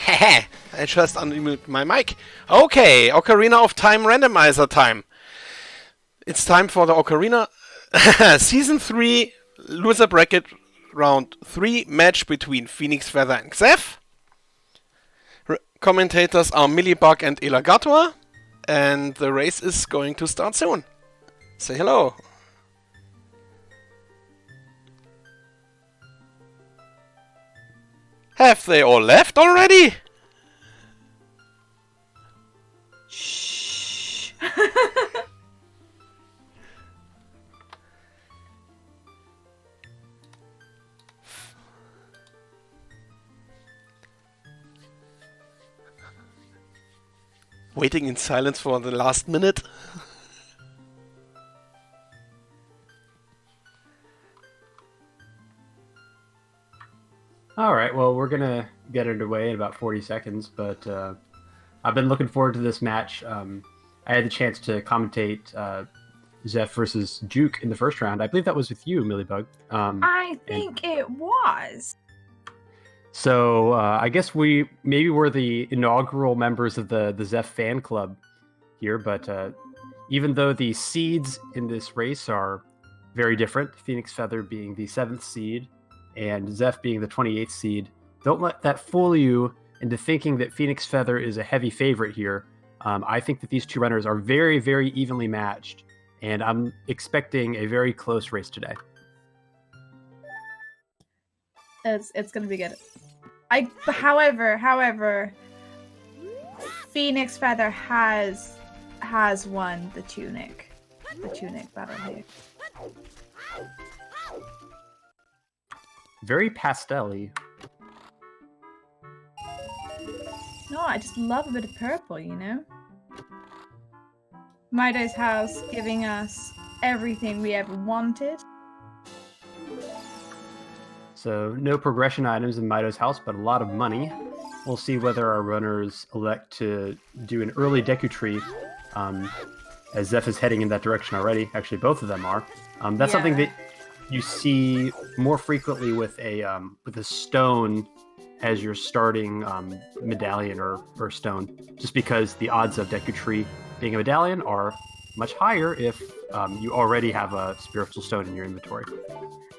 Heh, I just unmuted my mic. Okay, Ocarina of Time Randomizer time. It's time for the Ocarina Season 3 Loser Bracket Round 3 match between PhoenixFeather and Xef. Commentators are Millibug and Elagator, and the race is going to start soon. Say hello. Have they all left already? Shh. Waiting in silence for the last minute. All right, well, we're going to get underway in about 40 seconds, but I've been looking forward to this match. I had the chance to commentate Xef versus Juke in the first round. I believe that was with you, Millibug. I think it was. So I guess we maybe we're the inaugural members of the Xef fan club here, but even though the seeds in this race are very different, PhoenixFeather being the 7th seed and Xef being the 28th seed, don't let that fool you into thinking that PhoenixFeather is a heavy favorite here. I think that these two runners are very, very evenly matched, and I'm expecting a very close race today. It's gonna be good. However, PhoenixFeather has won the tunic battle here. Very pastel-y. No, I just love a bit of purple, you know? Mido's house giving us everything we ever wanted. So no progression items in Mido's house, but a lot of money. We'll see whether our runners elect to do an early Deku Tree, as Xef is heading in that direction already. Actually, both of them are. That's something that you see more frequently with a stone as your starting medallion or stone, just because the odds of Deku Tree being a medallion are much higher if you already have a spiritual stone in your inventory.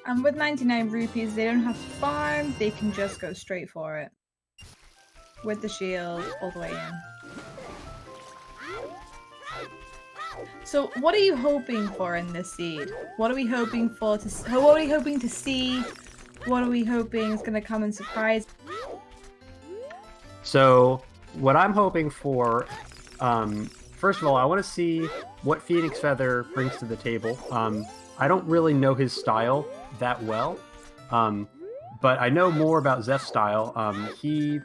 And with 99 rupees, they don't have to farm, they can just go straight for it. With the shield all the way in. So, what are you hoping for in this seed? What are we hoping for what are we hoping to see? What are we hoping is going to come and surprise? So, what I'm hoping for, first of all, I want to see what PhoenixFeather brings to the table. I don't really know his style that well, but I know more about Xef's style. He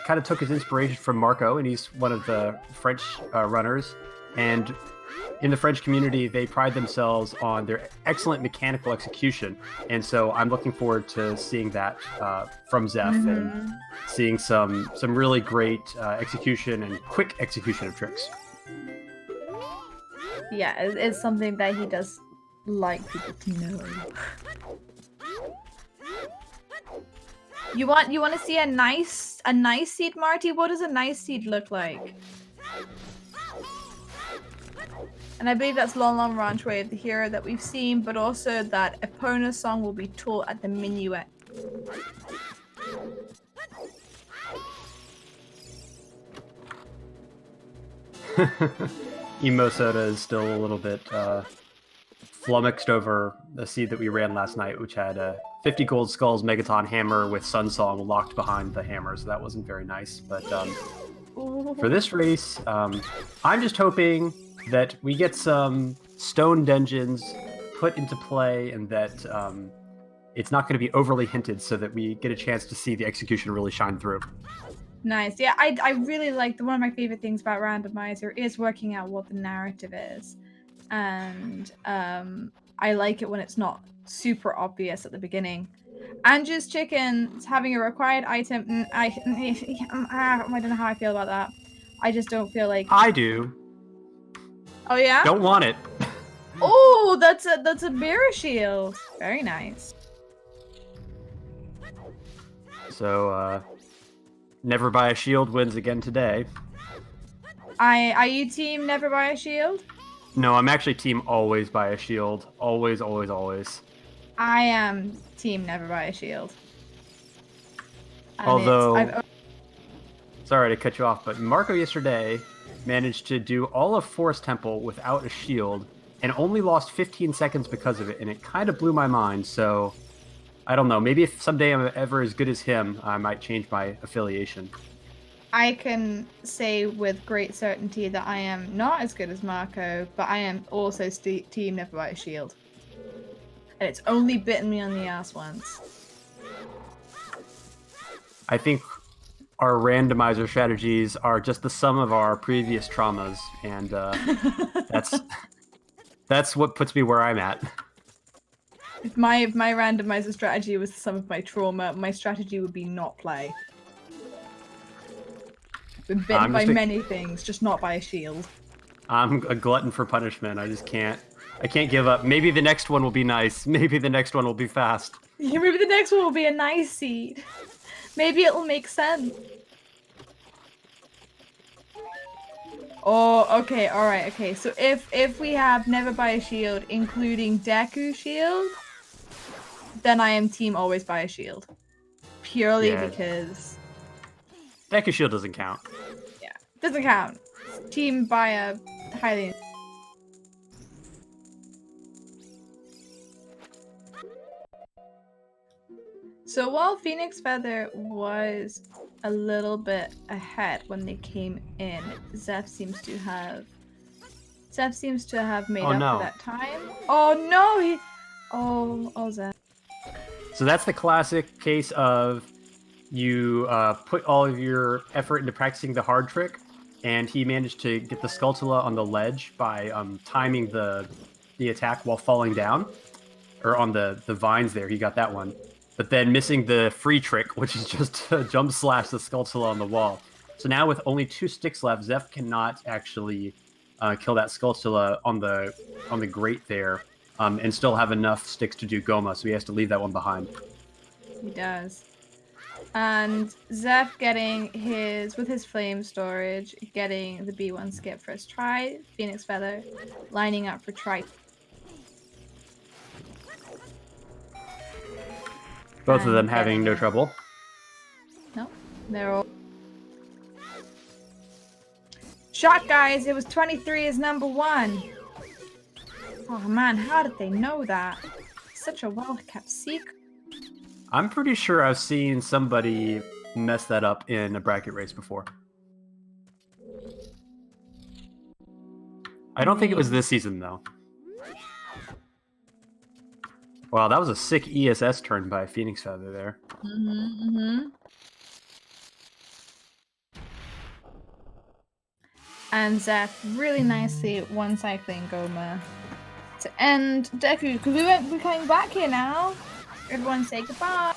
kind of took his inspiration from Marco, and he's one of the French runners, and in the French community, they pride themselves on their excellent mechanical execution, and so I'm looking forward to seeing that from Xef and seeing some really great execution and quick execution of tricks. Yeah, it's something that he does like people to know. You want to see a nice seed, Marty? What does a nice seed look like? And I believe that's Long Ranch Way of the Hero that we've seen, but also that Epona song will be taught at the minuet. Emo Soda is still a little bit flummoxed over the seed that we ran last night, which had a 50 gold skulls Megaton hammer with Sun Song locked behind the hammer, so that wasn't very nice. But for this race, I'm just hoping that we get some stone dungeons put into play and that it's not going to be overly hinted so that we get a chance to see the execution really shine through. Nice. Yeah, I really like one of my favorite things about Randomizer is working out what the narrative is. And I like it when it's not super obvious at the beginning. Andrew's Chicken is having a required item. I don't know how I feel about that. I just don't feel like... I do. Oh, yeah? Don't want it. Oh, that's a mirror shield. Very nice. So, Never Buy a Shield wins again today. Are you team never buy a shield? No, I'm actually team always buy a shield. Always, always, always. I am team never buy a shield. And Although, sorry to cut you off, but Marco yesterday managed to do all of Forest Temple without a shield and only lost 15 seconds because of it, and it kind of blew my mind, so I don't know. Maybe if someday I'm ever as good as him, I might change my affiliation. I can say with great certainty that I am not as good as Marco, but I am also team never buy a shield. And it's only bitten me on the ass once. I think our randomizer strategies are just the sum of our previous traumas, and that's what puts me where I'm at. If my randomizer strategy was the sum of my trauma, my strategy would be not play. I've been bitten by many things, just not by a shield. I'm a glutton for punishment. I can't give up. Maybe the next one will be nice. Maybe the next one will be fast. Yeah, maybe the next one will be a nice seed. Maybe it'll make sense. Oh, okay, alright, okay. So if we have never buy a shield, including Deku shield, then I am team always buy a shield. Purely because... Deku shield doesn't count. Yeah, doesn't count. Team buy a highly... So while PhoenixFeather was a little bit ahead when they came in, Xef seems to have made up for that time. Oh no! Oh Xef. So that's the classic case of you put all of your effort into practicing the hard trick, and he managed to get the Skulltula on the ledge by timing the attack while falling down, or on the vines there. He got that one. But then missing the free trick, which is just to jump slash the Skulltula on the wall. So now with only 2 sticks left, Xef cannot actually kill that Skulltula on the grate there, and still have enough sticks to do Goma, so he has to leave that one behind. He does. And Xef with his flame storage, getting the B1 skip first try, PhoenixFeather lining up for try. Both of them having no trouble. Nope. They're all... Shot, guys! It was 23 as number 1! Oh man, how did they know that? Such a well-kept secret. I'm pretty sure I've seen somebody mess that up in a bracket race before. I don't think it was this season, though. Wow, that was a sick ESS turn by PhoenixFeather there. And Xef really nicely one-cycling Goma to end Deku, because we're coming back here now. Everyone say goodbye.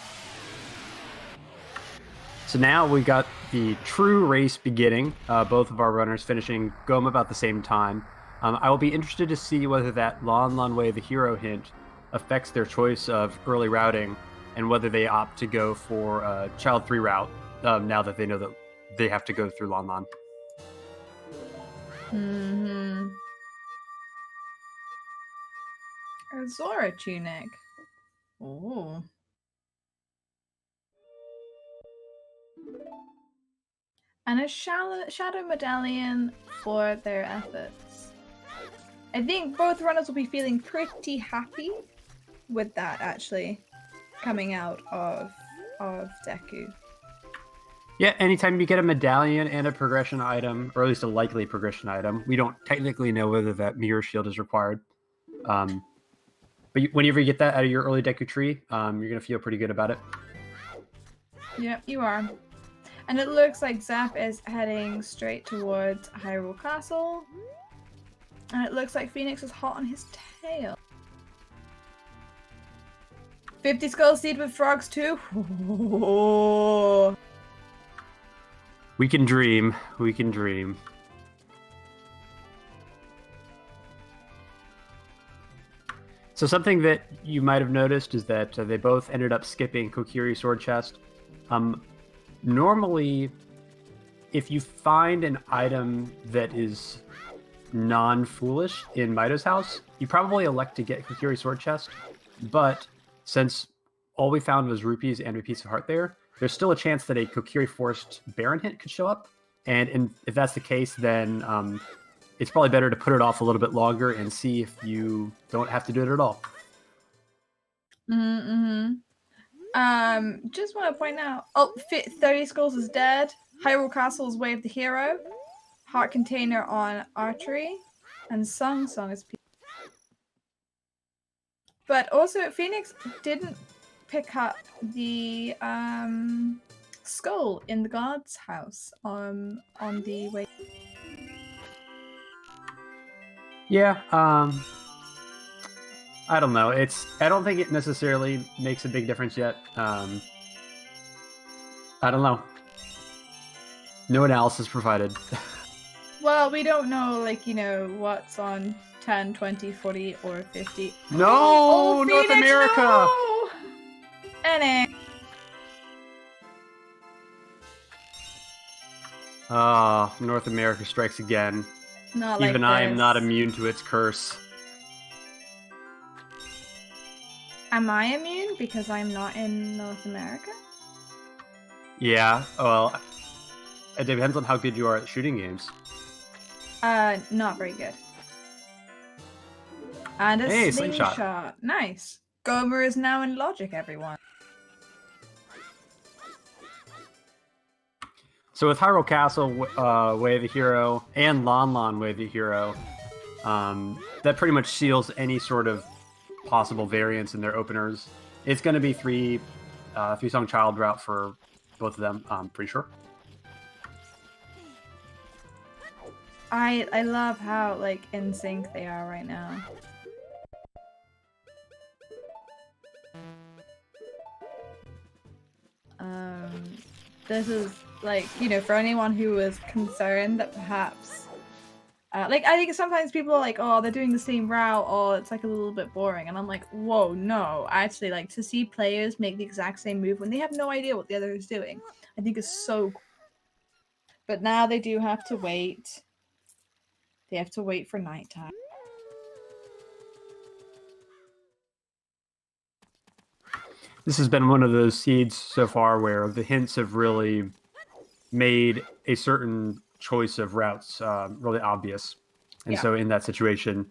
So now we got the true race beginning. Both of our runners finishing Goma about the same time. I will be interested to see whether that Lon Wei the hero hint affects their choice of early routing, and whether they opt to go for a Child 3 route now that they know that they have to go through Lon. A Zora tunic. Ooh. And a shadow medallion for their efforts. I think both runners will be feeling pretty happy with that, actually, coming out of Deku. Yeah, anytime you get a medallion and a progression item, or at least a likely progression item, we don't technically know whether that mirror shield is required. But whenever you get that out of your early Deku tree, you're going to feel pretty good about it. Yep, you are. And it looks like Xef is heading straight towards Hyrule Castle. And it looks like Phoenix is hot on his tail. 50 Skull Seed with frogs too? Oh. We can dream. We can dream. So something that you might have noticed is that they both ended up skipping Kokiri Sword Chest. normally, if you find an item that is non-foolish in Mido's house, you probably elect to get Kokiri Sword Chest. But since all we found was rupees and a piece of heart there's still a chance that a Kokiri Forced Baron hint could show up. And if that's the case, then it's probably better to put it off a little bit longer and see if you don't have to do it at all. Just want to point out, 30 Skulls is dead. Hyrule Castle's Way of the Hero. Heart Container on Archery. And Song is... But also, Phoenix didn't pick up the skull in the God's house on the way. Yeah, I don't know. I don't think it necessarily makes a big difference yet. I don't know. No analysis provided. Well, we don't know, like, you know, what's on 10, 20, 40, or 50. No! Oh, North Phoenix, America! No! NA. North America strikes again. Not Even like I am this. not immune to its curse. Am I immune because I'm not in North America? Yeah, well, it depends on how good you are at shooting games. Not very good. And a Hey, slingshot. Nice. Gomer is now in Logic, everyone. So with Hyrule Castle, Way of the Hero, and Lon Lon Way of the Hero, that pretty much seals any sort of possible variance in their openers. It's going to be three-song child route for both of them, I'm pretty sure. I love how, like, in sync they are right now. This is, like, you know, for anyone who was concerned that perhaps... like, I think sometimes people are like, oh, they're doing the same route, or it's, like, a little bit boring. And I'm like, whoa, no. Actually, like, to see players make the exact same move when they have no idea what the other is doing, I think is so cool. But now they do have to wait. They have to wait for nighttime. This has been one of those seeds so far where the hints have really made a certain choice of routes really obvious. And so in that situation,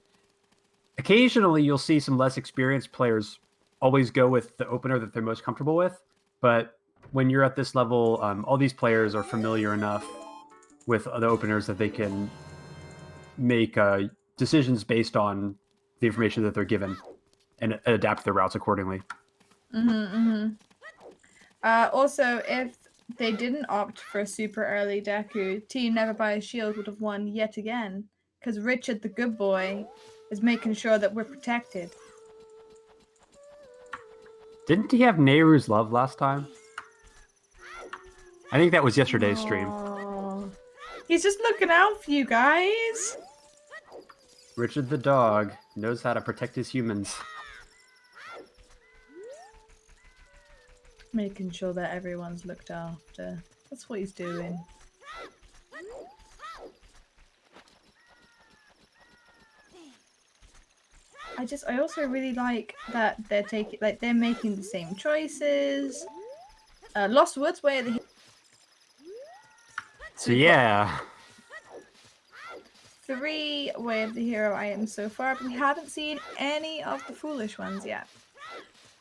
occasionally you'll see some less experienced players always go with the opener that they're most comfortable with. But when you're at this level, all these players are familiar enough with the openers that they can make decisions based on the information that they're given and adapt their routes accordingly. Also, if they didn't opt for a super early Deku, Team Never Buy a Shield would have won yet again. Because Richard the good boy is making sure that we're protected. Didn't he have Nehru's Love last time? I think that was yesterday's stream. He's just looking out for you guys. Richard the dog knows how to protect his humans. Making sure that everyone's looked after. That's what he's doing. I also really like that they're making the same choices. Lost Woods Way of the So yeah. 3 Way of the Hero items so far, but we haven't seen any of the foolish ones yet.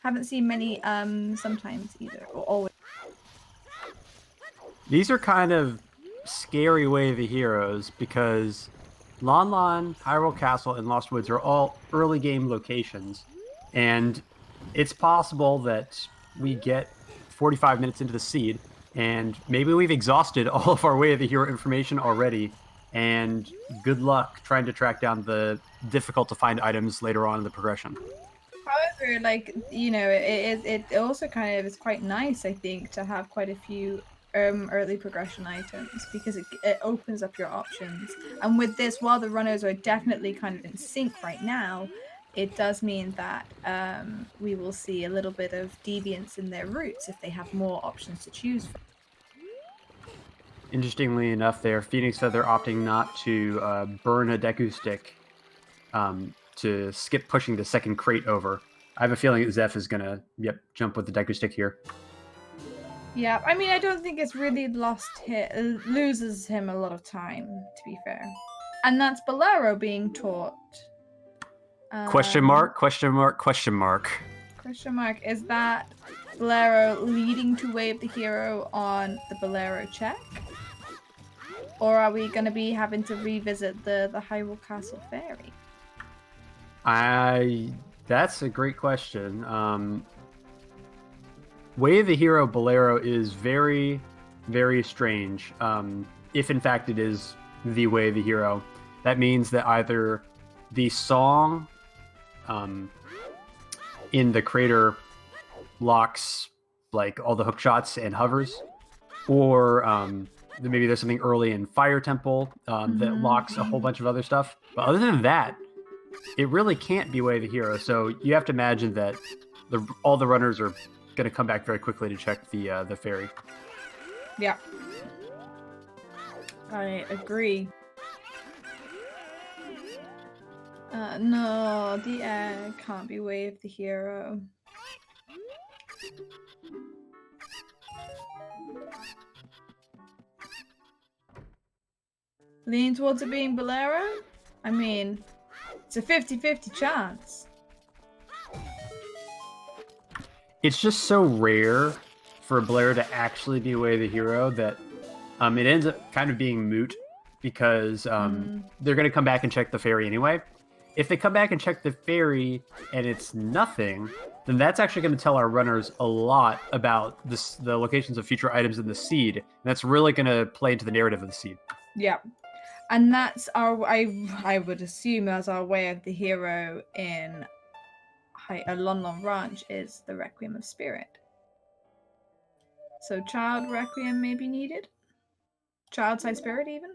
Haven't seen many sometimes either, or always. These are kind of scary Way of the Heroes because Lon Lon, Hyrule Castle, and Lost Woods are all early game locations. And it's possible that we get 45 minutes into the seed and maybe we've exhausted all of our Way of the Hero information already. And good luck trying to track down the difficult to find items later on in the progression. However, like, you know, it also kind of is quite nice, I think, to have quite a few early progression items because it opens up your options. And with this, while the runners are definitely kind of in sync right now, it does mean that we will see a little bit of deviance in their routes if they have more options to choose from. Interestingly enough, there, PhoenixFeather opting not to burn a Deku Stick to skip pushing the second crate over. I have a feeling that Xef is gonna, jump with the Deku Stick here. Yeah, I mean, I don't think it's really loses him a lot of time, to be fair. And that's Bolero being taught. Question mark, question mark, question mark. Question mark. Is that Bolero leading to Way of the Hero on the Bolero check? Or are we going to be having to revisit the Hyrule Castle Fairy? That's a great question. Way of the Hero Bolero is very, very strange. If in fact it is the Way of the Hero, that means that either the song in the crater locks like all the hook shots and hovers, or maybe there's something early in Fire Temple that locks a whole bunch of other stuff. But other than that, it really can't be Way of the Hero. So you have to imagine that all the runners are going to come back very quickly to check the fairy. Yeah, I agree. No, the egg can't be Way of the Hero. Lean towards it being Bolero? I mean, it's a 50-50 chance. It's just so rare for Bolero to actually be Way of the Hero that it ends up kind of being moot because they're going to come back and check the fairy anyway. If they come back and check the fairy and it's nothing, then that's actually going to tell our runners a lot about the locations of future items in the seed. And that's really going to play into the narrative of the seed. Yeah. And that's I would assume as our Way of the Hero in Lon Lon Ranch is the Requiem of Spirit. So Child Requiem may be needed? Child Side Spirit even?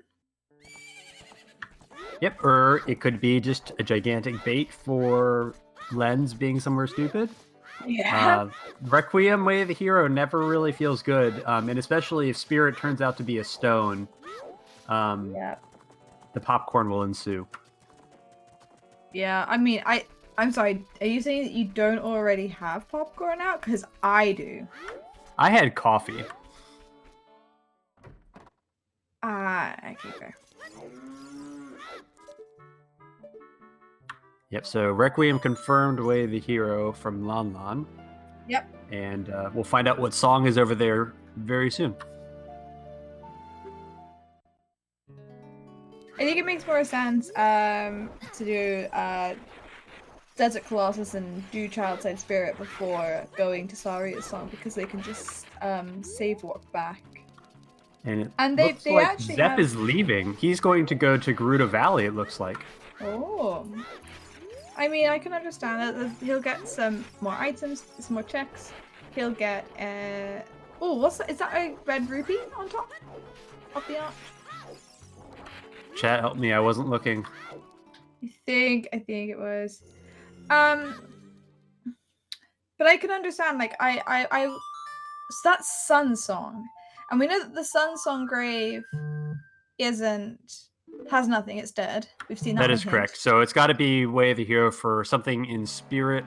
Yep, or it could be just a gigantic bait for Lens being somewhere stupid. Yeah. Requiem Way of the Hero never really feels good, and especially if Spirit turns out to be a stone, the popcorn will ensue. Yeah, I mean, I'm sorry, are you saying that you don't already have popcorn out? Because I do. I had coffee. Okay, fair. Yep, so Requiem confirmed Way of the Hero from Lon Lon. Yep. And we'll find out what song is over there very soon. I think it makes more sense to do Desert Colossus and do Child Side Spirit before going to Saria's song because they can just save walk back. And they looks like actually Xef is leaving. He's going to go to Gerudo Valley, it looks like. Oh. I mean, I can understand that. He'll get some more items, some more checks. He'll get oh, what's that? Is that a red rupee on top of the arch? Chat, help me, I wasn't looking. I think it was. But I can understand, like, so that's Sun Song. And we know that the Sun Song grave has nothing, it's dead. We've seen that. That is correct. So it's got to be Way of the Hero for something in spirit,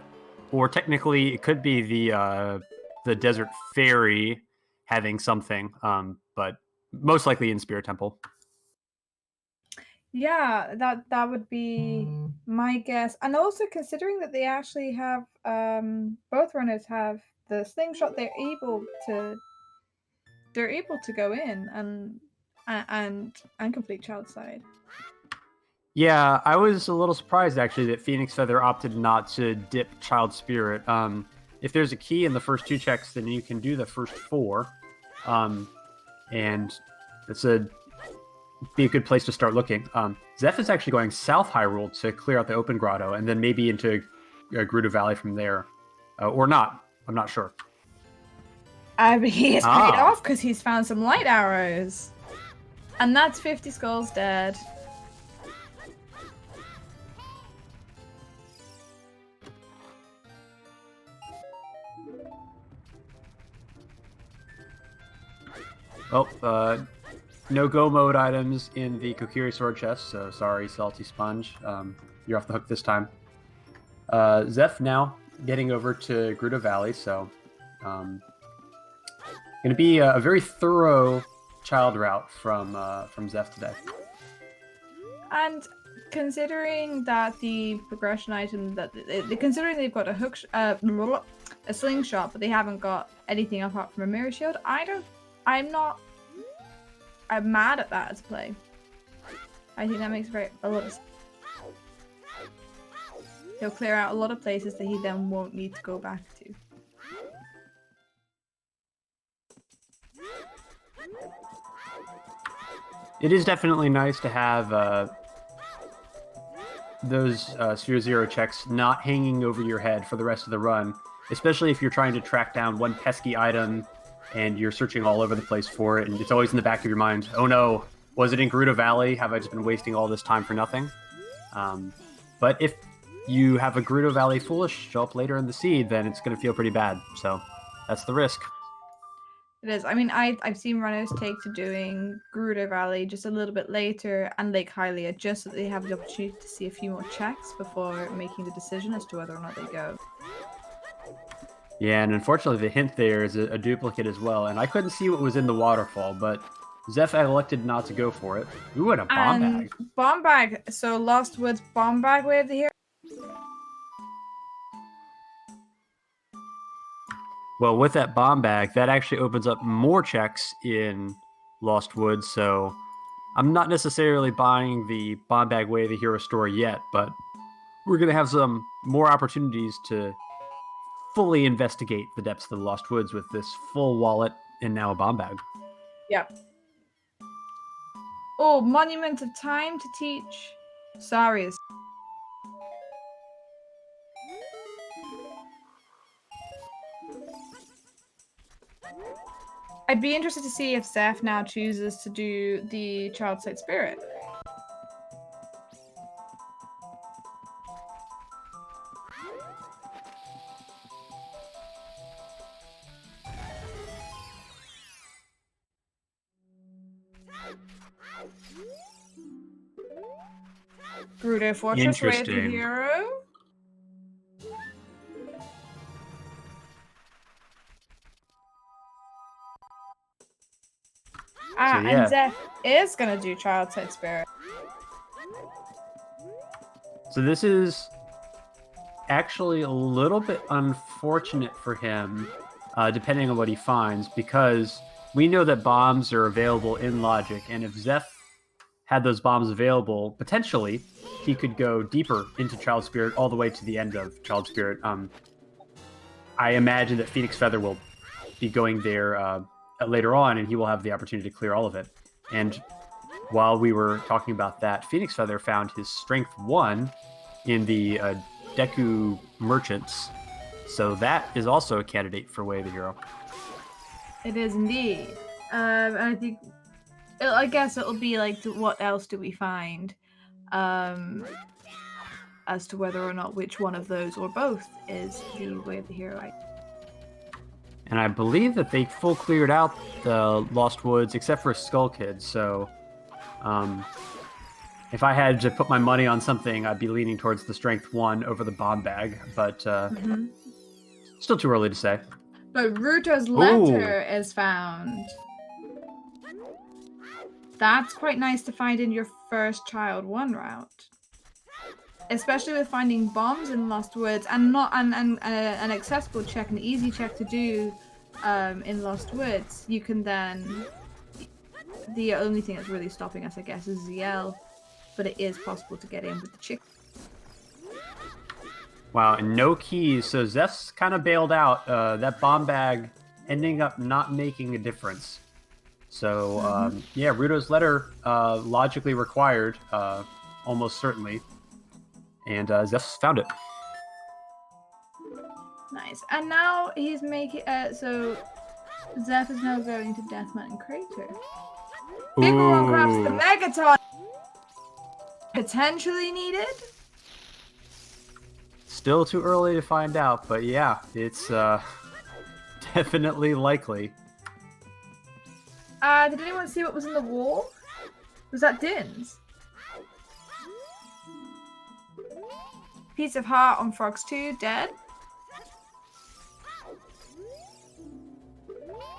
or technically it could be the Desert Fairy having something, but most likely in Spirit Temple. Yeah, that would be my guess. And also considering that they actually have both runners have the slingshot, they're able to go in and complete Child Side. Yeah, I was a little surprised actually that PhoenixFeather opted not to dip Child Spirit. If there's a key in the first 2 checks, then you can do the first 4, and it's be a good place to start looking. Xef is actually going South Hyrule to clear out the open grotto, and then maybe into Gerudo Valley from there, or not. I'm not sure. He is paid off because he's found some light arrows, and that's 50 skulls dead. Oh, no go mode items in the Kokiri sword chest, so sorry, Salty Sponge. You're off the hook this time. Xef now getting over to Gerudo Valley, so going to be a very thorough child route from Xef today. And considering that the progression item considering they've got a hook, a slingshot, but they haven't got anything apart from a mirror shield, I'm mad at that as play. I think that makes a lot of sense. He'll clear out a lot of places that he then won't need to go back to. It is definitely nice to have those Sphere Zero checks not hanging over your head for the rest of the run, especially if you're trying to track down one pesky item and you're searching all over the place for it, and it's always in the back of your mind, oh no, was it in Gerudo Valley? Have I just been wasting all this time for nothing? But if you have a Gerudo Valley Foolish show up later in the seed, then it's going to feel pretty bad, so that's the risk. It is. I mean, I've seen runners take to doing Gerudo Valley just a little bit later and Lake Hylia just so that they have the opportunity to see a few more checks before making the decision as to whether or not they go. Yeah, and unfortunately the hint there is a duplicate as well, and I couldn't see what was in the waterfall, but Xef elected not to go for it. Ooh, and a bomb bag. Bomb bag. So Lost Woods bomb bag wave the hero. Well, with that bomb bag, that actually opens up more checks in Lost Woods, so I'm not necessarily buying the bomb bag way of the hero store yet, but we're going to have some more opportunities to fully investigate the depths of the Lost Woods with this full wallet and now a bomb bag. Yep. Oh, Monument of Time to teach Sarius. I'd be interested to see if Xef now chooses to do the Child-Side Spirit. Gerudo Fortress with the hero. And Xef is gonna do Child-Side Spirit. So this is actually a little bit unfortunate for him, depending on what he finds, because we know that bombs are available in Logic, and if Xef had those bombs available, potentially he could go deeper into Child Spirit all the way to the end of Child Spirit. I imagine that PhoenixFeather will be going there later on, and he will have the opportunity to clear all of it. And while we were talking about that, PhoenixFeather found his Strength 1 in the Deku Merchants, so that is also a candidate for Way of the Hero. It is indeed. I think, I guess it'll be like, what else do we find? As to whether or not which one of those or both is the Way of the Hero. And I believe that they full cleared out the Lost Woods, except for Skull Kid, so if I had to put my money on something, I'd be leaning towards the Strength 1 over the Bomb Bag, but still too early to say. But Ruto's letter is found. That's quite nice to find in your first Child 1 route. Especially with finding bombs in Lost Woods and not an accessible check, an easy check to do in Lost Woods. You can then... The only thing that's really stopping us, I guess, is ZL. But it is possible to get in with the chick. Wow, and no keys, so Xef's kind of bailed out. That bomb bag ending up not making a difference. So, yeah, Ruto's letter logically required, almost certainly. And Xef's found it. Nice. And now he's making... so, Xef is now going to Death Mountain Crater. Big one grabs the Megaton! Potentially needed? Still too early to find out, but yeah, it's definitely likely. Did anyone see what was in the wall? Was that Din's? Piece of heart on Frogs 2, dead.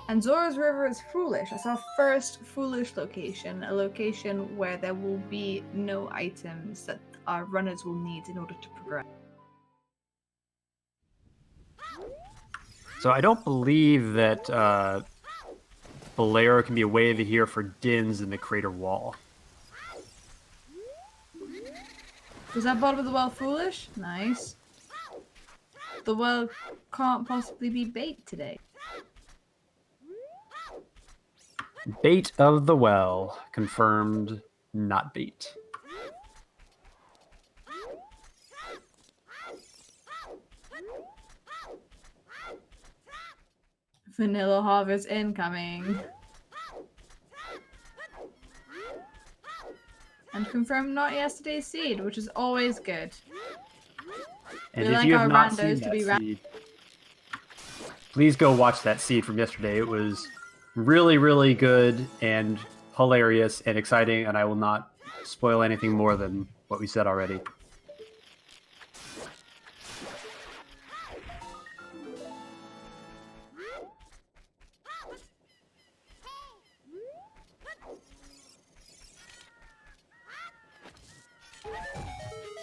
And Zora's River is foolish. That's our first foolish location. A location where there will be no items that our runners will need in order to progress. So I don't believe that Bolero can be a way to here for Dins in the crater wall. Was that bottom of the well foolish? Nice. The well can't possibly be bait today. Bait of the well. Confirmed, not bait. Vanilla Harvest incoming. And confirmed not yesterday's seed, which is always good. And We if like you have our not randos seen to that be seed, please go watch that seed from yesterday. It was really, really good and hilarious and exciting, and I will not spoil anything more than what we said already.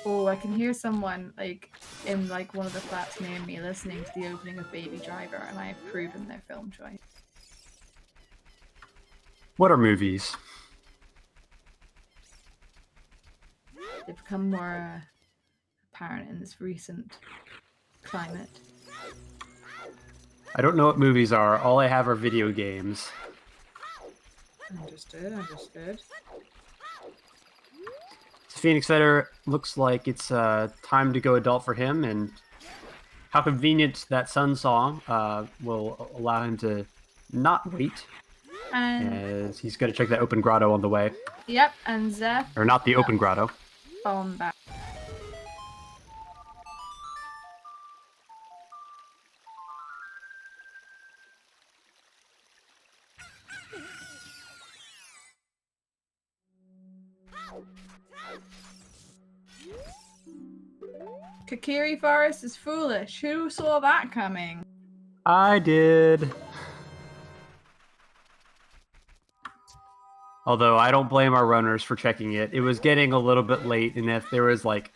Oh, I can hear someone like in like one of the flats near me listening to the opening of Baby Driver, and I have proven their film choice. What are movies? They've become more apparent in this recent climate. I don't know what movies are. All I have are video games. Understood, understood. PhoenixFeather looks like it's time to go adult for him, and how convenient that Sun song will allow him to not wait, And as he's going to check that open grotto on the way. yep, and Xef Or not the open grotto. on back. Kakiri Forest is foolish. Who saw that coming? I did. Although I don't blame our runners for checking it. It was getting a little bit late, and if there was like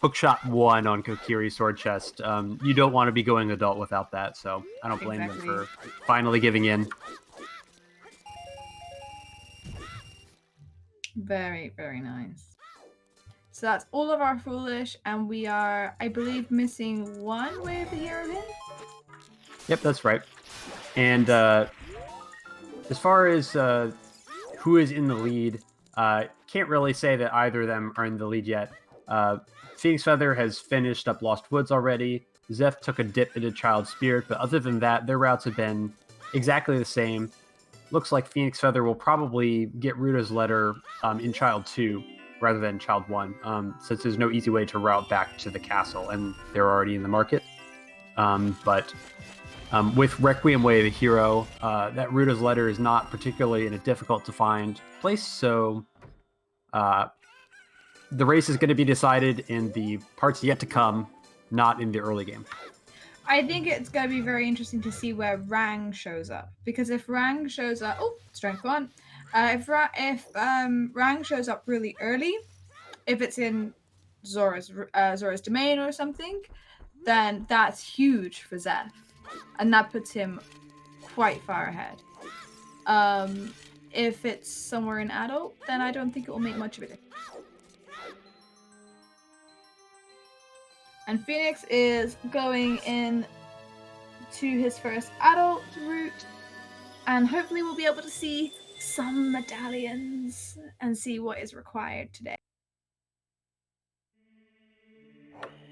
hookshot 1 on Kokiri's sword chest, you don't want to be going adult without that, so I don't blame them for finally giving in. Very, very nice. So that's all of our foolish, and we are, I believe, missing one Way of the Hero hint. Yep, that's right. And as far as who is in the lead, can't really say that either of them are in the lead yet. PhoenixFeather has finished up Lost Woods already. Xef took a dip into Child Spirit, but other than that, their routes have been exactly the same. Looks like PhoenixFeather will probably get Ruta's letter in Child 2 rather than Child 1, since there's no easy way to route back to the castle, and they're already in the market. But with Requiem Way of the Hero, that Ruta's letter is not particularly in a difficult-to-find place, so the race is going to be decided in the parts yet to come, not in the early game. I think it's going to be very interesting to see where Rang shows up, because if Rang shows up, oh, strength 1. If Rang shows up really early, if it's in Zora's domain or something, then that's huge for Xef, and that puts him quite far ahead. If it's somewhere in adult, then I don't think it will make much of a difference. And Phoenix is going in to his first adult route, and hopefully we'll be able to see some medallions and see what is required today.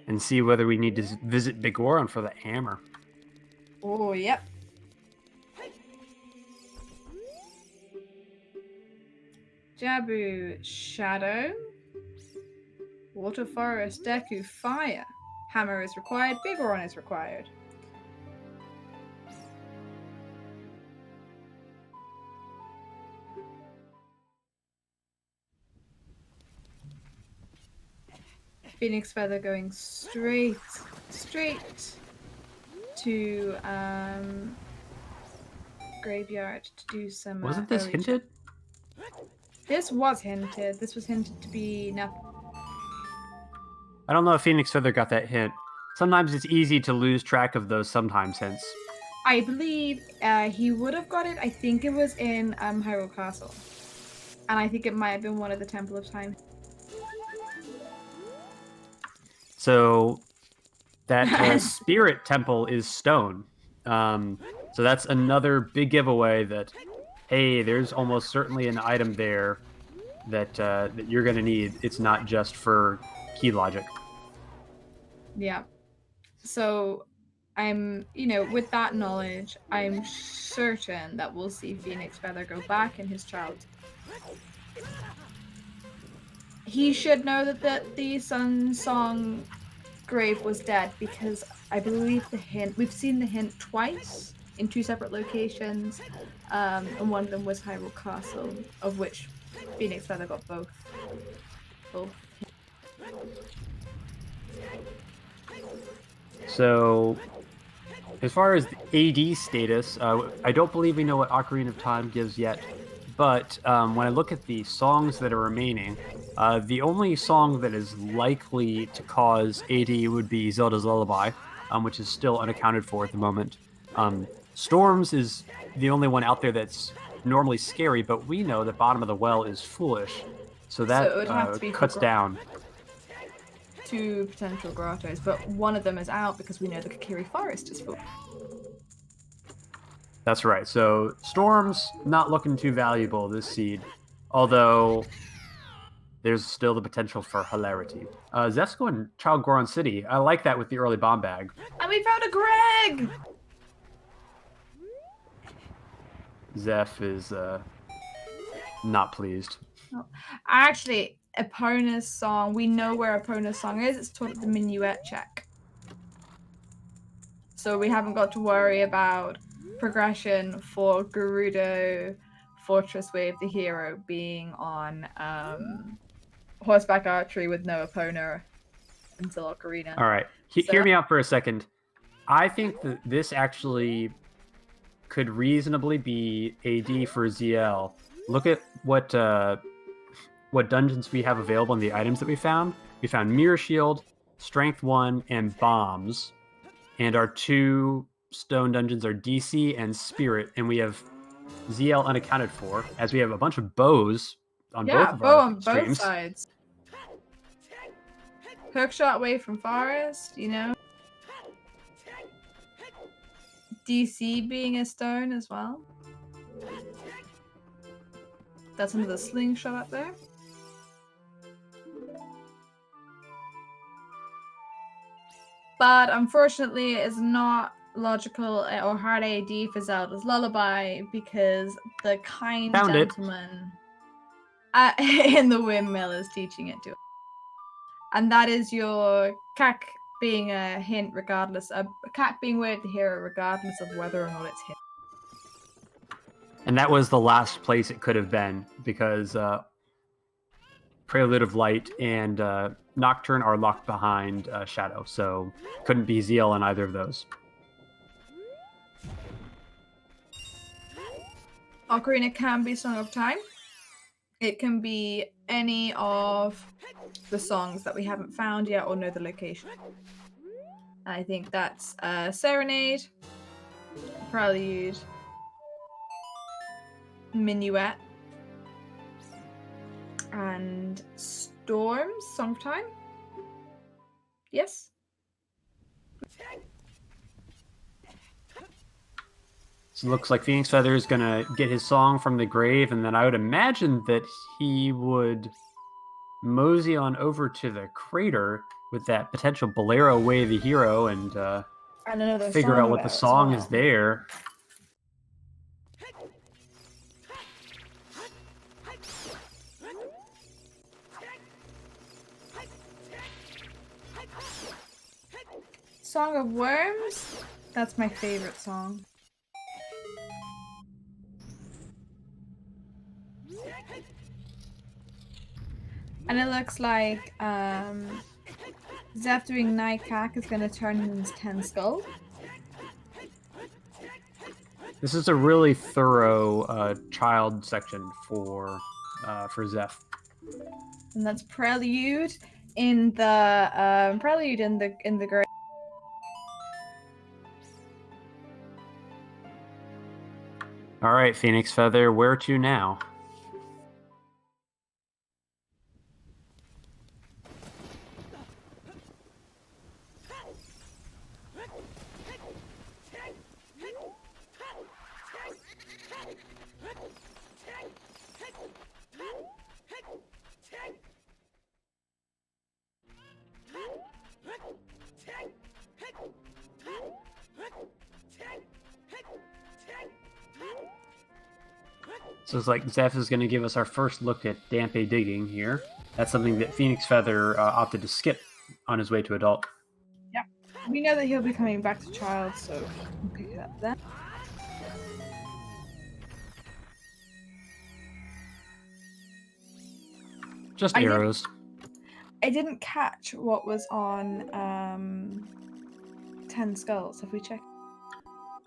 And see whether we need to visit Big Oron for the hammer. Oh, yep. Jabu, Shadow. Water Forest, Deku, Fire. Hammer is required, Big Oron is required. PhoenixFeather going straight to graveyard to do some. Wasn't this early hinted? This was hinted. This was hinted to be nothing. I don't know if PhoenixFeather got that hint. Sometimes it's easy to lose track of those sometimes hints. I believe he would have got it. I think it was in Hyrule Castle, and I think it might have been one of the Temple of Time. So that spirit temple is stone. So that's another big giveaway that, hey, there's almost certainly an item there that that you're going to need. It's not just for key logic. Yeah. So I'm, with that knowledge, I'm certain that we'll see PhoenixFeather go back in his childhood. He should know that the Sun Song grave was dead because I believe we've seen the hint twice in 2 separate locations, and one of them was Hyrule Castle, of which PhoenixFeather got both. So, as far as the AD status, I don't believe we know what Ocarina of Time gives yet, but when I look at the songs that are remaining, the only song that is likely to cause AD would be Zelda's Lullaby, which is still unaccounted for at the moment. Storms is the only one out there that's normally scary, but we know that Bottom of the Well is foolish, so that it would have to be cuts down. 2 potential grottos, but one of them is out because we know the Kakiri Forest is full. That's right. So Storm's not looking too valuable this seed, although there's still the potential for hilarity. Xef's going Child Goron City. I like that with the early bomb bag. And we found a Greg! Xef is not pleased. Oh. Actually, Epona's song, we know where Epona's song is. It's taught at the Minuet check. So we haven't got to worry about progression for Gerudo, Fortress Wave, the hero, being on horseback archery with no Epona until Ocarina. All right. Hear me out for a second. I think that this actually could reasonably be AD for ZL. Look at what dungeons we have available and the items that we found. We found Mirror Shield, Strength 1, and Bombs. And our 2 stone dungeons are DC and Spirit, and we have ZL unaccounted for, as we have a bunch of bows on both of our on streams. both sides. Hookshot away from Forest, DC being a stone as well. That's another slingshot up there. But unfortunately, it's not logical or hard AD for Zelda's Lullaby because the kind Found gentleman in the windmill is teaching it to us. And that is your cack being a hint regardless of cack being with the hero regardless of whether or not it's him. And that was the last place it could have been because Prelude of Light and Nocturne are locked behind Shadow, so couldn't be ZL on either of those. Ocarina can be Song of Time. It can be any of the songs that we haven't found yet or know the location. I think that's Serenade, Prelude, Minuet, and Storms, Song of Time. Yes? So it looks like PhoenixFeather is going to get his song from the grave, and then I would imagine that he would mosey on over to the crater with that potential Bolero Way the Hero and figure out what the song is there. Song of Worms? That's my favorite song. And it looks like Zef doing Nightcack is going to turn into 10 Skulls. This is a really thorough child section for Xef. And that's Prelude in the great. All right, PhoenixFeather, where to now? So it's like Xef is going to give us our first look at Dampe digging here. That's something that PhoenixFeather opted to skip on his way to adult. Yeah, we know that he'll be coming back to child, so we'll pick it up then. Just arrows. I didn't catch what was on 10 Skulls. Have we checked?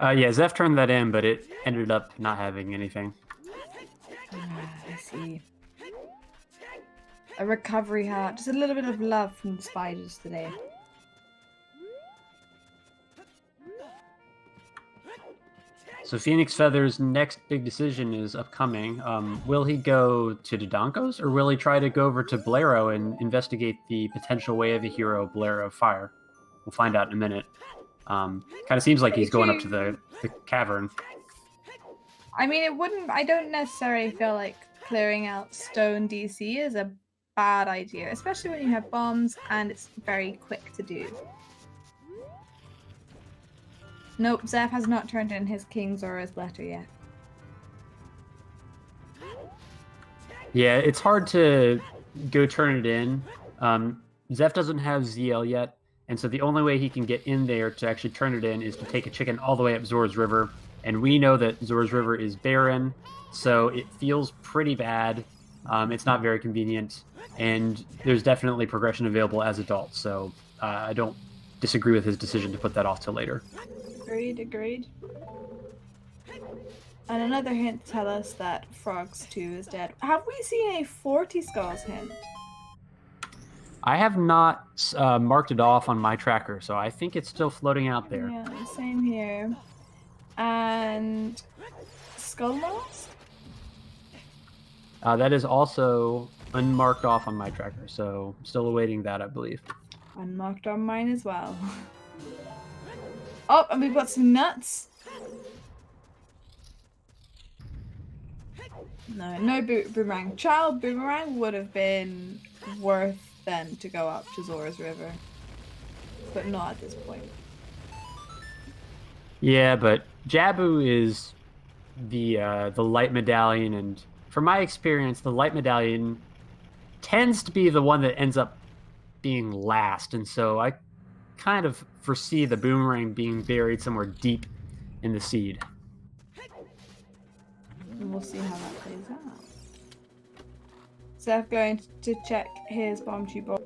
Yeah, Xef turned that in, but it ended up not having anything. I see. A recovery heart. Just a little bit of love from the spiders today. So PhoenixFeather's next big decision is upcoming. Will he go to Dodonkos, or will he try to go over to Blaireau and investigate the potential way of a hero, Blaireau Fire? We'll find out in a minute. Kind of seems like he's going up to the cavern. I mean, I don't necessarily feel like clearing out Stone DC is a bad idea, especially when you have bombs and it's very quick to do. Nope, Xef has not turned in his King Zora's letter yet. Yeah, it's hard to go turn it in. Xef doesn't have ZL yet, and so the only way he can get in there to actually turn it in is to take a chicken all the way up Zora's River. And we know that Zora's River is barren, so it feels pretty bad. It's not very convenient, and there's definitely progression available as adults, so I don't disagree with his decision to put that off till later. Agreed. And another hint to tell us that Frogs 2 is dead. Have we seen a 40 Skulls hint? I have not marked it off on my tracker, so I think it's still floating out there. Yeah, same here. And Skull Mask? That is also unmarked off on my tracker, so still awaiting that, I believe. Unmarked on mine as well. Oh, and we've got some nuts. No boomerang. Child boomerang would have been worth then to go up to Zora's River, but not at this point. Yeah, but Jabu is the light medallion, and from my experience, the light medallion tends to be the one that ends up being last, and so I kind of foresee the boomerang being buried somewhere deep in the seed. And we'll see how that plays out. Xef going to check his bomb tube.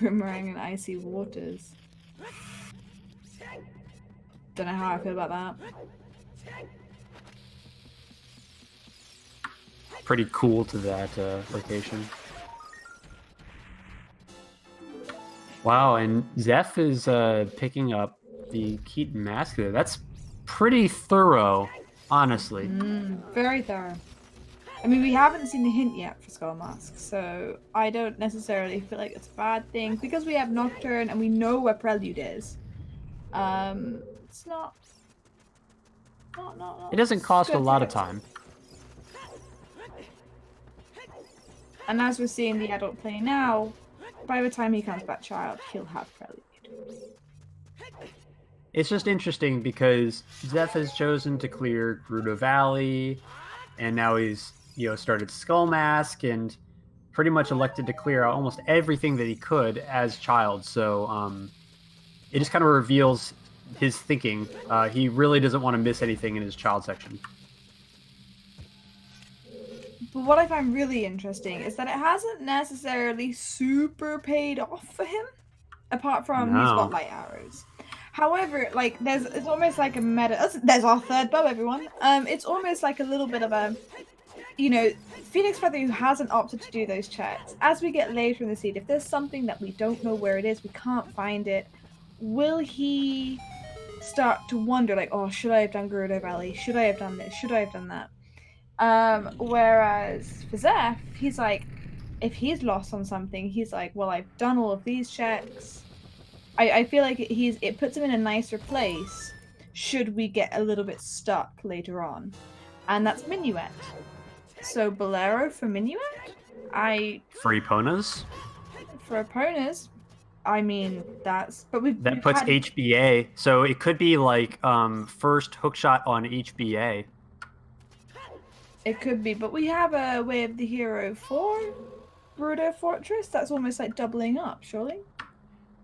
Boomerang and icy waters. Don't know how I feel about that. Pretty cool to that location. Wow, and Xef is picking up the Keaton mask there. That's pretty thorough, honestly. Very thorough. I mean, we haven't seen the hint yet for Skull Mask, so I don't necessarily feel like it's a bad thing. Because we have Nocturne and we know where Prelude is. It's not it doesn't cost a lot of time. And as we're seeing the adult play now, by the time he comes back child, he'll have Prelude. It's just interesting because Xef has chosen to clear Gerudo Valley, and now he's started Skull Mask, and pretty much elected to clear out almost everything that he could as child. So it just kind of reveals his thinking. He really doesn't want to miss anything in his child section. But what I find really interesting is that it hasn't necessarily super paid off for him, apart from he's got light arrows. However, like it's almost like a meta. There's our third bow, everyone. It's almost like a little bit of a, PhoenixFeather, who hasn't opted to do those checks. As we get later in the seed, if there's something that we don't know where it is, we can't find it, will he start to wonder, like, oh, should I have done Gerudo Valley? Should I have done this? Should I have done that? Whereas for Xef, he's like, if he's lost on something, he's like, well, I've done all of these checks. I feel like it puts him in a nicer place should we get a little bit stuck later on. And that's Minuet. So Bolero for Minuet? For Eponas? For Eponas, I mean, that puts HBA, so it could be like first hookshot on HBA. It could be, but we have a Way of the Hero for Gerudo Fortress. That's almost like doubling up, surely?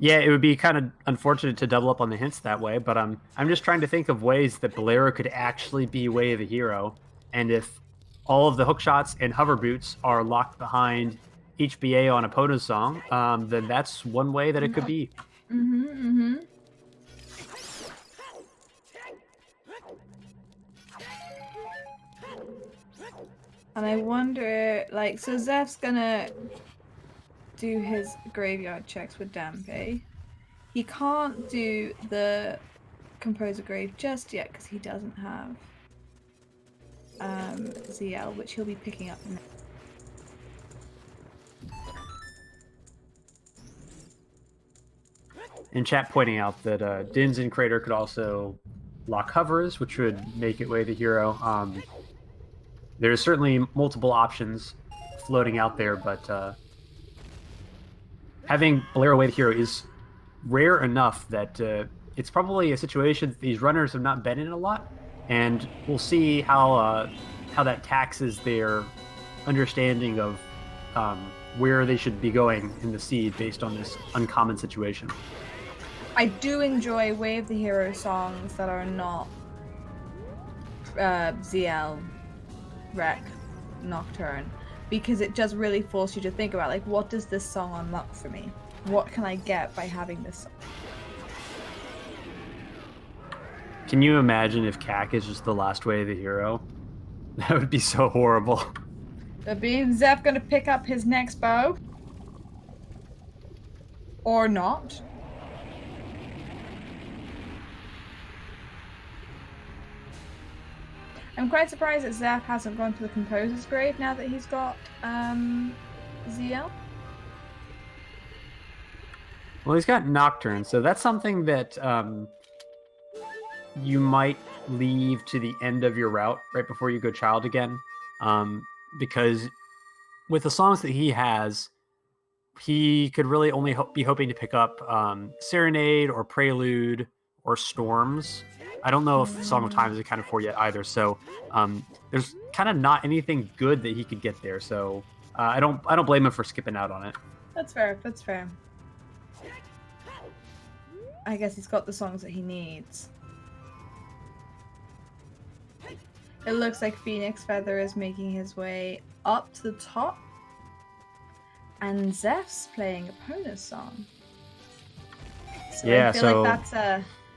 Yeah, it would be kind of unfortunate to double up on the hints that way, but I'm just trying to think of ways that Bolero could actually be Way of the Hero, and if all of the hookshots and hover boots are locked behind HBA on Epona's song, then that's one way that it could be. And I wonder, like, so Xef's gonna do his graveyard checks with Dampe. He can't do the Composer Grave just yet because he doesn't have ZL, which he'll be picking up next. In chat pointing out that Dins and Crater could also lock hovers, which would make it Way the Hero. There's certainly multiple options floating out there, but having Bolero Way the Hero is rare enough that it's probably a situation that these runners have not been in a lot, and we'll see how that taxes their understanding of where they should be going in the seed based on this uncommon situation. I do enjoy Way of the Hero songs that are not ZL, Rec, Nocturne, because it just really forces you to think about, like, what does this song unlock for me? What can I get by having this song? Can you imagine if CAC is just the last Way of the Hero? That would be so horrible. But being Xef gonna pick up his next bow? Or not? I'm quite surprised that Xef hasn't gone to the Composer's Grave now that he's got ZL. Well, he's got Nocturne, so that's something that you might leave to the end of your route right before you go Child again, because with the songs that he has, he could really only be hoping to pick up Serenade or Prelude or Storms. I don't know if Song of Time is accounted for yet either, so there's kind of not anything good that he could get there. So I don't blame him for skipping out on it. That's fair. That's fair. I guess he's got the songs that he needs. It looks like PhoenixFeather is making his way up to the top, and Xef's playing Epona's song. So yeah, I feel like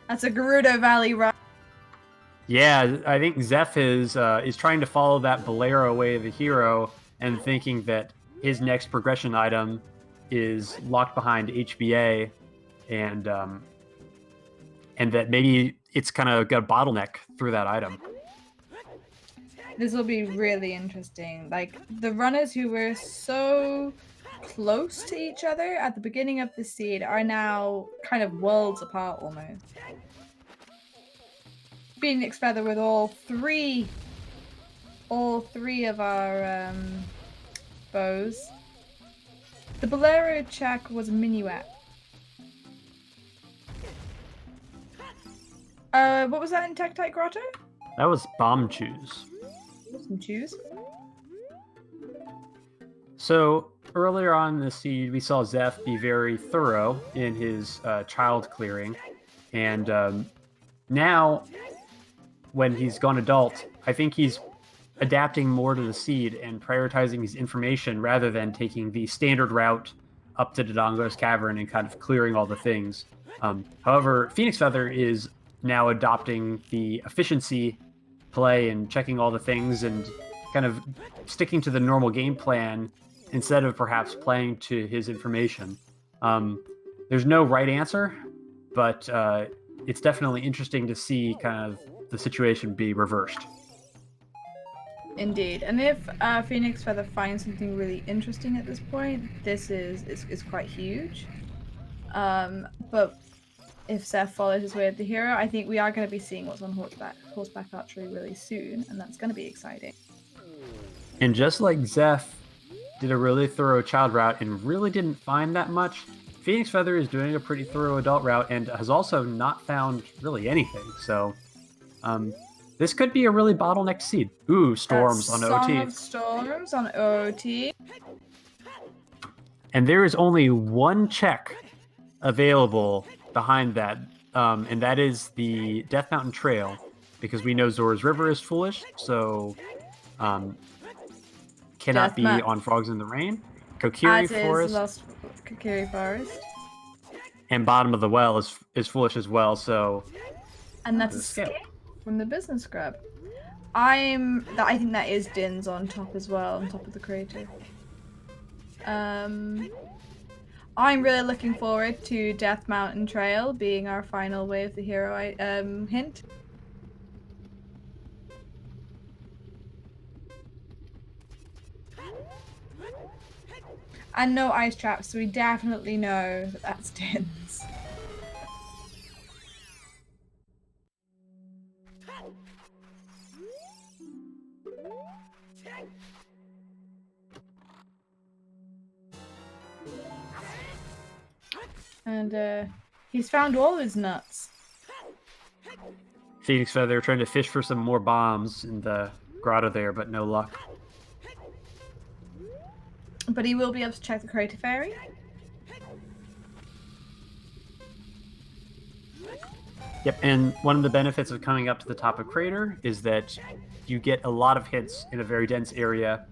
that's a Gerudo Valley run. Yeah, I think Xef is trying to follow that Bolero Way of the Hero and thinking that his next progression item is locked behind HBA, and that maybe it's kind of got a bottleneck through that item. This will be really interesting. Like, the runners who were so close to each other at the beginning of the seed are now kind of worlds apart almost. PhoenixFeather with all three of our bows. The Bolero check was a Minuet. What was that in Tektite Grotto? That was Bomb Choose. Some choose. So earlier on in the seed, we saw Xef be very thorough in his child clearing, and now when he's gone adult, I think he's adapting more to the seed and prioritizing his information rather than taking the standard route up to Dodongo's cavern and kind of clearing all the things. However, PhoenixFeather is now adopting the efficiency play and checking all the things and kind of sticking to the normal game plan instead of perhaps playing to his information. There's no right answer, but it's definitely interesting to see kind of the situation be reversed. Indeed, and if PhoenixFeather finds something really interesting at this point, this is quite huge. But if Xef follows his way of the hero, I think we are going to be seeing what's on horseback archery really soon, and that's going to be exciting. And just like Xef did a really thorough child route and really didn't find that much, PhoenixFeather is doing a pretty thorough adult route and has also not found really anything. So, this could be a really bottleneck seed. Ooh, storms on OT. Of storms on OT. And there is only one check available behind that, and that is the Death Mountain Trail, because we know Zora's River is foolish, so cannot be on Frogs in the Rain. Kokiri Forest. Lost Kokiri Forest. And Bottom of the Well is foolish as well, so... And that's Escape from the Business Scrub. I think that is Din's on top as well, on top of the crater. I'm really looking forward to Death Mountain Trail being our final Way of the Hero hint. And no ice traps, so we definitely know that that's Din's. And he's found all his nuts. PhoenixFeather trying to fish for some more bombs in the grotto there, but no luck. But he will be able to check the Crater Fairy. Yep, and one of the benefits of coming up to the top of Crater is that you get a lot of hints in a very dense area.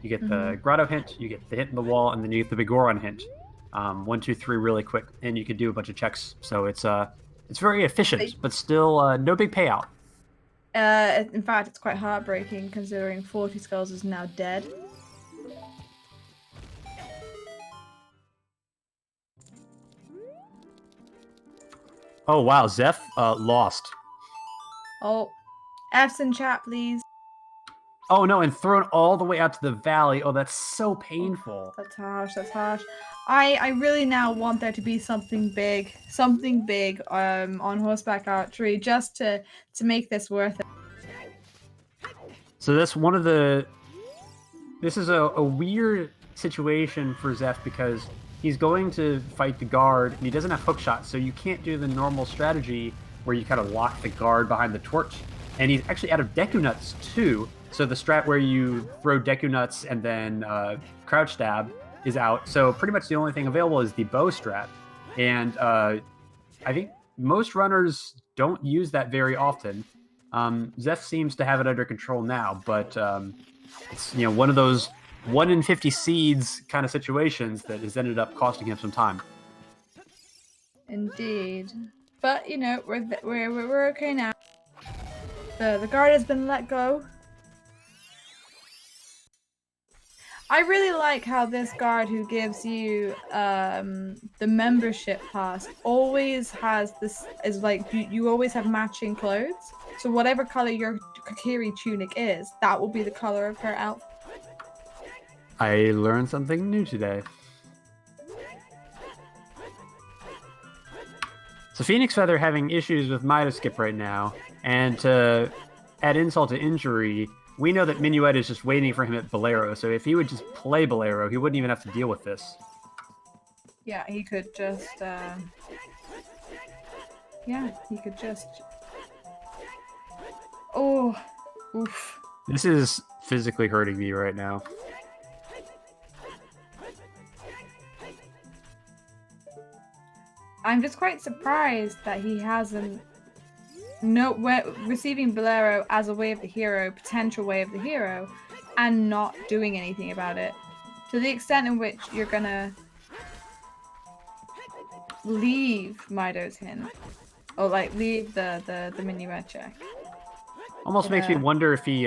You get the grotto hint, you get the hint in the wall, and then you get the Big Goron hint. 1, 2, 3 really quick, and you can do a bunch of checks. So it's very efficient, but still no big payout. In fact, it's quite heartbreaking considering 40 Skulls is now dead. Oh wow, Xef lost. Oh, F's in chat, please. Oh no, and thrown all the way out to the valley. Oh, that's so painful. That's harsh, that's harsh. I really now want there to be something big on horseback archery just to make this worth it. So that's one of the... This is a weird situation for Xef because he's going to fight the guard and he doesn't have hookshot, so you can't do the normal strategy where you kind of lock the guard behind the torch. And he's actually out of Deku Nuts too, so the strat where you throw Deku Nuts and then crouch stab is out. So pretty much the only thing available is the bow strat. And I think most runners don't use that very often. Xef seems to have it under control now, but it's one of those 1 in 50 seeds kind of situations that has ended up costing him some time. Indeed, but we're okay now. The guard has been let go. I really like how this guard who gives you the membership pass always has this, is like you always have matching clothes. So whatever color your Kokiri tunic is, that will be the color of her outfit. I learned something new today. So PhoenixFeather having issues with Midas Skip right now, and to add insult to injury, we know that Minuet is just waiting for him at Bolero, so if he would just play Bolero, he wouldn't even have to deal with this. Yeah, he could just... Yeah, he could just... Oh, oof. This is physically hurting me right now. I'm just quite surprised that he hasn't receiving Bolero as a way of the hero, potential way of the hero, and not doing anything about it. To the extent in which you're gonna leave Mido's hint, or like leave the minuet check. Almost makes me wonder if he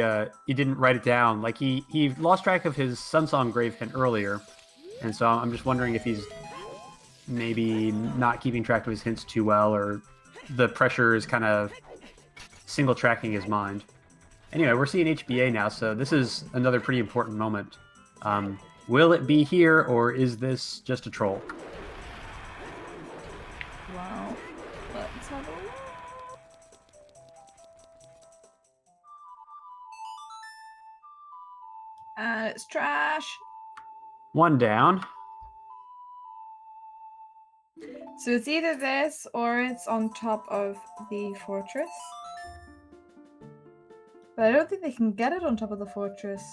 didn't write it down. Like he lost track of his Sunsong Grave hint earlier, and so I'm just wondering if he's maybe not keeping track of his hints too well, or the pressure is kind of single tracking his mind. Anyway, we're seeing HBA now, so this is another pretty important moment. Will it be here, or is this just a troll? Wow. Let's have a look. And it's trash. One down. So it's either this or it's on top of the fortress. But I don't think they can get it on top of the fortress.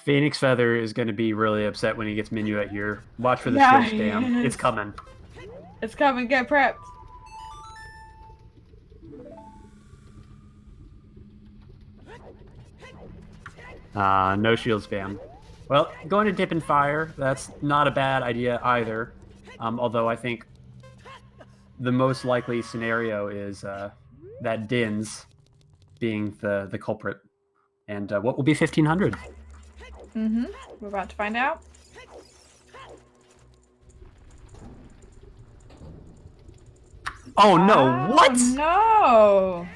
PhoenixFeather is going to be really upset when he gets Minuet here. Watch for the Yeah, shield spam. It's coming. It's coming, get prepped. No shield spam. Well, going to dip and fire, that's not a bad idea either. Although I think the most likely scenario is that Din's being the culprit. And what will be 1500? Mm-hmm. We're about to find out. Oh no, what? No!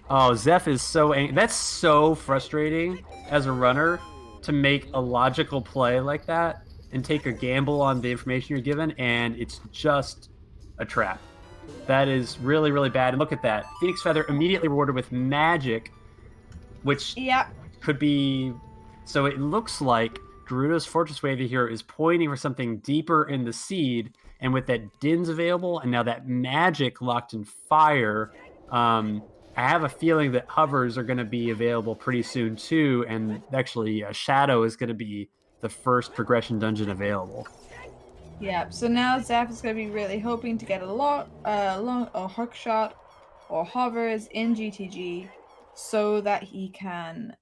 Oh, Xef is so angry. That's so frustrating as a runner to make a logical play like that and take a gamble on the information you're given, and it's just a trap. That is really, really bad. And look at that. PhoenixFeather immediately rewarded with magic, which could be... So it looks like Gerudo's Fortress Wave here is pointing for something deeper in the seed, and with that Din's available, and now that magic locked in fire, I have a feeling that hovers are going to be available pretty soon too, and actually Shadow is going to be the first progression dungeon available. Yeah, so now Xef is going to be really hoping to get a long or hook shot or hovers in GTG so that he can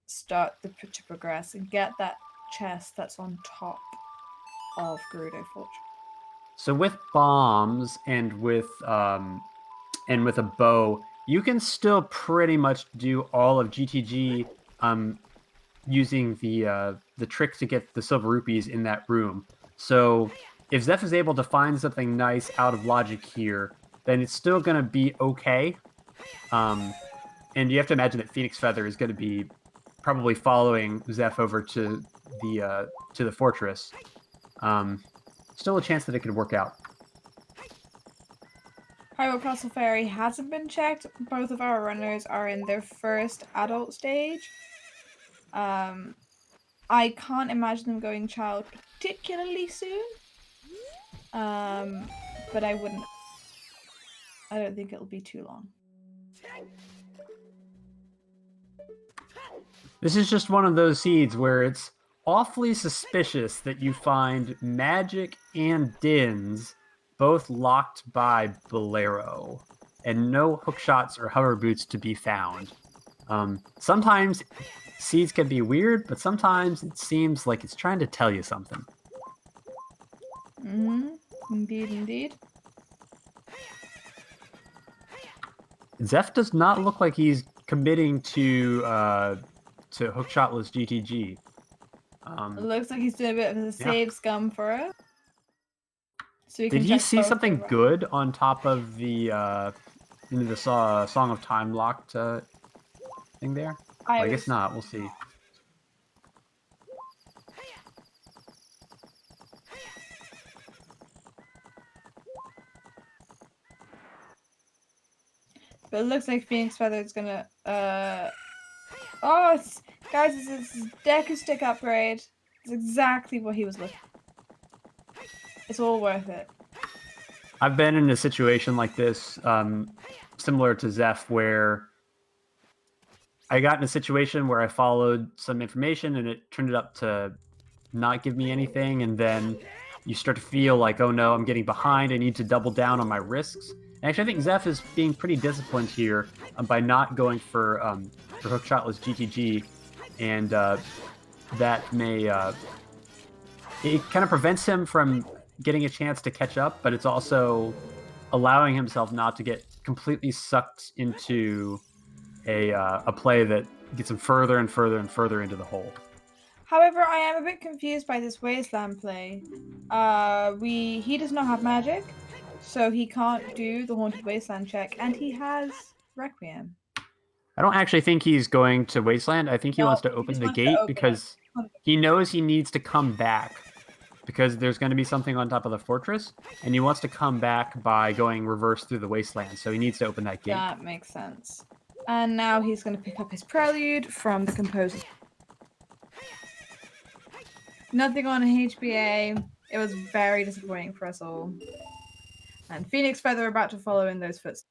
start to progress and get that chest that's on top of Gerudo Fortress. So with bombs and with a bow, you can still pretty much do all of GTG using the trick to get the silver rupees in that room. So if Xef is able to find something nice out of logic here, then it's still going to be okay. And you have to imagine that PhoenixFeather is going to be probably following Xef over to the fortress. Still a chance that it could work out. Hyrule Castle Fairy hasn't been checked. Both of our runners are in their first adult stage. I can't imagine them going child particularly soon. But I don't think it'll be too long. This is just one of those seeds where it's awfully suspicious that you find magic and Din's both locked by Bolero, and no hook shots or hover boots to be found. Sometimes seeds can be weird, but sometimes it seems like it's trying to tell you something. Mm-hmm. Indeed, indeed. Xef does not look like he's committing to hookshotless GTG. It looks like he's doing a bit of a save scum for it. So did he see something good on top of the Song of Time locked thing there? I guess not. We'll see. But it looks like PhoenixFeather is gonna. Oh, guys, this is Deku Stick upgrade. It's exactly what he was looking for. It's all worth it. I've been in a situation like this, similar to Xef, where I got in a situation where I followed some information and it turned it up to not give me anything, and then you start to feel like, oh no, I'm getting behind, I need to double down on my risks. And actually, I think Xef is being pretty disciplined here by not going for hookshotless GTG, and that may... it kind of prevents him from getting a chance to catch up, but it's also allowing himself not to get completely sucked into a play that gets him further and further and further into the hole. However, I am a bit confused by this Wasteland play. He does not have magic, so he can't do the Haunted Wasteland check, and he has Requiem. I don't actually think he's going to Wasteland. I think he wants to open the gate because he knows he needs to come back because there's going to be something on top of the fortress, and he wants to come back by going reverse through the Wasteland, so he needs to open that gate. That makes sense. And now he's going to pick up his Prelude from the composer. Nothing on HBA. It was very disappointing for us all. And PhoenixFeather about to follow in those footsteps.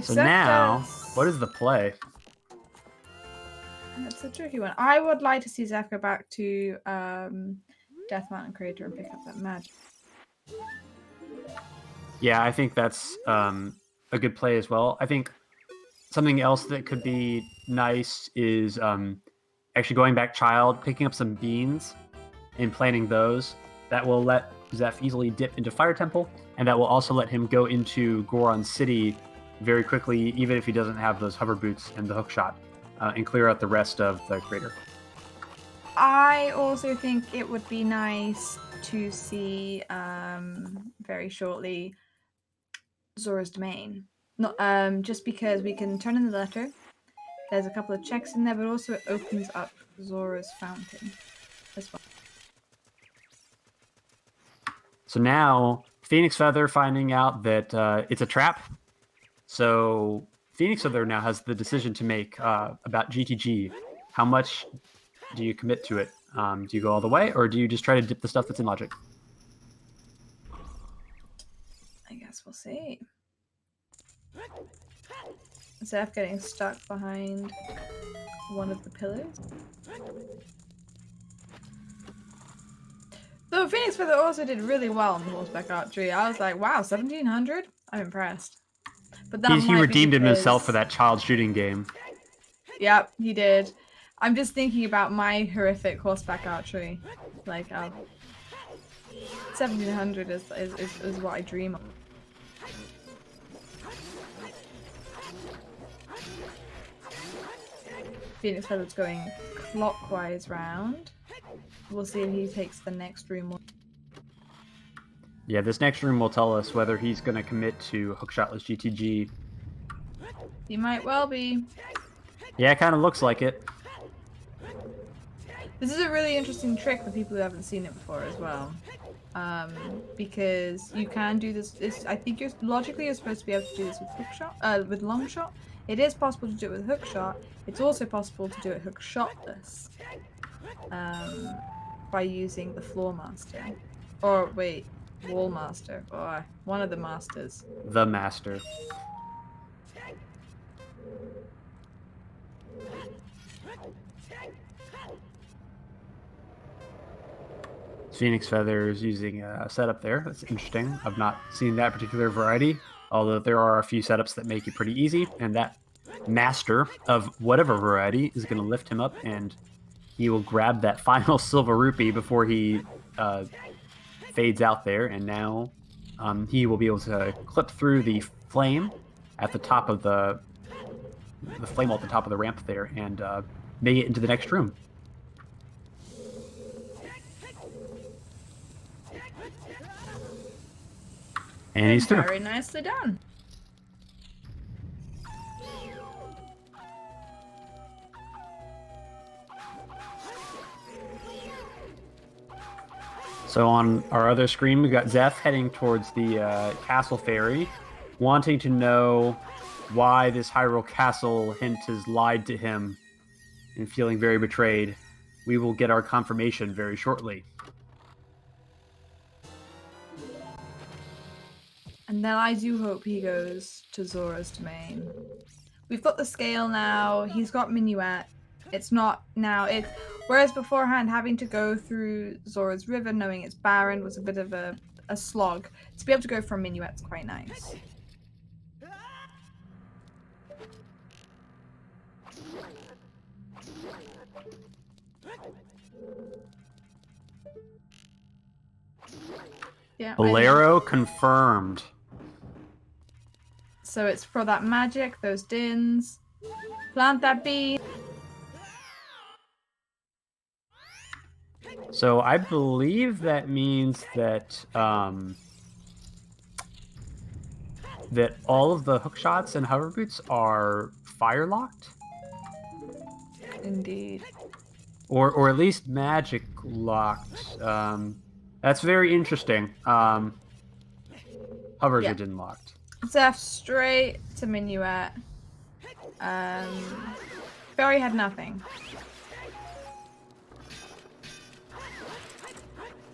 So now, what is the play? That's a tricky one. I would like to see Xef go back to Death Mountain Crater and pick up that magic. Yeah, I think that's a good play as well. I think something else that could be nice is actually going back Child, picking up some beans and planting those. That will let Xef easily dip into Fire Temple, and that will also let him go into Goron City very quickly, even if he doesn't have those hover boots and the hook shot, and clear out the rest of the crater. I also think it would be nice to see very shortly Zora's Domain. Not just because we can turn in the letter. There's a couple of checks in there, but also it opens up Zora's Fountain as well. So now PhoenixFeather finding out that it's a trap. So PhoenixFeather now has the decision to make about GTG. How much do you commit to it? Do you go all the way, or do you just try to dip the stuff that's in logic? I guess we'll see. Xef getting stuck behind one of the pillars. Though PhoenixFeather also did really well on the horseback archery. I was like, wow, 1700? I'm impressed. But that He redeemed himself for that child shooting game. Yep, he did. I'm just thinking about my horrific horseback archery. Like, 1700 is what I dream of. PhoenixFeather's going clockwise round. We'll see if he takes the next room. Yeah, this next room will tell us whether he's going to commit to hookshotless GTG. He might well be. Yeah, it kind of looks like it. This is a really interesting trick for people who haven't seen it before as well. Because you can do this. I think you're supposed to be able to do this with hookshot, with long shot. It is possible to do it with hookshot. It's also possible to do it hookshotless. By using the Floor Master. Or wait, Wall Master. Or one of the masters. The Master. PhoenixFeather is using a setup there. That's interesting. I've not seen that particular variety, although there are a few setups that make it pretty easy, and that master of whatever variety is going to lift him up, and he will grab that final silver rupee before he fades out there, and now he will be able to clip through the flame at the top of the flame at the top of the ramp there, and make it into the next room. And he's through. Very nicely done. So on our other screen, we got Xef heading towards the castle ferry, wanting to know why this Hyrule Castle hint has lied to him and feeling very betrayed. We will get our confirmation very shortly. And then I do hope he goes to Zora's Domain. We've got the scale now. He's got Minuet. It's not now. Whereas beforehand, having to go through Zora's River, knowing it's barren, was a bit of a slog. To be able to go from Minuet's quite nice. Yeah. Bolero confirmed. So it's for that magic, those dins. Plant that bee. So I believe that means that that all of the hook shots and hover boots are fire locked, Indeed. or at least magic locked. That's very interesting. Hovers are didn't locked. Xef straight to Minuet. Fairy had nothing.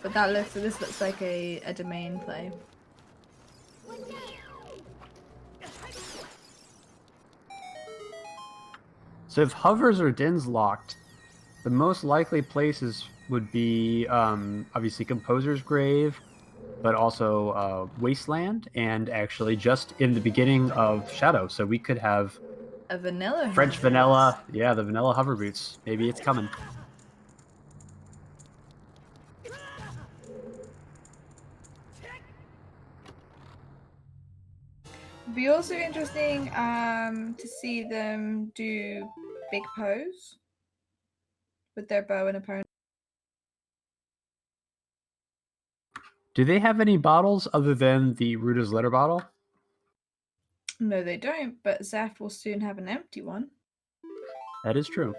But this looks like a domain play. So if hovers or dins locked, the most likely places would be obviously Composer's Grave, but also Wasteland, and actually just in the beginning of Shadow. So we could have a vanilla French vanilla. Yeah, the vanilla hover boots. Maybe it's coming. It'd be also interesting to see them do big pose with their bow and opponent. Do they have any bottles other than the Ruta's letter bottle? No, they don't, but Xef will soon have an empty one. That is true.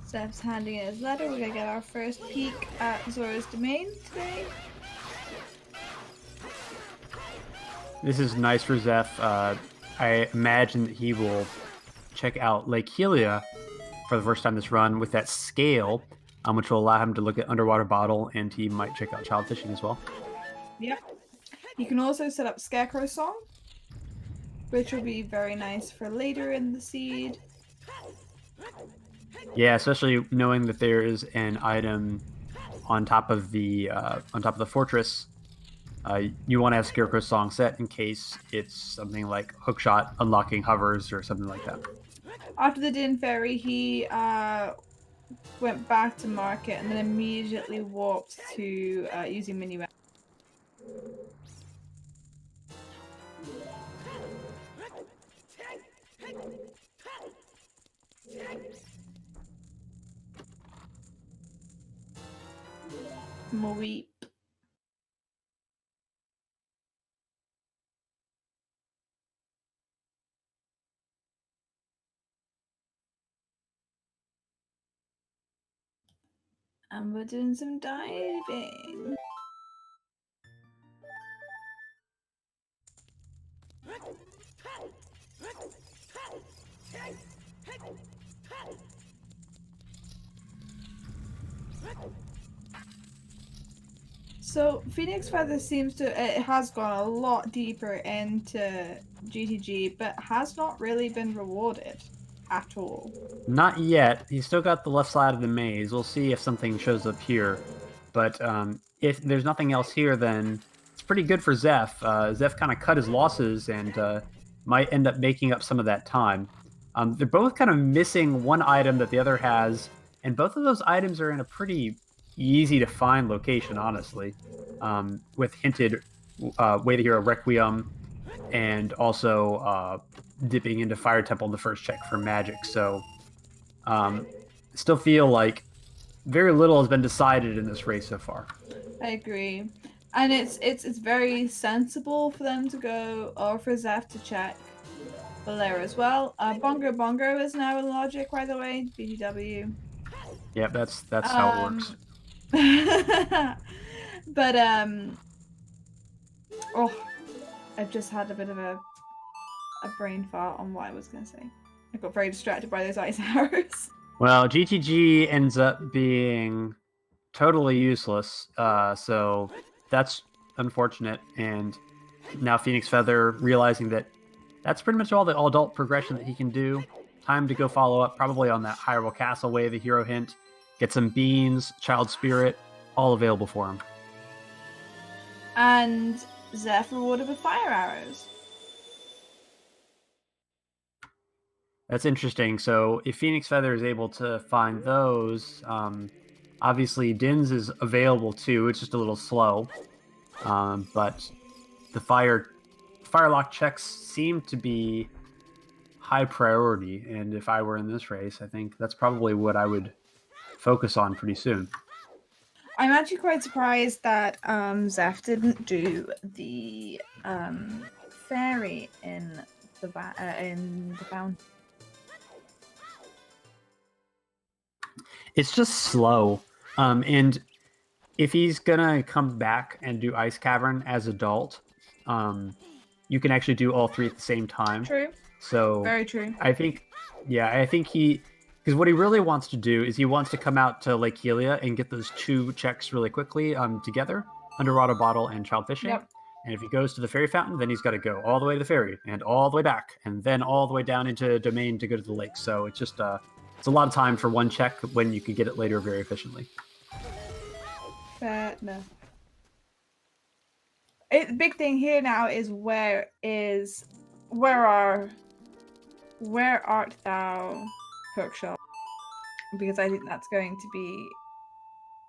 Xef's handing in his letter. We're gonna get our first peek at Zora's Domain today. This is nice for Xef. I imagine that he will check out Lake Helia for the first time this run with that scale, which will allow him to look at Underwater Bottle, and he might check out Child Fishing as well. Yep. You can also set up Scarecrow Song, which will be very nice for later in the seed. Yeah, especially knowing that there is an item on top of the fortress. You want to have Scarecrow Song set in case it's something like Hookshot unlocking hovers or something like that. After the Din Fairy, he went back to market and then immediately warped to using Minuet. Moweep. And we're doing some diving. So PhoenixFeather seems to it has gone a lot deeper into GTG, but has not really been rewarded at all. Not yet. He's still got the left side of the maze. We'll see if something shows up here. But if there's nothing else here, then it's pretty good for Xef. Xef kind of cut his losses and might end up making up some of that time. They're both kind of missing one item that the other has, and both of those items are in a pretty easy to find location, honestly, with hinted Way to Hero Requiem and also dipping into Fire Temple in the first check for magic. So still feel like very little has been decided in this race so far. I agree. And it's very sensible for them to go, or for Xef to check Bolero as well. Bongo Bongo is now in Logic, by the way, BTW. Yep, that's how it works. But oh, I've just had a bit of a a brain fart on what I was going to say. I got very distracted by those ice arrows. Well, GTG ends up being totally useless, so that's unfortunate. And now PhoenixFeather realizing that that's pretty much all the adult progression that he can do. Time to go follow up, probably on that Hyrule Castle way, the hero hint. Get some beans, Child Spirit, all available for him. And Xef rewarded with fire arrows. That's interesting. So if PhoenixFeather is able to find those, obviously Din's is available too. It's just a little slow. But the Firelock checks seem to be high priority. And if I were in this race, I think that's probably what I would focus on pretty soon. I'm actually quite surprised that Xef didn't do the fairy in the fountain. It's just slow. And if he's gonna come back and do Ice Cavern as adult, you can actually do all three at the same time. True. So Very true. I think because what he really wants to do is he wants to come out to Lake Helia and get those two checks really quickly together, Underwater Bottle and Child Fishing. Yep. And if he goes to the fairy fountain, then he's got to go all the way to the fairy and all the way back, and then all the way down into Domain to go to the lake. So it's just it's a lot of time for one check when you can get it later very efficiently. Fair enough. The big thing here now is where art thou, Hookshot? Because I think that's going to be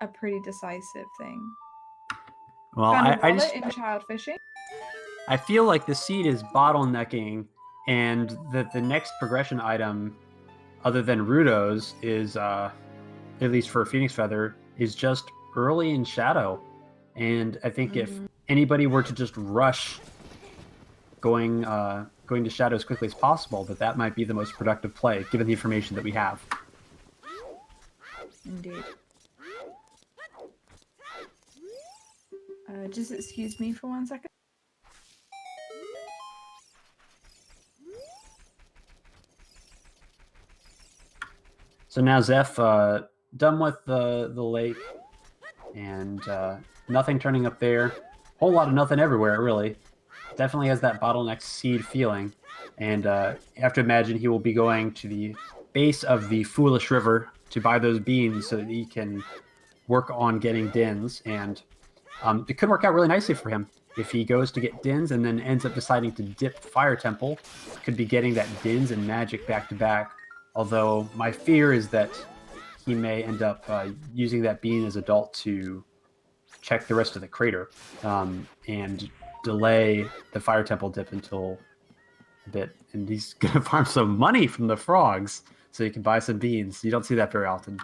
a pretty decisive thing. Well, I just in Child Fishing. I feel like the seed is bottlenecking, and that the next progression item, other than Rudo's, is at least for PhoenixFeather, is just early in Shadow. And I think if anybody were to just rush going to Shadow as quickly as possible, that might be the most productive play, given the information that we have. Indeed. Just excuse me for 1 second. So now Xef, done with the lake, and nothing turning up there. Whole lot of nothing everywhere, really. Definitely has that bottleneck seed feeling. And you have to imagine he will be going to the base of the Foolish River to buy those beans so that he can work on getting Dins. And it could work out really nicely for him. If he goes to get Dins and then ends up deciding to dip Fire Temple, could be getting that Dins and Magic back to back. Although my fear is that he may end up using that bean as adult to check the rest of the crater and delay the Fire Temple dip until a bit. And he's going to farm some money from the frogs so he can buy some beans. You don't see that very often.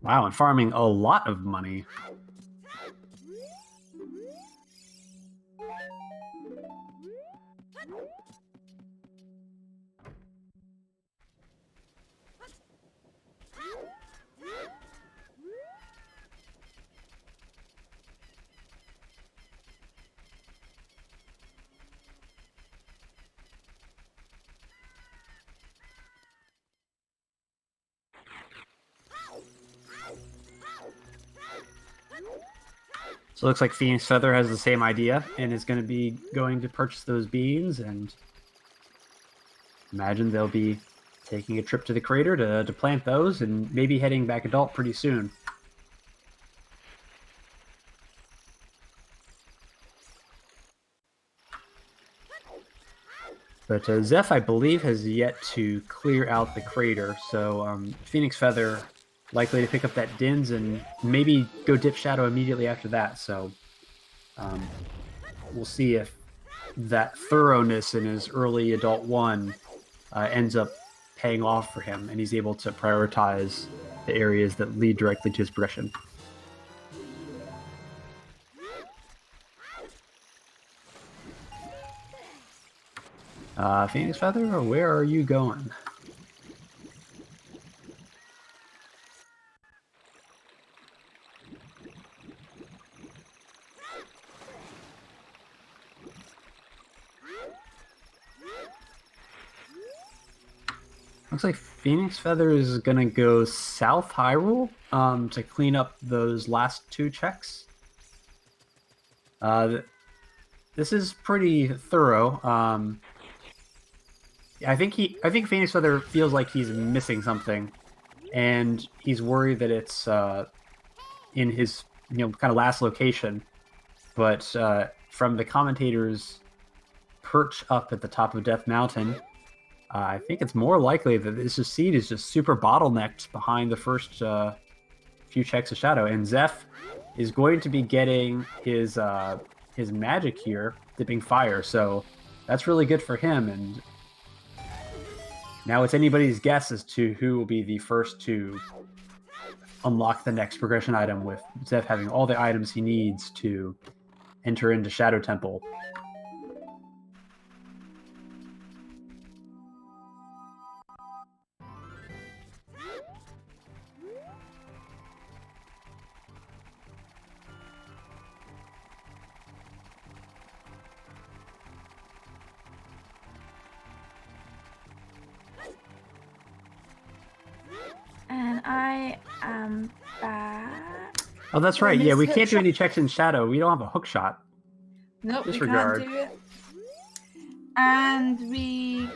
Wow, and farming a lot of money. So it looks like PhoenixFeather has the same idea and is going to be going to purchase those beans, and imagine they'll be taking a trip to the crater to plant those and maybe heading back adult pretty soon. But Xef, I believe, has yet to clear out the crater, so PhoenixFeather likely to pick up that Dins and maybe go dip Shadow immediately after that. So we'll see if that thoroughness in his early adult one ends up paying off for him, and he's able to prioritize the areas that lead directly to his progression. PhoenixFeather, where are you going? Looks like PhoenixFeather is gonna go South Hyrule to clean up those last 2 checks. This is pretty thorough. I think PhoenixFeather feels like he's missing something, and he's worried that it's in his kind of last location. But from the commentators' perch up at the top of Death Mountain, I think it's more likely that this seed is just super bottlenecked behind the first few checks of Shadow, and Xef is going to be getting his magic here, dipping fire. So that's really good for him. And now it's anybody's guess as to who will be the first to unlock the next progression item, with Xef having all the items he needs to enter into Shadow Temple. And I am back. Oh, that's right. Yeah, we can't do any checks in Shadow. We don't have a hook shot. Nope, Disregard. we can't do it. And we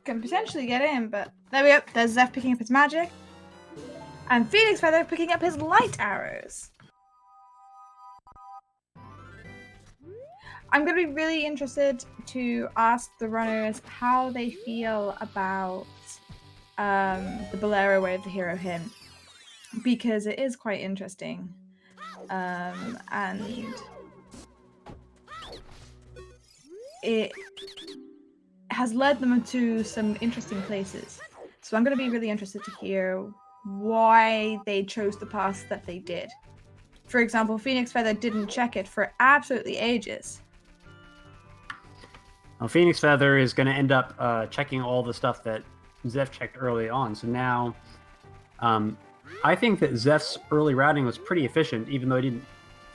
can potentially get in, but there we go. There's Xef picking up his magic. And PhoenixFeather picking up his light arrows. I'm going to be really interested to ask the runners how they feel about the Bolero Way of the Hero hymn, because it is quite interesting. And it has led them to some interesting places. So I'm going to be really interested to hear why they chose the path that they did. For example, PhoenixFeather didn't check it for absolutely ages. Well, PhoenixFeather is going to end up checking all the stuff that Xef checked early on. So now, I think that Xef's early routing was pretty efficient, even though he didn't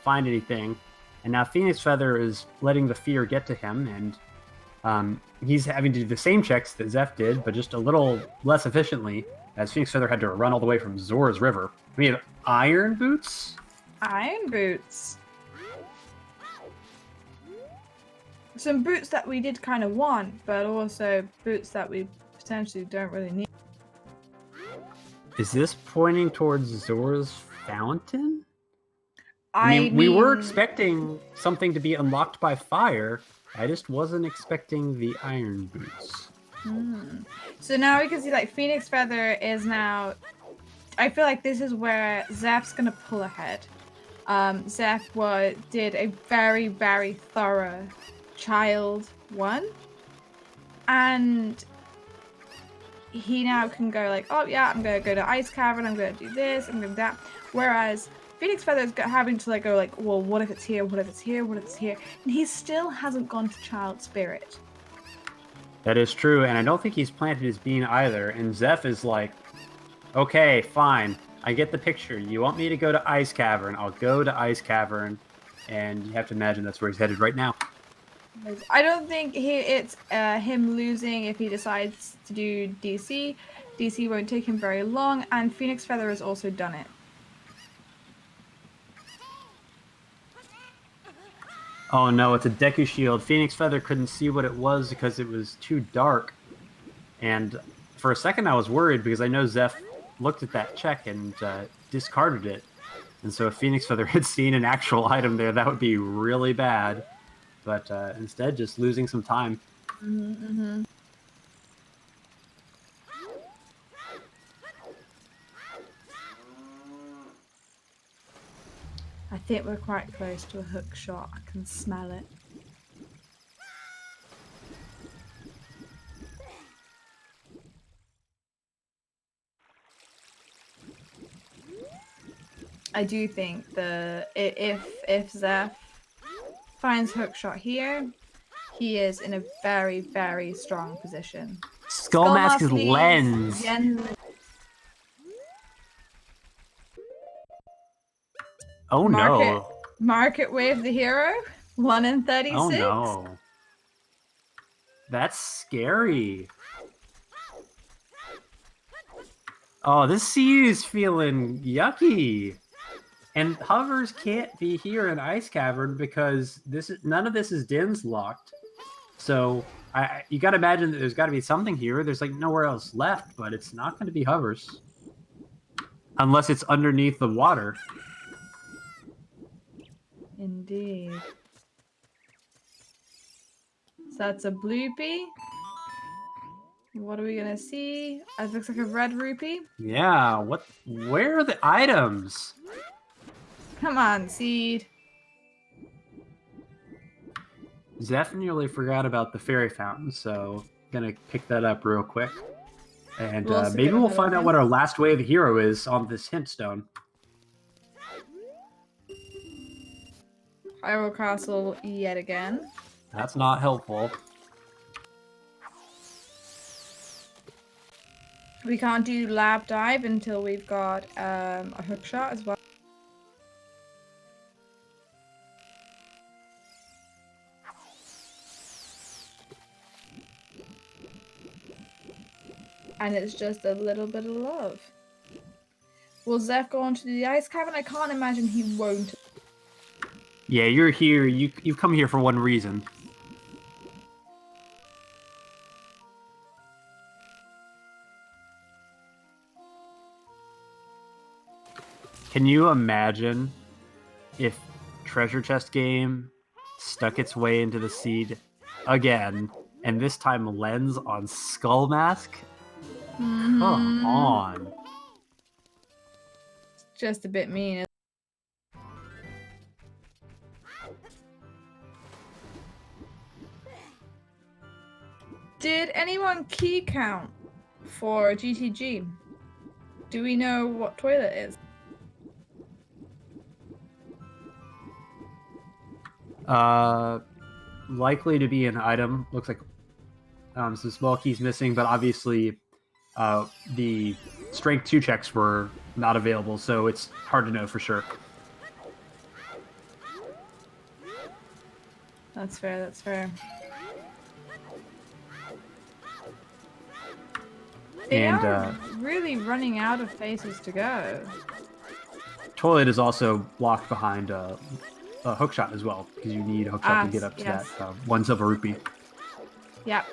find anything. And now PhoenixFeather is letting the fear get to him, and he's having to do the same checks that Xef did, but just a little less efficiently, as PhoenixFeather had to run all the way from Zora's River. We have iron boots? Iron boots. Some boots that we did kind of want, but also boots that we potentially don't really need. Is this pointing towards Zora's Fountain? I mean, we were expecting something to be unlocked by fire. I just wasn't expecting the iron boots. So now we can see, like, PhoenixFeather is now... I feel like this is where Xef's going to pull ahead. Xef did a very, very thorough child one. And he now can go like, oh yeah, I'm going to go to Ice Cavern, I'm going to do this, I'm going to do that. Whereas PhoenixFeather is having to like go like, well, what if it's here, what if it's here, what if it's here? And he still hasn't gone to Child Spirit. That is true, and I don't think he's planted his bean either. And Xef is like, okay, fine, I get the picture. You want me to go to Ice Cavern? I'll go to Ice Cavern. And you have to imagine that's where he's headed right now. I don't think it's him losing if he decides to do DC. DC won't take him very long, and PhoenixFeather has also done it. Oh no, it's a Deku Shield. PhoenixFeather couldn't see what it was because it was too dark. And for a second I was worried because I know Xef looked at that check and discarded it. And so if PhoenixFeather had seen an actual item there, that would be really bad. But instead, just losing some time. I think we're quite close to a hook shot. I can smell it. I do think if Xef finds hookshot here, he is in a very, very strong position. Skull Mask is leads lens. Oh no. Market Wave the hero, 1 in 36. Oh no. That's scary. Oh, this sea is feeling yucky. And hovers can't be here in Ice Cavern because none of this is DIMS locked. So you got to imagine that there's got to be something here. There's like nowhere else left, but it's not going to be hovers. Unless it's underneath the water. Indeed. So that's a bloopy. What are we gonna see? It looks like a red rupee. Yeah, where are the items? Come on, Seed. Zeph nearly forgot about the fairy fountain, so gonna pick that up real quick. And maybe we'll find out what our last wave hero is on this hint stone. Hyrule Castle yet again. That's not helpful. We can't do lab dive until we've got a hook shot as well. And it's just a little bit of love. Will Zeph go on to the ice cavern? I can't imagine he won't. Yeah, you're here. You've come here for one reason. Can you imagine if Treasure Chest Game stuck its way into the seed again, and this time lens on Skull Mask? Come on. It's just a bit mean. Did anyone key count for GTG? Do we know what toilet is? Likely to be an item. Looks like some small keys missing, but obviously the strength 2 checks were not available, so it's hard to know for sure. That's fair, that's fair. They are really running out of places to go. Toilet is also locked behind a hookshot as well, because you need a hookshot to get up to that 1 silver rupee. Yep.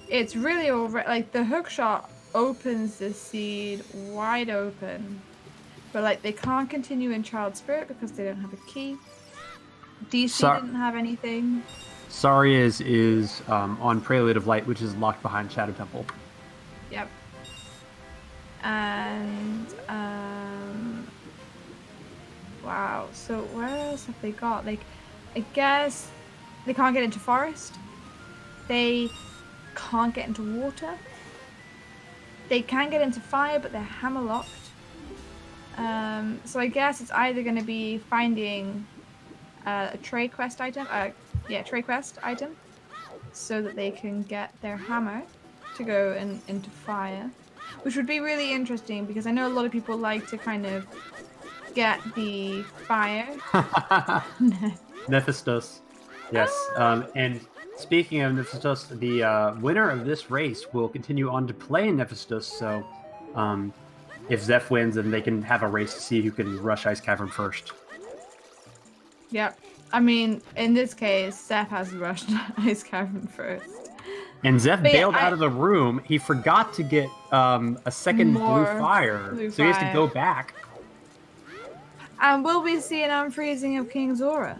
It's really over. Like, the hookshot opens the seed wide open, but like they can't continue in Child Spirit because they don't have a key. DC didn't have anything. Sorry is on Prelude of Light, which is locked behind Shadow Temple. Yep. And wow. So where else have they got? Like, I guess they can't get into forest. They can't get into water. They can get into fire, but they're hammer locked. So I guess it's either going to be finding a trade quest item. Trade quest item, so that they can get their hammer to go into fire, which would be really interesting because I know a lot of people like to kind of get the fire. Nephistos, yes. And speaking of Nephistos, the winner of this race will continue on to play Nephistos. So, if Zeph wins, then they can have a race to see who can rush Ice Cavern first. Yep. I mean, in this case, Zeph has rushed Ice Cavern first. And Zeph bailed out of the room. He forgot to get a second blue fire, so he has to go back. And will we see an unfreezing of King Zora?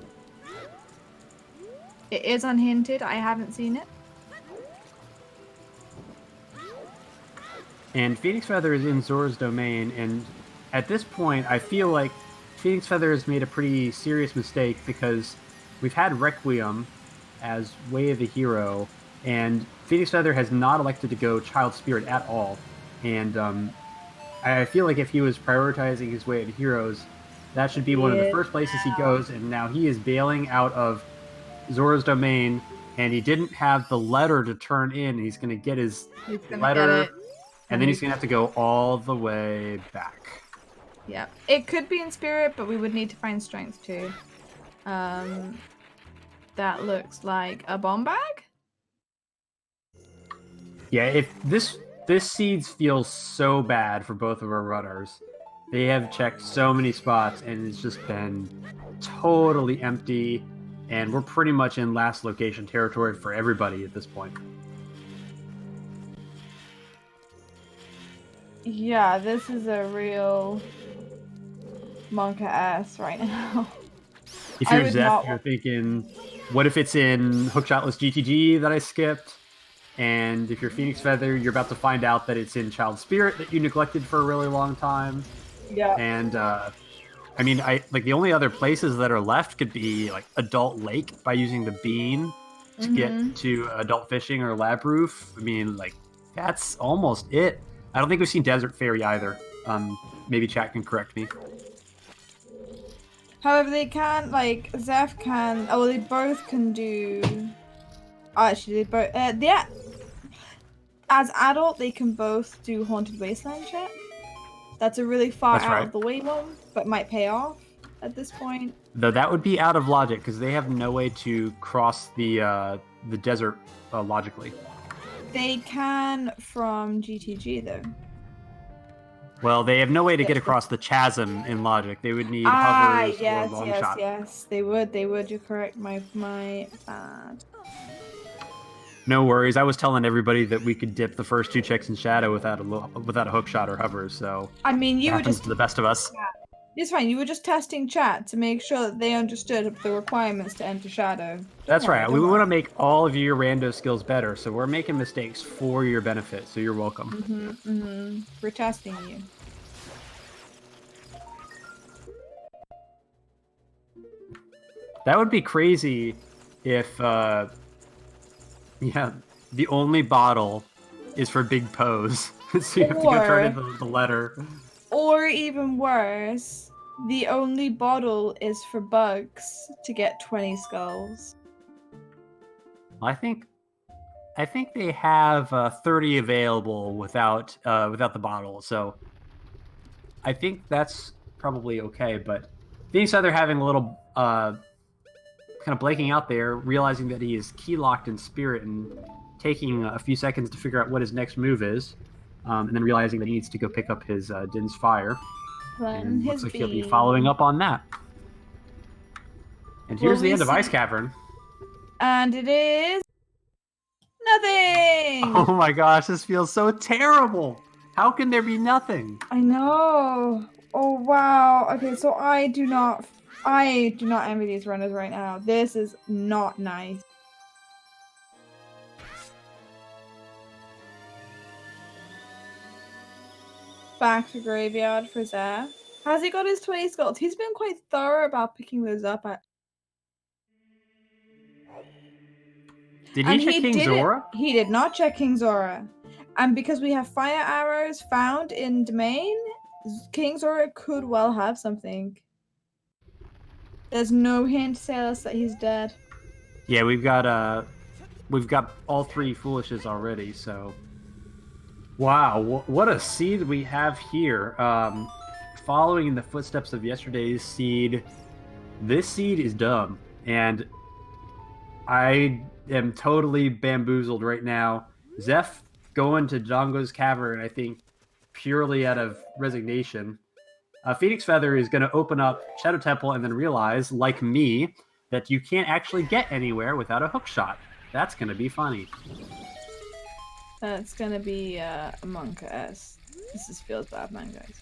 It is unhinted. I haven't seen it. And PhoenixFeather is in Zora's domain, and at this point, I feel like PhoenixFeather has made a pretty serious mistake because we've had Requiem as Way of the Hero, and PhoenixFeather has not elected to go Child Spirit at all. And I feel like if he was prioritizing his Way of the Heroes, That should be one of the first places he goes, and now he is bailing out of Zora's domain, and he didn't have the letter to turn in. He's going to get his letter, and then he's going to have to go all the way back. Yeah, it could be in spirit, but we would need to find strength too. That looks like a bomb bag. Yeah, if this seeds feels so bad for both of our runners. They have checked so many spots, and it's just been totally empty, and we're pretty much in last location territory for everybody at this point. Yeah, this is a real monka ass right now. If you're Xef, you're thinking, what if it's in Hookshotless GTG that I skipped? And if you're PhoenixFeather, you're about to find out that it's in Child Spirit that you neglected for a really long time. Yeah. And I mean, the only other places that are left could be like Adult Lake by using the bean to get to Adult Fishing or Lab Roof. I mean, like, that's almost it. I don't think we've seen Desert Fairy either. Maybe chat can correct me. However, they can, like, Xef can, oh, well, they both can do, actually, they both, yeah, as adult, they can both do Haunted Wasteland shit. That's a really far out of the way one, but might pay off at this point. Though that would be out of logic, because they have no way to cross the desert logically. They can from GTG, though. Well, they have no way to get across the chasm in logic. They would need hovers or long shot. Yes, they would. They would. You're correct. My bad. No worries. I was telling everybody that we could dip the first 2 checks in shadow without a hook shot or hovers. So I mean, you were just to the best of us. It's fine. You were just testing chat to make sure that they understood the requirements to enter shadow. That's right. We want to make all of your rando skills better, so we're making mistakes for your benefit. So you're welcome. We're testing you. That would be crazy if, yeah, the only bottle is for big pose. So you have to go turn in the letter. Or even worse, the only bottle is for bugs to get 20 skulls. I think they have 30 available without the bottle, so I think that's probably okay. But PhoenixFeather having a little kind of blanking out there, realizing that he is key locked in spirit and taking a few seconds to figure out what his next move is, and then realizing that he needs to go pick up his Din's Fire. And looks like he'll be following up on that. And here's the end of Ice Cavern. And it is nothing! Oh my gosh, this feels so terrible! How can there be nothing? I know! Oh wow! Okay, so I do not envy these runners right now. This is not nice. Back to graveyard for Xef. Has he got his 20 skulls? He's been quite thorough about picking those up. Did he check King Zora? He did not check King Zora. And because we have fire arrows found in domain, King Zora could well have something. There's no hint to tell us that he's dead. Yeah, we've got all 3 foolishes already, so wow, what a seed we have here. Following in the footsteps of yesterday's seed, this seed is dumb, and I am totally bamboozled right now. Xef going to Django's Cavern, I think, purely out of resignation. PhoenixFeather is going to open up Shadow Temple and then realize, like me, that you can't actually get anywhere without a hook shot. That's going to be funny. That's going to be Among Us. This feels bad, man, guys.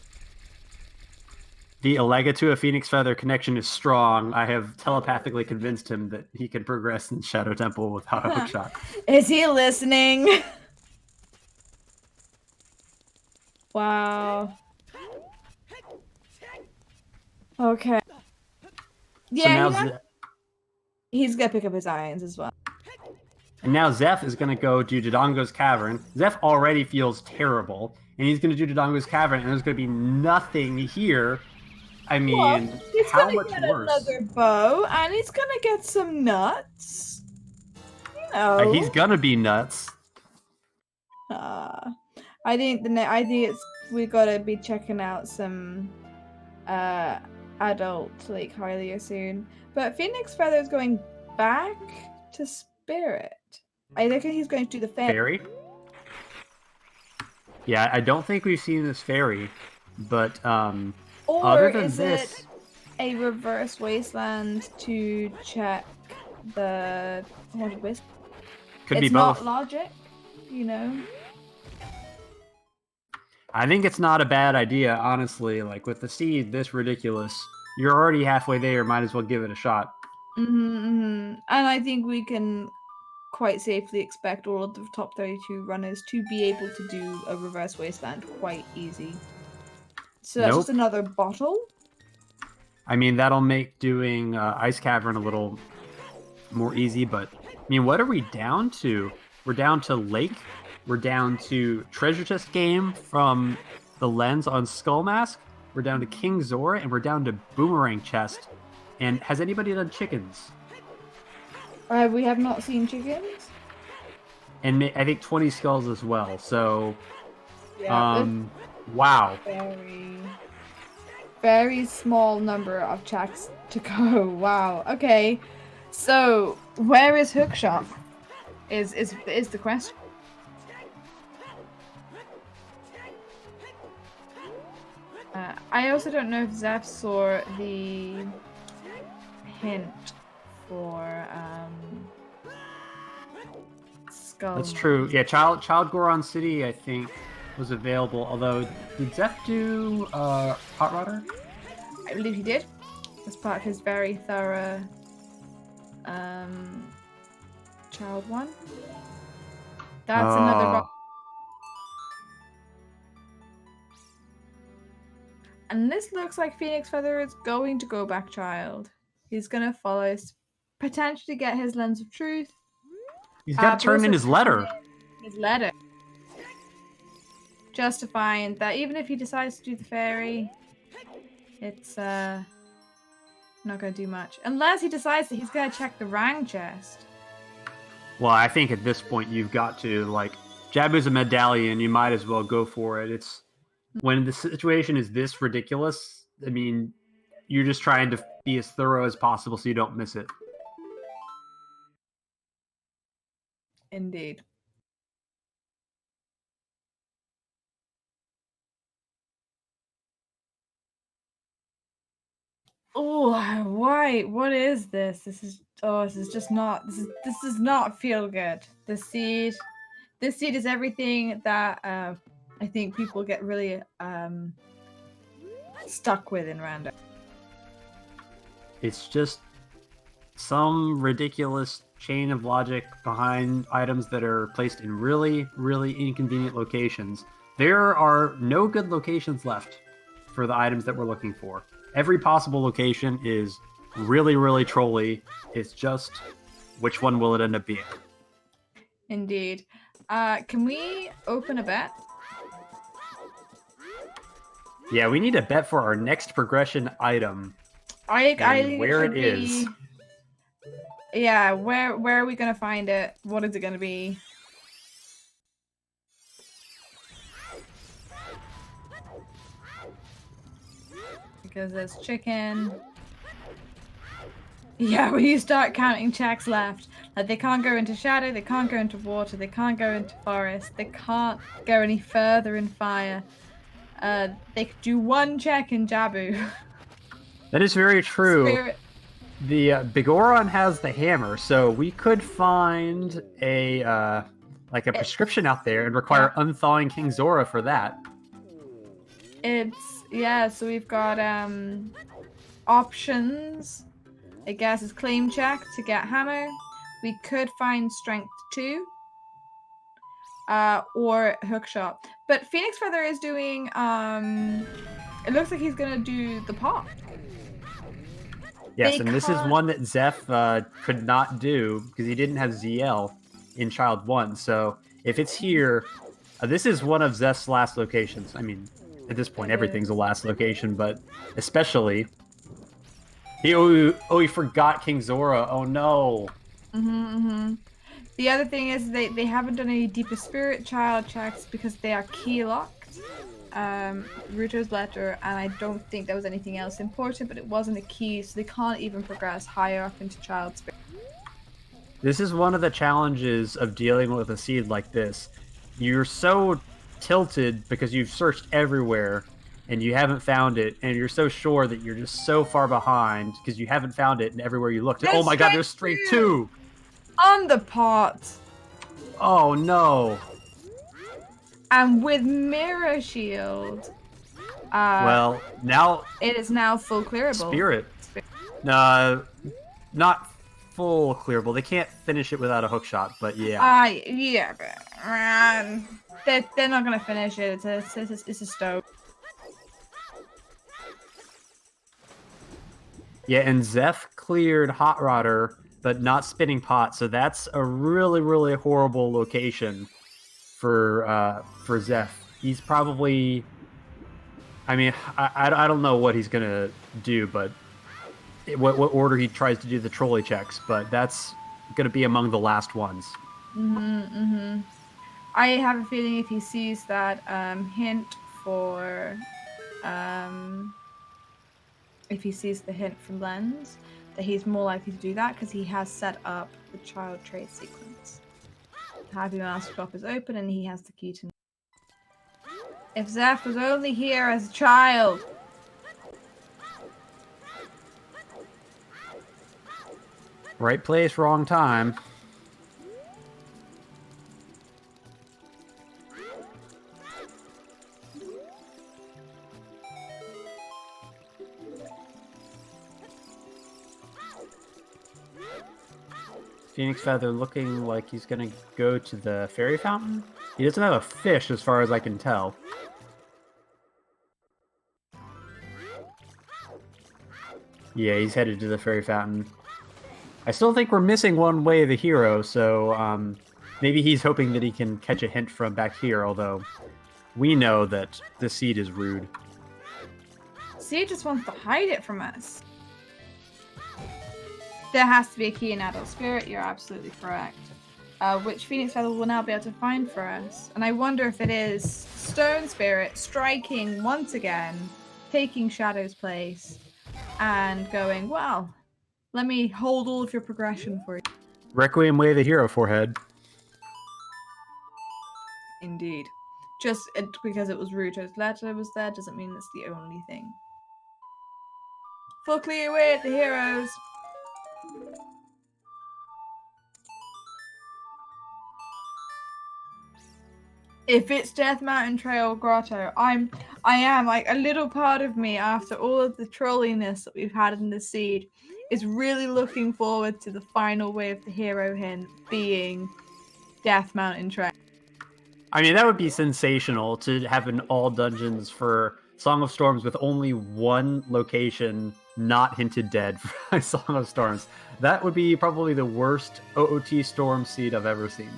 The Allega to a PhoenixFeather connection is strong. I have telepathically convinced him that he can progress in Shadow Temple without a hook shot. Is he listening? Wow. Okay. Yeah, so he's gonna pick up his irons as well. And now Xef is gonna go to Dodongo's Cavern. Xef already feels terrible, and he's gonna do Dodongo's Cavern, and there's gonna be nothing here. I mean, Well, he's how gonna much get worse? another bow, and he's gonna get some nuts. You know. He's gonna be nuts. I think we gotta be checking out some adult like Hylia soon. But PhoenixFeather is going back to Spirit. I think he's going to do the Fairy? Yeah, I don't think we've seen this fairy, but Or other than is this, it a reverse wasteland to check the haunted wisp? could be It's both. not logic, you know. I think it's not a bad idea, honestly. Like with the seed this ridiculous, you're already halfway there. Might as well give it a shot. And I think we can quite safely expect all of the top 32 runners to be able to do a reverse wasteland quite easy. So that's just another bottle. I mean, that'll make doing Ice Cavern a little more easy, but I mean, what are we down to? We're down to Lake. We're down to Treasure Chest Game from the lens on Skull Mask. We're down to King Zora, and we're down to Boomerang Chest. And has anybody done chickens? We have not seen chickens. And I think 20 skulls as well. So, Yeah, wow. Very small number of checks to go. Wow. Okay. So where is Hookshot? Is the question. I also don't know if Xef saw the hint for Skull. That's true. Yeah, Child Goron City, I think, was available. Although, did Xef do Hot Rodder? I believe he did. As part of his very thorough Child one. That's another. And this looks like PhoenixFeather is going to go back Child. He's going to follow, potentially get his Lens of Truth. He's got to turn in his letter. His letter. Justifying that even if he decides to do the fairy, it's not going to do much. Unless he decides that he's going to check the Rang chest. Well, I think at this point you've got to, like, Jabu's a medallion, you might as well go for it. It's when the situation is this ridiculous, I mean, you're just trying to be as thorough as possible so you don't miss it. Indeed. Oh, why? What is this? This is just not. This does not feel good. This seed is everything that I think people get really stuck with in random. It's just some ridiculous chain of logic behind items that are placed in really, really inconvenient locations. There are no good locations left for the items that we're looking for. Every possible location is really, really trolly. It's just, which one will it end up being? Indeed. Can we open a bet? Yeah, we need a bet for our next progression item. I where it is. Yeah, where are we gonna find it? What is it gonna be? Because there's chicken. Yeah, when you start counting checks left, like they can't go into shadow, they can't go into water, they can't go into forest, they can't go any further in fire. They could do one check in Jabu. That is very true. Spirit. The Bigoron has the hammer, so we could find a prescription out there and require unthawing King Zora for that. So we've got options. I guess it's claim check to get hammer. We could find strength 2. Or hookshot. But PhoenixFeather is doing it looks like he's gonna do the pop. Yes, and this is one that Xef could not do because he didn't have ZL in Child 1. So if it's here, this is one of Xef's last locations. I mean, At this point, It everything's a is. last location, but especially... He forgot King Zora. Oh no. The other thing is they haven't done any deeper spirit child checks because they are key locked. Ruto's letter, and I don't think there was anything else important, but it wasn't a key, so they can't even progress higher up into child spirit. This is one of the challenges of dealing with a seed like this. You're so tilted because you've searched everywhere and you haven't found it, and you're so sure that you're just so far behind because you haven't found it, and everywhere you looked, oh my god, there's strength 2! On the pot! Oh no. And with Mirror Shield, Well, now it is now full clearable. Spirit. Not full clearable. They can't finish it without a hook shot, but yeah. Yeah, but they're not gonna finish it. It's a stove. Yeah, and Xef cleared Hot Rodder, but not Spinning Pot, so that's a really, really horrible location for Xef. He's probably... I mean, I don't know what he's gonna do, but what order he tries to do the trolley checks, but that's gonna be among the last ones. I have a feeling if he sees that hint for if he sees the hint from Lens, that he's more likely to do that because he has set up the child trade sequence. Happy Master Shop is open and he has the key to... If Xef was only here as a child! Right place, wrong time. PhoenixFeather looking like he's gonna go to the fairy fountain. He doesn't have a fish as far as I can tell. Yeah, he's headed to the fairy fountain. I still think we're missing one way of the hero, so maybe he's hoping that he can catch a hint from back here, although we know that the seed is rude. Seed just wants to hide it from us. There has to be a key in Adult Spirit, you're absolutely correct. Which PhoenixFeather will now be able to find for us. And I wonder if it is Stone Spirit striking once again, taking Shadow's place, and going, well, let me hold all of your progression for you. Requiem Way of the Hero, forehead. Indeed. Just because it was Ruto's letter was there doesn't mean that's the only thing. Full clear away at the heroes! If it's Death Mountain Trail Grotto, I am like a little part of me after all of the trolliness that we've had in the seed is really looking forward to the final way of the hero hint being Death Mountain Trail. I mean, that would be sensational to have an all dungeons for Song of Storms with only one location not hinted dead for Song of Storms. That would be probably the worst OOT Storm seed I've ever seen.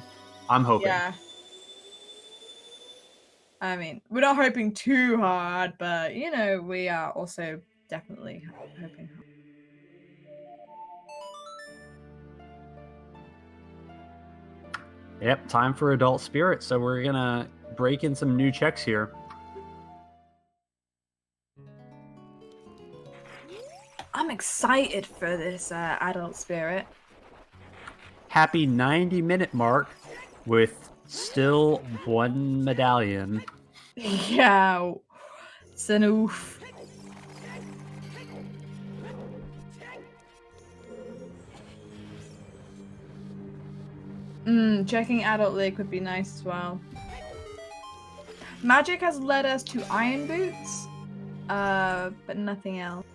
I'm hoping. Yeah. I mean, we're not hoping too hard, but, you know, we are also definitely hoping hard. Yep, time for Adult Spirit, so we're gonna break in some new checks here. I'm excited for this Adult Spirit. Happy 90-minute mark with still one medallion. Yeah, it's an oof. Checking Adult Lake would be nice as well. Magic has led us to Iron Boots, but nothing else.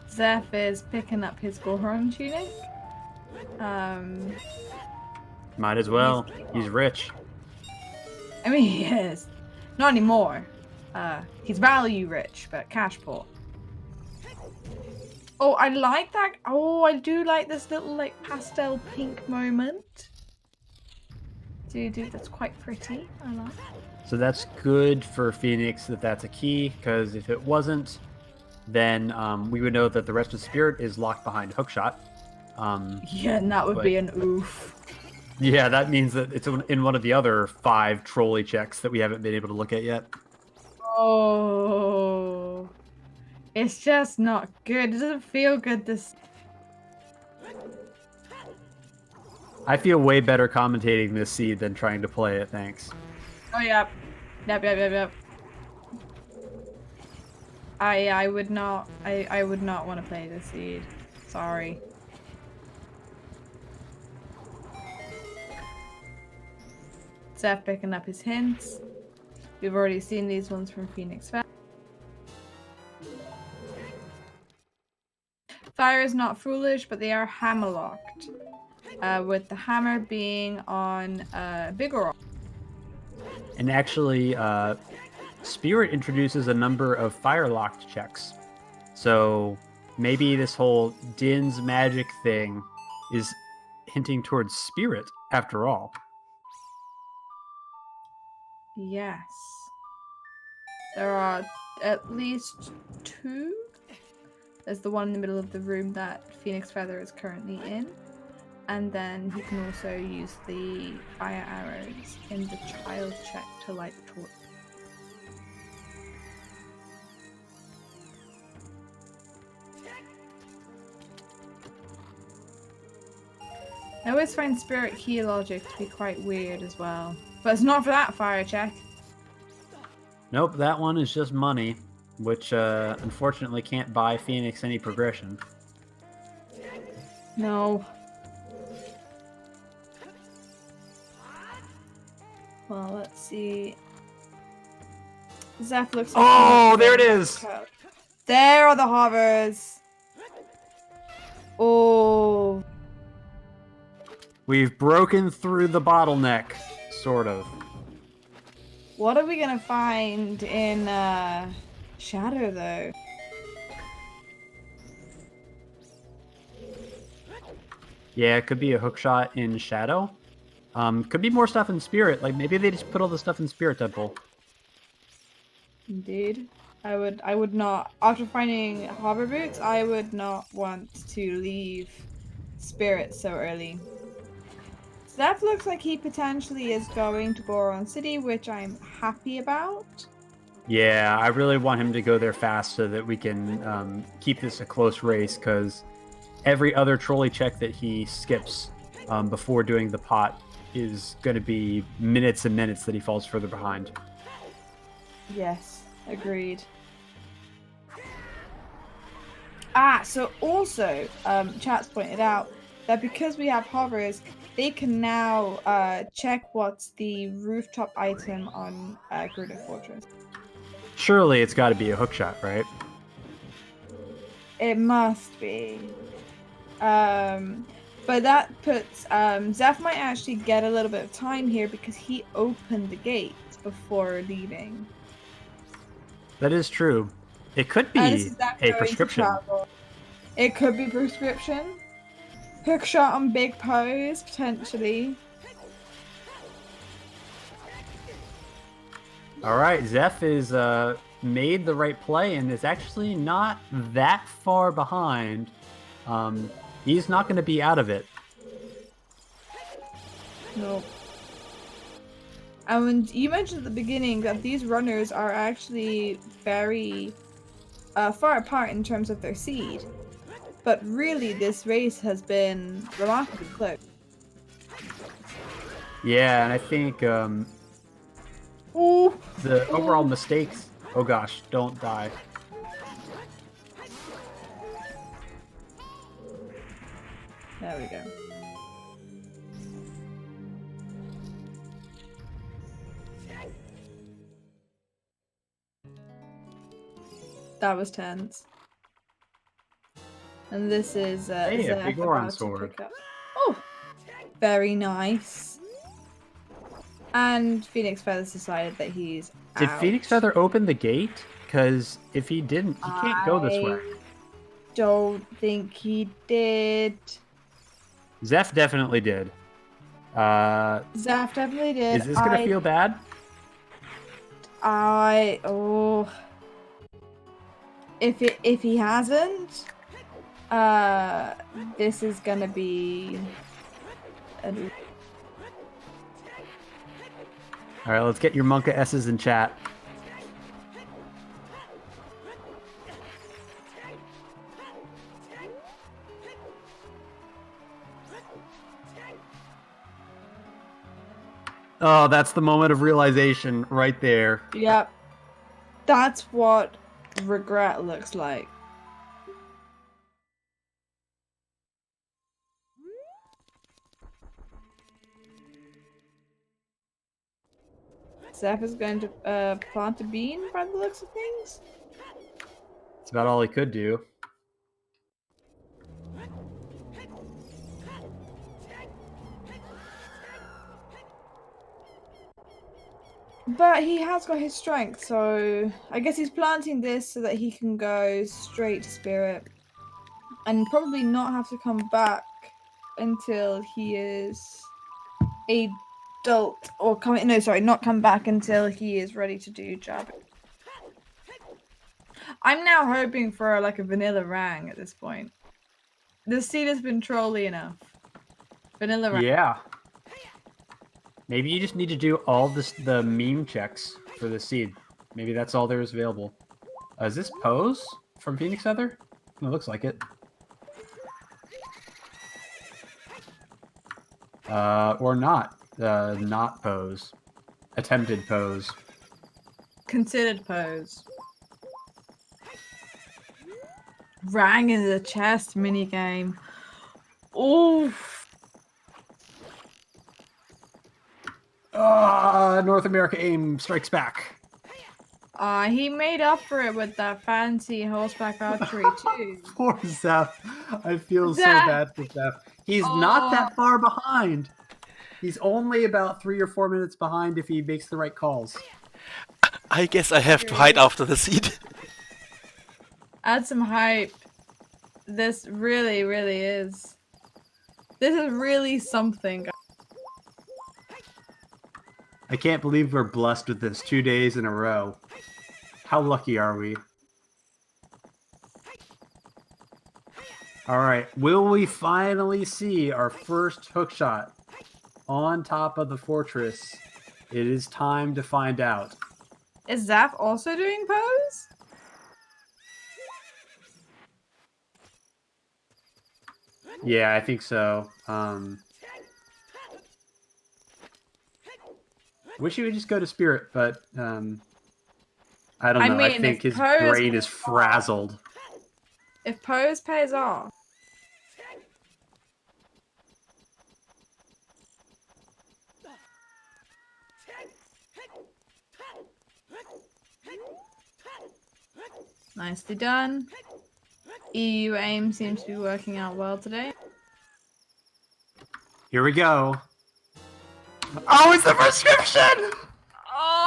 Xef is picking up his Goron tunic. Might as well. He's rich. I mean, he is. Not anymore. he's value rich, but cash poor. Oh, I like that. Oh, I do like this little like pastel pink moment. Dude, that's quite pretty. I like. So that's good for Phoenix that that's a key, because if it wasn't, then we would know that the rest of Spirit is locked behind Hookshot. Yeah, and that would be an oof. Yeah, that means that it's in one of the other 5 trolley checks that we haven't been able to look at yet. Oh, it's just not good. It doesn't feel good. I feel way better commentating this seed than trying to play it, thanks. Oh, yep. Yep. I would not want to play this seed. Sorry. Xef picking up his hints. We've already seen these ones from PhoenixFeather. Fire is not foolish, but they are hammer-locked. With the hammer being on bigger rock. And actually, Spirit introduces a number of fire-locked checks. So maybe this whole Din's magic thing is hinting towards Spirit, after all. Yes. There are at least 2. There's the one in the middle of the room that PhoenixFeather is currently in. And then he can also use the fire arrows in the child check to light the torch. I always find Spirit heal logic to be quite weird as well. But it's not for that fire check. Nope, that one is just money, which unfortunately can't buy Phoenix any progression. No. Well, let's see. Xef looks like... Oh, there it is! There are the hovers! Oh. We've broken through the bottleneck, sort of. What are we gonna find in Shadow, though? Yeah, it could be a hookshot in Shadow. Could be more stuff in Spirit. Like, maybe they just put all the stuff in Spirit Temple. Indeed. I would not, after finding hover boots, I would not want to leave Spirit so early. So that looks like he potentially is going to Goron City, which I'm happy about. Yeah, I really want him to go there fast so that we can keep this a close race, because every other trolley check that he skips before doing the pot is going to be minutes and minutes that he falls further behind. Yes, agreed. So also, chat's pointed out that because we have hovers, they can now check what's the rooftop item on Gerudo Fortress. Surely it's got to be a hookshot, right? It must be. But that puts... Xef might actually get a little bit of time here because he opened the gate before leaving. That is true. It could be a prescription. It could be prescription. Hookshot on big pose, potentially. Alright, Xef is made the right play and is actually not that far behind. He's not going to be out of it. No. And you mentioned at the beginning that these runners are actually very far apart in terms of their seed. But really, this race has been remarkably close. Yeah, and I think the overall mistakes... Oh gosh, don't die. There we go. That was tense. And this is hey, a big Goron sword. Oh, very nice. And PhoenixFeather decided that he's Did out. PhoenixFeather open the gate? Because if he didn't, he can't go this way. Don't think he did. Xef definitely did. Xef definitely did. Is this gonna feel bad? If he hasn't, this is gonna be. All right, let's get your Monka S's in chat. Oh, that's the moment of realization right there. Yep. That's what regret looks like. Xef is going to plant a bean by the looks of things. That's about all he could do. But he has got his strength, so I guess he's planting this so that he can go straight to Spirit and probably not have to come back until he is adult, or not come back until he is ready to do jab. I'm now hoping for like a vanilla Rang at this point. The seed has been trolly enough. Vanilla Rang. Yeah. Maybe you just need to do all the meme checks for the seed. Maybe that's all there is available. Is this Pose from PhoenixFeather? It looks like it. Or not. Not Pose. Attempted Pose. Considered Pose. Rang in the chest minigame. Oof. North America AIM strikes back. He made up for it with that fancy horseback archery too. Poor Xef. I feel so Xef. bad for Xef. He's not that far behind. He's only about 3 or 4 minutes behind if he makes the right calls. I guess I have to hide after the seed. Add some hype. This really, really is. This is really something. I can't believe we're blessed with this 2 days in a row. How lucky are we? All right, will we finally see our first hookshot on top of the fortress? It is time to find out. Is Xef also doing Pose? Yeah, I think so. Wish he would just go to Spirit, but I don't know. I think his brain is frazzled. If Pose pays off. Nicely done. EU aim seems to be working out well today. Here we go. Oh, it's the prescription! Oh!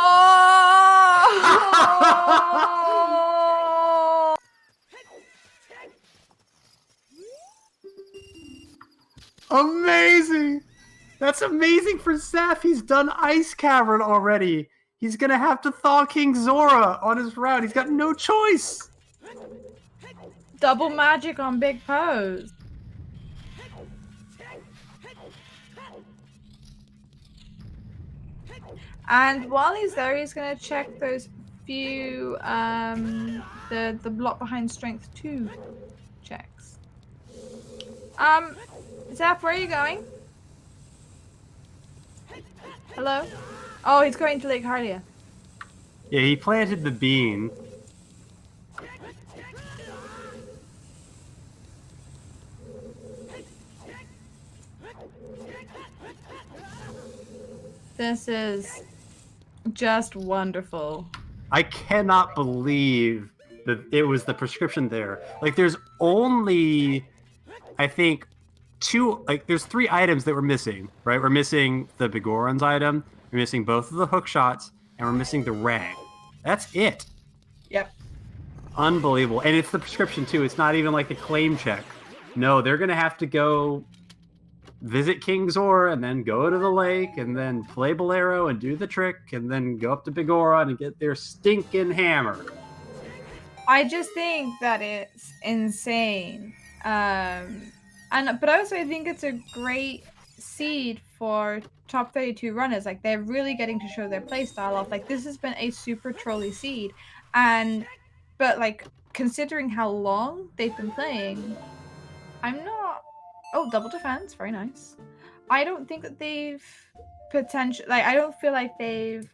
Amazing! That's amazing for Xef. He's done Ice Cavern already. He's gonna have to thaw King Zora on his route. He's got no choice. Double magic on Big Pose. And while he's there, he's gonna check those few the block behind strength 2 checks. Xef, where are you going? Hello? Oh, he's going to Lake Hardia. Yeah, he planted the bean. This is just wonderful. I cannot believe that it was the prescription there. Like, there's only, I think, there's 3 items that we're missing, right? We're missing the Bigorons item, we're missing both of the hook shots, and we're missing the rang. That's it. Yep. Unbelievable. And it's the prescription, too. It's not even like a claim check. No, they're going to have to go visit King Zora and then go to the lake and then play Bolero and do the trick and then go up to Bigoron and get their stinking hammer. I just think that it's insane. But I also think it's a great seed for top 32 runners. Like, they're really getting to show their playstyle off. Like, this has been a super trolly seed. But like, considering how long they've been playing, I'm not... Oh, double defense. Very nice. I don't think that they've I don't feel like they've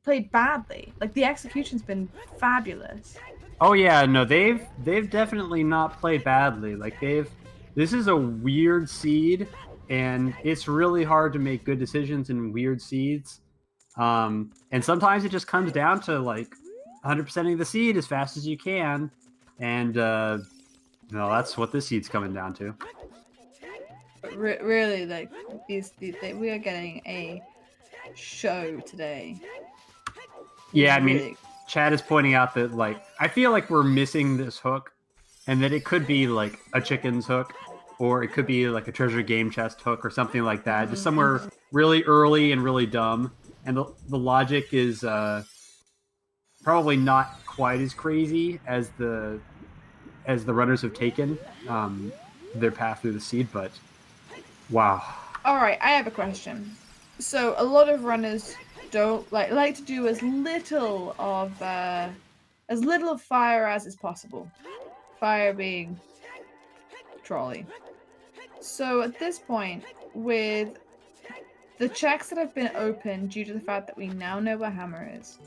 played badly. Like, the execution's been fabulous. Oh yeah, no, they've definitely not played badly. Like, this is a weird seed, and it's really hard to make good decisions in weird seeds. And sometimes it just comes down to like 100%ing the seed as fast as you can, and no, that's what this seed's coming down to. But really, like, we are getting a show today. Yeah, I mean, Chad is pointing out that, like, I feel like we're missing this hook, and that it could be like a chicken's hook, or it could be like a treasure game chest hook or something like that, just somewhere really early and really dumb. And the logic is probably not quite as crazy as the runners have taken their path through the seed, but wow. All right, I have a question. So a lot of runners don't like to do as little of fire as is possible. Fire being trolley. So at this point, with the checks that have been opened due to the fact that we now know where hammer is,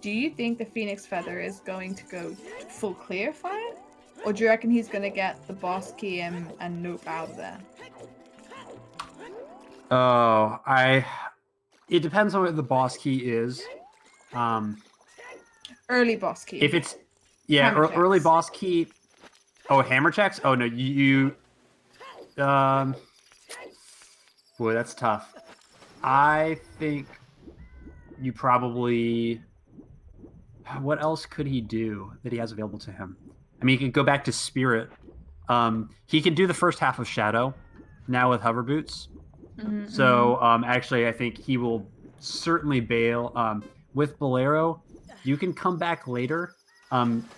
do you think the PhoenixFeather is going to go full clear fire? Or do you reckon he's going to get the boss key and nope out of there? Oh, it depends on what the boss key is. Early boss key. If it's early boss key. Oh, hammer checks? Oh no, you boy, that's tough. I think you probably... What else could he do that he has available to him? I mean, he could go back to Spirit. He can do the first half of Shadow now with hover boots. Mm-hmm. So actually, I think he will certainly bail. With Bolero, you can come back later.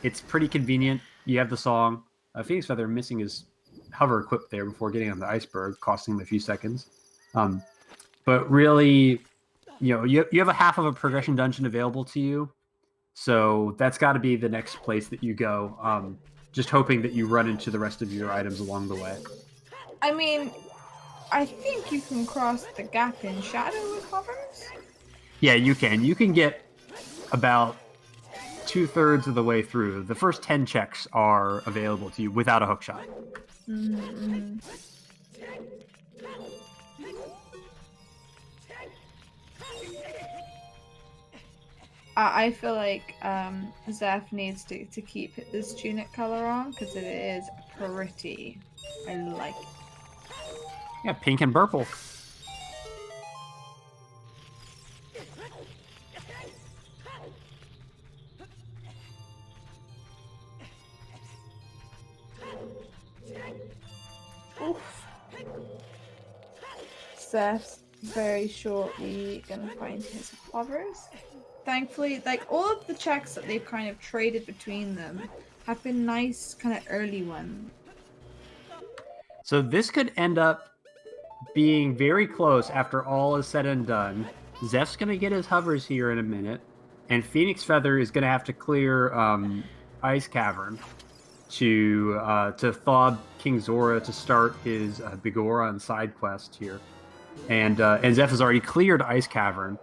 It's pretty convenient. You have the song. PhoenixFeather missing his hover equipped there before getting on the iceberg, costing him a few seconds. But really, you have a half of a progression dungeon available to you. So that's got to be the next place that you go. Just hoping that you run into the rest of your items along the way. I mean, I think you can cross the gap in Shadow with hovers. Yeah, you can. You can get about 2/3 of the way through. The first 10 checks are available to you without a hookshot. Mm-hmm. I feel like Xef needs to keep this tunic color on because it is pretty. I like it. Yeah, pink and purple. Oof. Xef's very shortly gonna find his hovers. Thankfully, like, all of the checks that they've kind of traded between them have been nice, kind of early ones. So this could end up being very close after all is said and done. Xef's going to get his hovers here in a minute, and PhoenixFeather is going to have to clear Ice Cavern to thaw King Zora to start his Bigoron side quest here. And Xef has already cleared Ice Cavern.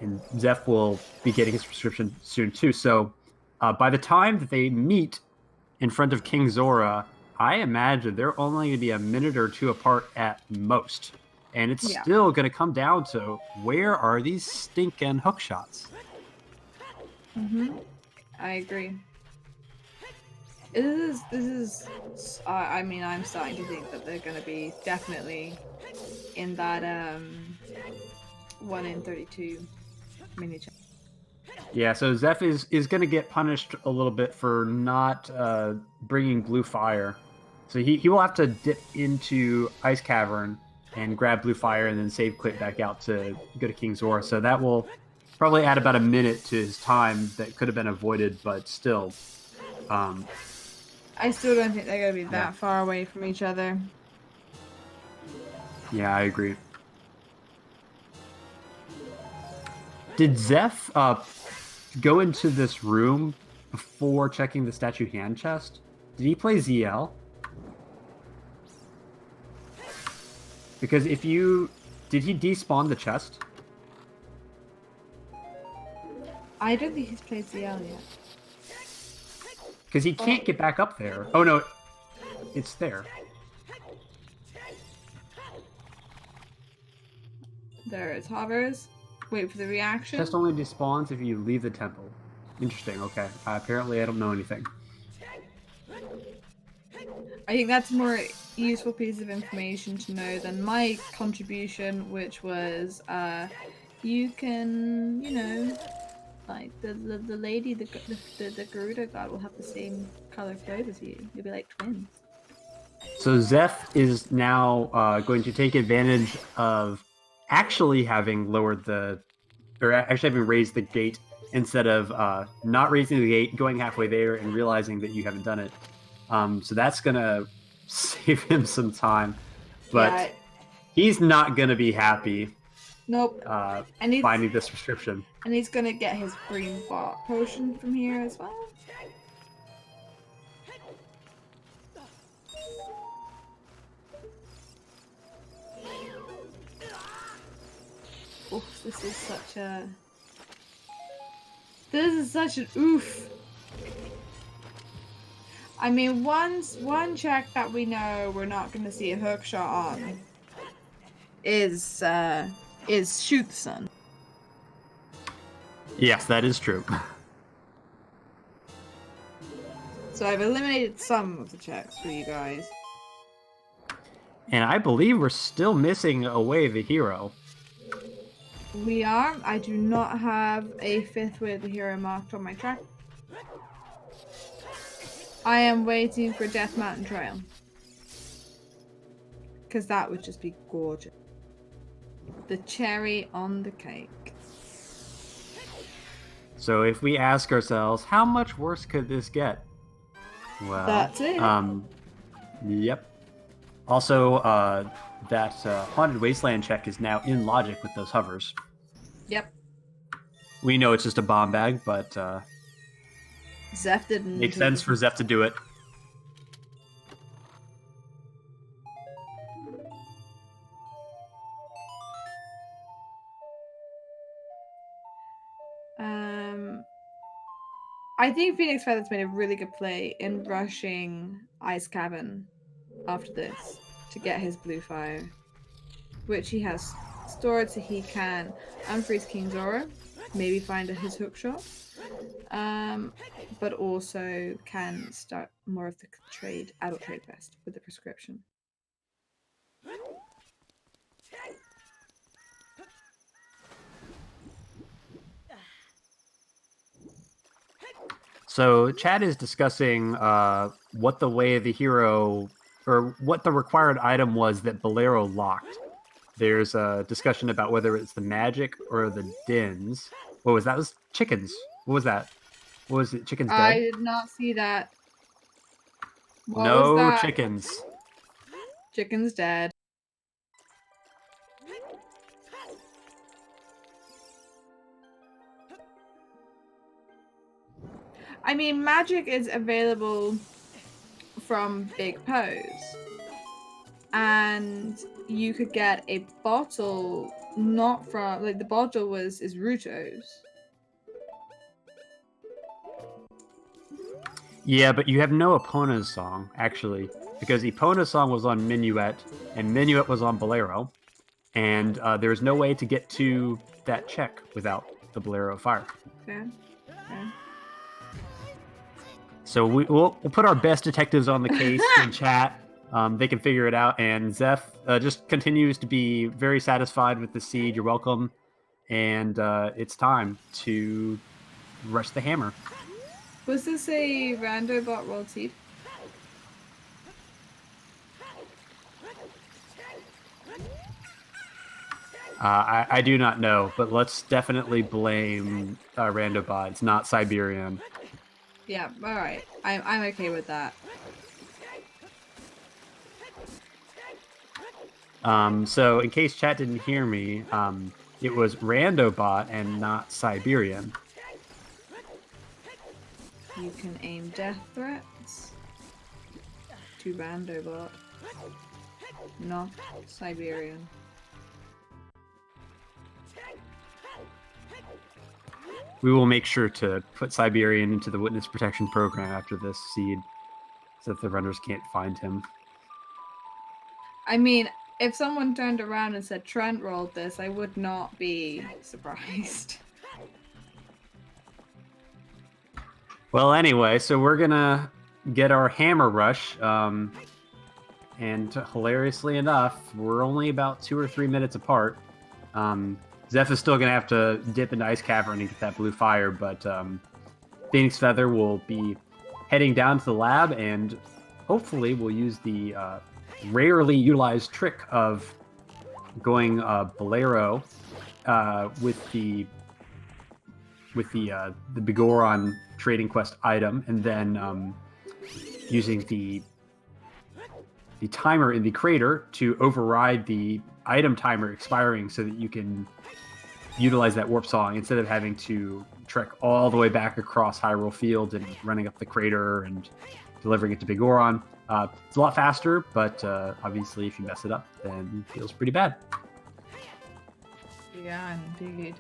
And Xef will be getting his prescription soon, too. So by the time that they meet in front of King Zora, I imagine they're only going to be a minute or two apart at most. And it's still going to come down to, where are these stinking hook shots? Mm-hmm. I agree. I mean, I'm starting to think that they're going to be definitely in that 1 in 32 mini challenge. Yeah, so Xef is going to get punished a little bit for not bringing blue fire. So he will have to dip into Ice Cavern and grab blue fire and then save quit back out to go to King Zora. So that will probably add about a minute to his time that could have been avoided, but still. I still don't think they're going to be that far away from each other. Yeah, I agree. Did Xef go into this room before checking the statue hand chest? Did he play ZL? Because if you... Did he despawn the chest? I don't think he's played ZL yet. Because he can't get back up there. Oh no, it's there. There it hovers. Wait for the reaction. Chest only despawns if you leave the temple. Interesting, okay. Apparently I don't know anything. I think that's a more useful piece of information to know than my contribution, which was you can, you know, like the lady, the Garuda god will have the same color clothes as you. You'll be like twins. So Xef is now going to take advantage of actually having lowered the, or actually having raised the gate instead of not raising the gate, going halfway there and realizing that you haven't done it. So that's gonna save him some time, but he's not gonna be happy. Nope. Finding this prescription. And he's gonna get his green bot potion from here as well. Oof, this is such an oof. I mean, one check that we know we're not going to see a hook shot on is shoot the sun. Yes, that is true. So I've eliminated some of the checks for you guys. And I believe we're still missing away the hero. We are. I do not have a 5th Way of the Hero marked on my track. I am waiting for Death Mountain Trail. Because that would just be gorgeous. The cherry on the cake. So if we ask ourselves, how much worse could this get? Well, that's it. Yep. Also, that Haunted Wasteland check is now in logic with those hovers. Yep. We know it's just a bomb bag, but Xef didn't. Makes sense for Xef to do it. I think PhoenixFeather's made a really good play in rushing Ice Cavern after this to get his blue fire, which he has stored so he can unfreeze King Zora, maybe find his hookshot, but also can start more of the adult trade quest with the prescription. So Chad is discussing what the Way of the Hero, or what the required item was that Bolero locked. There's a discussion about whether it's the magic or the dins. What was that? It was chickens. What was that? What was it? Chickens dead? I did not see that. What no was that? chickens. Chicken's dead. I mean, magic is available from Big Pose. And you could get a bottle not from, like, the bottle is Ruto's. Yeah, but you have no Epona's song, actually, because Epona's song was on Minuet, and Minuet was on Bolero, and there's no way to get to that check without the Bolero fire. Okay. Okay. So we'll put our best detectives on the case in chat. They can figure it out. And Xef just continues to be very satisfied with the seed. You're welcome. And it's time to rush the hammer. Was this a Randobot rolled seed? I do not know, but let's definitely blame Randobot. It's not Siberian. Yeah, alright. I'm okay with that. So in case chat didn't hear me, it was Randobot and not Siberian. You can aim death threats to Randobot, not Siberian. We will make sure to put Siberian into the witness protection program after this seed, so that the runners can't find him. I mean, if someone turned around and said Trent rolled this, I would not be surprised. Well, anyway, so we're gonna get our hammer rush, and hilariously enough, we're only about 2 or 3 minutes apart. Xef is still gonna have to dip into Ice Cavern and get that blue fire, but PhoenixFeather will be heading down to the lab, and hopefully we'll use the rarely utilized trick of going Bolero with the Bigoron trading quest item, and then using the timer in the crater to override the item timer expiring, so that you can utilize that warp song instead of having to trek all the way back across Hyrule Field and running up the crater and delivering it to Bigoron. It's a lot faster, but obviously if you mess it up, then it feels pretty bad. Yeah, indeed.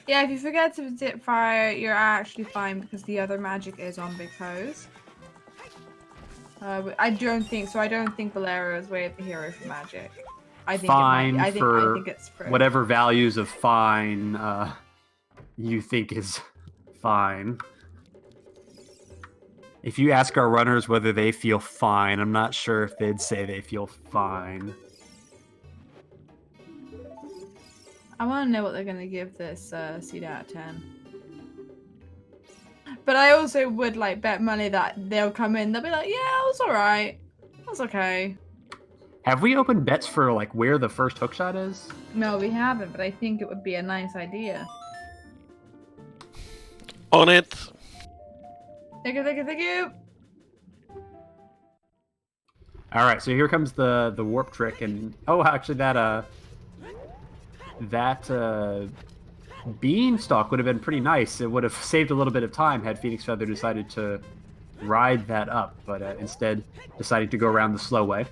Yeah, if you forget to dip fire, you're actually fine because the other magic is on Big Hose. I don't think so. I don't think Bolero is way of the hero for magic. I think fine it might be. I think it's for whatever values of fine you think is fine. If you ask our runners whether they feel fine, I'm not sure if they'd say they feel fine. I want to know what they're going to give this seed out of 10. But I also would like bet money that they'll come in. They'll be like, "Yeah, it was all right. That's okay." Have we opened bets for like where the first hookshot is? No, we haven't. But I think it would be a nice idea. On it. Thank you, thank you, thank you. All right, so here comes the warp trick, and oh, actually that beanstalk would have been pretty nice. It would have saved a little bit of time had PhoenixFeather decided to ride that up, but instead deciding to go around the slow way.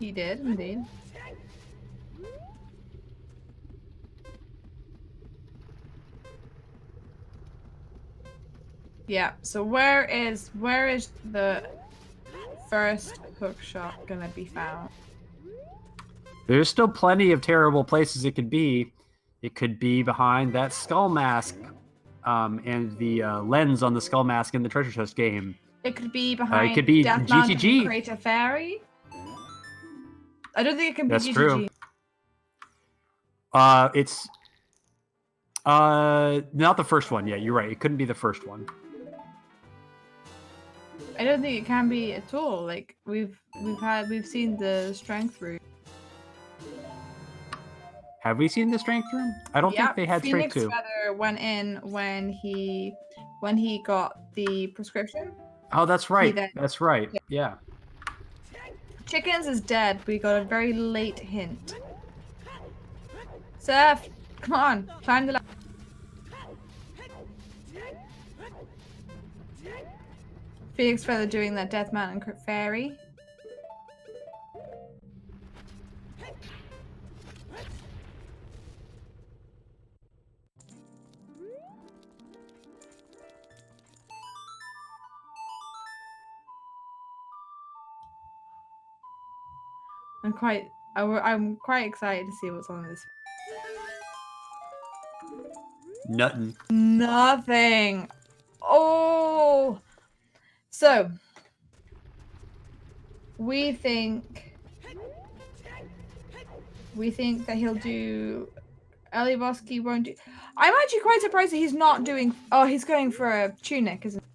He did, indeed. Yeah, so where is the first hook shot gonna be found? There's still plenty of terrible places it could be. It could be behind that skull mask, and the lens on the skull mask in the treasure chest game. It could be behind it could be Death Mountain GTG. Crater Fairy. I don't think it can be That's GTG. true. It's not the first one. Yeah, you're right. It couldn't be the first one. I don't think it can be at all. Like we've seen the strength room. Have we seen the strength room? I don't think they had strength too. PhoenixFeather went in when he got the prescription. Oh, that's right. That's right. Yeah. Chickens is dead. We got a very late hint. Xef, come on, climb the ladder. PhoenixFeather doing that Death Mountain Fairy. I'm quite excited to see what's on this. Nothing. Nothing. Oh. So we think that he'll do Eliboski won't do. I'm actually quite surprised that he's not doing. Oh, he's going for a tunic, isn't he?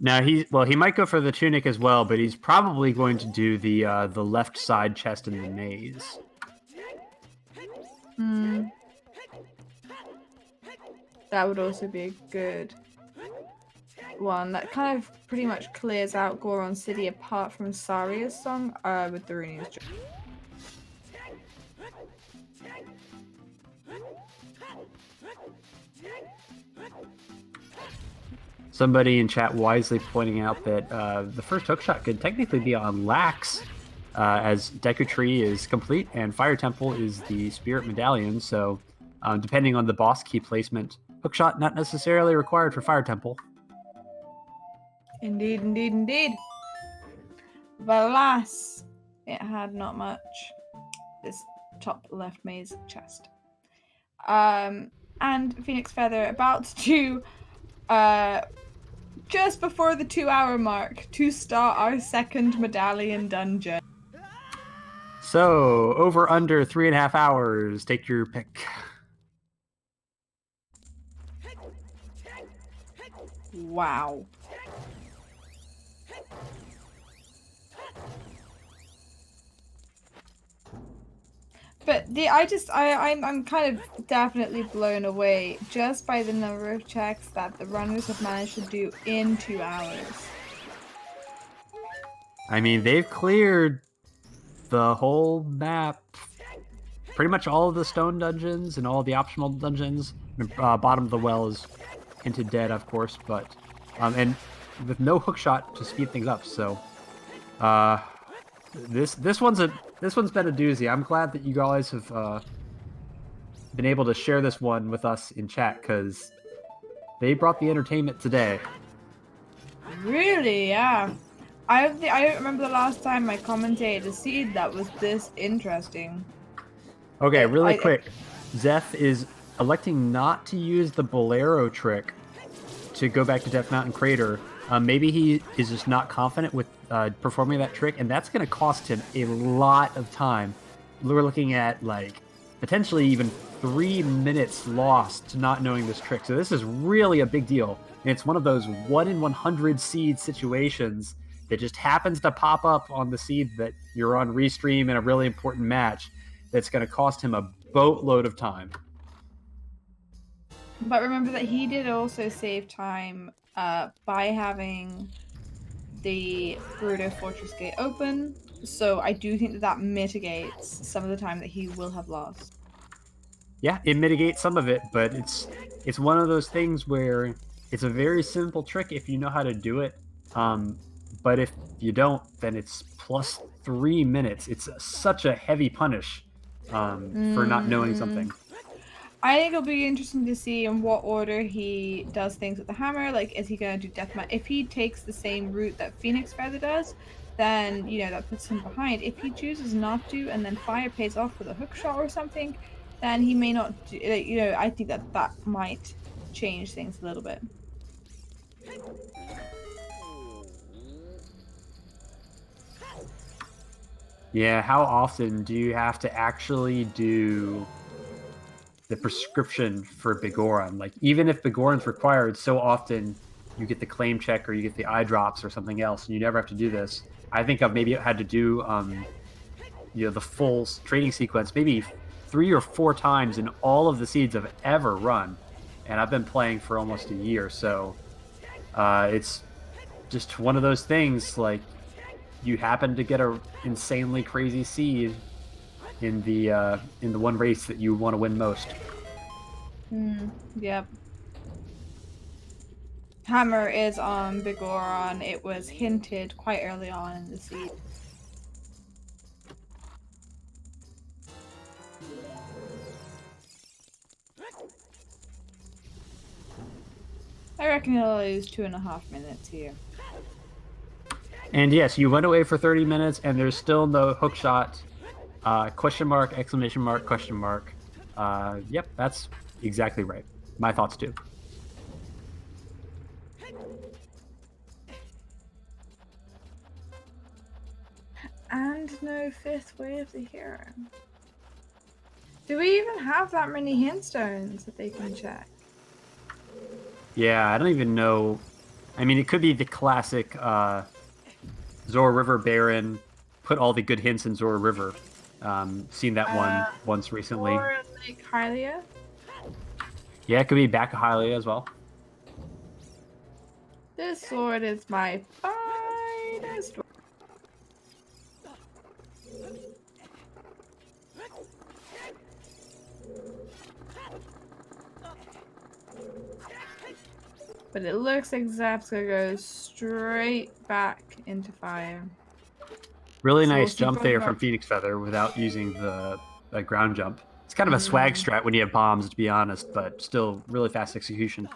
Now he might go for the tunic as well, but he's probably going to do the left side chest in the maze. Hmm. That would also be a good one. That kind of pretty much clears out Goron City apart from Saria's song with the Rooney's. Somebody in chat wisely pointing out that the first hookshot could technically be on Lax, as Deku Tree is complete and Fire Temple is the Spirit Medallion, so depending on the boss key placement, hookshot not necessarily required for Fire Temple. Indeed, indeed, indeed. But alas, it had not much. This top left maze chest. And PhoenixFeather about to just before the 2-hour mark to start our second medallion dungeon. So, over under 3.5 hours, take your pick. Wow. But I'm kind of definitely blown away just by the number of checks that the runners have managed to do in 2 hours. I mean, they've cleared the whole map. Pretty much all of the stone dungeons and all of the optional dungeons. Bottom of the well is hinted dead, of course, but and with no hookshot to speed things up. So this one's been a doozy. I'm glad that you guys have been able to share this one with us in chat, because they brought the entertainment today. Really, yeah. I don't remember the last time I commentated a seed that was this interesting. Okay, really quick. Xef is electing not to use the Bolero trick to go back to Death Mountain Crater. Maybe he is just not confident with performing that trick, and that's going to cost him a lot of time. We're looking at, like, potentially even 3 minutes lost to not knowing this trick. So this is really a big deal. And it's one of those 1 in 100 seed situations that just happens to pop up on the seed that you're on restream in a really important match that's going to cost him a boatload of time. But remember that he did also save time by having the Gerudo Fortress Gate open. So I do think that mitigates some of the time that he will have lost. Yeah, it mitigates some of it, but it's one of those things where it's a very simple trick if you know how to do it. But if you don't, then it's plus 3 minutes. It's such a heavy punish for not knowing something. I think it'll be interesting to see in what order he does things with the hammer. Like, is he going to do deathmatch? If he takes the same route that PhoenixFeather does, then, you know, that puts him behind. If he chooses not to, and then fire pays off with a hook shot or something, then he may not do, you know, I think that might change things a little bit. Yeah, how often do you have to actually do the prescription for Bigoron? Like, even if Bigoron's required, so often you get the claim check or you get the eye drops or something else, and you never have to do this. I think I've maybe had to do you know, the full training sequence maybe 3 or 4 times in all of the seeds I've ever run, and I've been playing for almost a year. So it's just one of those things, like, you happen to get a insanely crazy seed in the one race that you want to win most. Yep. Hammer is on Bigoron. It was hinted quite early on in the seed. I reckon he'll lose 2.5 minutes here. And yes, you went away for 30 minutes, and there's still no hook shot. Question mark, exclamation mark, question mark. Yep, that's exactly right. My thoughts too. And no fifth way of the hero. Do we even have that many hint stones that they can check? Yeah, I don't even know. I mean, it could be the classic Zora River Baron, put all the good hints in Zora River. Seen that one once recently. Or like Hylia? Yeah, it could be back to Hylia as well. This sword is my finest. But it looks like Zap's gonna go straight back into fire. Really So nice we'll keep jump going there back. from PhoenixFeather without using the ground jump. It's kind of a swag strat when you have bombs, to be honest, but still really fast execution.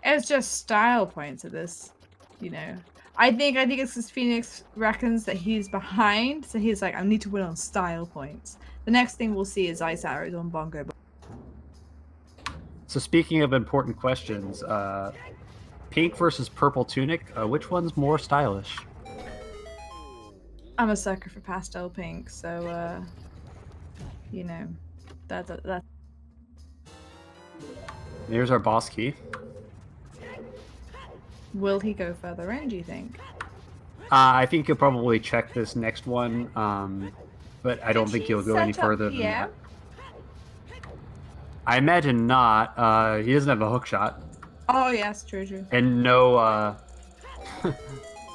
It's just style points at this, you know. I think it's because Phoenix reckons that he's behind, so he's like, I need to win on style points. The next thing we'll see is Ice Arrows on Bongo. So speaking of important questions, pink versus purple tunic, which one's more stylish? I'm a sucker for pastel pink, so you know, that's. Here's our boss key. Will he go further in? Do you think? I think he'll probably check this next one, but I don't think he'll go any further than that. I imagine not. He doesn't have a hook shot. Oh yes, true. And no,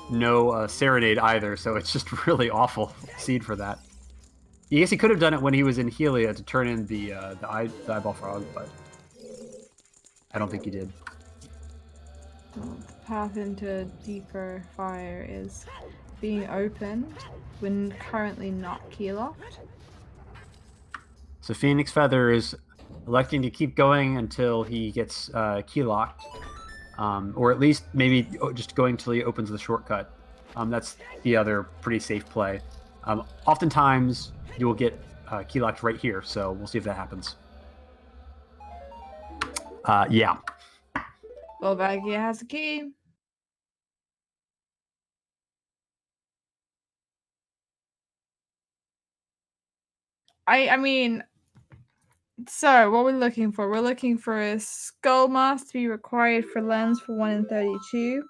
no serenade either. So it's just really awful seed for that. I guess he could have done it when he was in Helia to turn in the eyeball frog, but I don't think he did. The path into deeper fire is being opened. We're currently not key locked. So PhoenixFeather is electing to keep going until he gets key locked, or at least maybe just going until he opens the shortcut. That's the other pretty safe play. Oftentimes you will get key locked right here, so we'll see if that happens. Yeah. Volvagia has the key. I mean, so what we're looking for? We're looking for a skull mask to be required for lens for 1 in 32.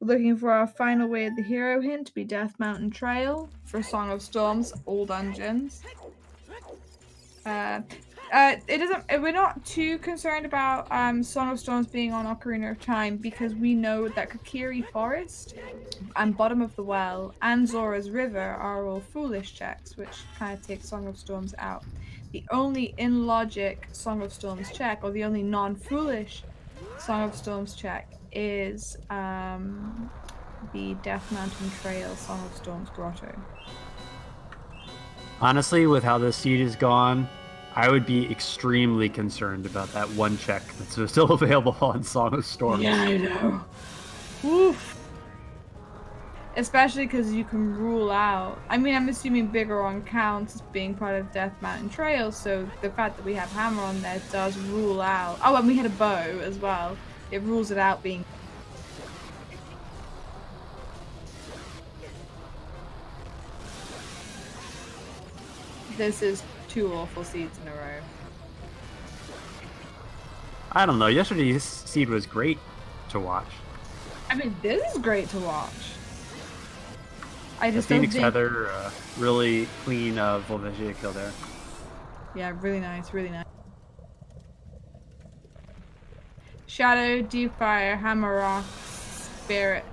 We're looking for our final way of the hero hint to be Death Mountain Trail for Song of Storms, all dungeons. It doesn't. We're not too concerned about Song of Storms being on Ocarina of Time because we know that Kokiri Forest and Bottom of the Well and Zora's River are all foolish checks, which kind of takes Song of Storms out. The only in logic Song of Storms check, or the only non-foolish Song of Storms check, is the Death Mountain Trail Song of Storms Grotto. Honestly, with how this seed is gone, I would be extremely concerned about that one check that's still available on Song of Storms. Yeah, I know. Oof. Especially because you can rule out. I mean, I'm assuming Biggoron counts as being part of Death Mountain Trail, so the fact that we have Hammer on there does rule out. Oh, and we had a bow as well. It rules it out being. This is 2 awful seeds in a row. I don't know. Yesterday's seed was great to watch. I mean, this is great to watch. I The just don't think... PhoenixFeather, really clean Volvagia kill there. Yeah, really nice, really nice. Shadow, Deep Fire, Hammer Rock, Spirit.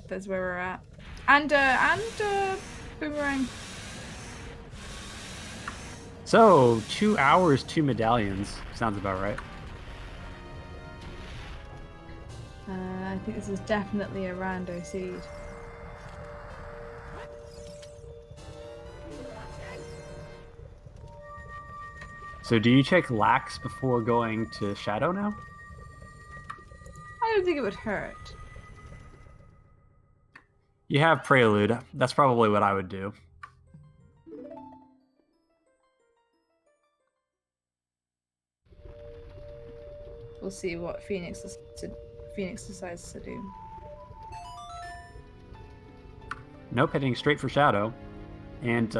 That's where we're at. And Boomerang. So, 2 hours, 2 medallions. Sounds about right. I think this is definitely a rando seed. So do you check Lax before going to Shadow now? I don't think it would hurt. You have Prelude. That's probably what I would do. we'll see what Phoenix decides to do. Nope, heading straight for Shadow. And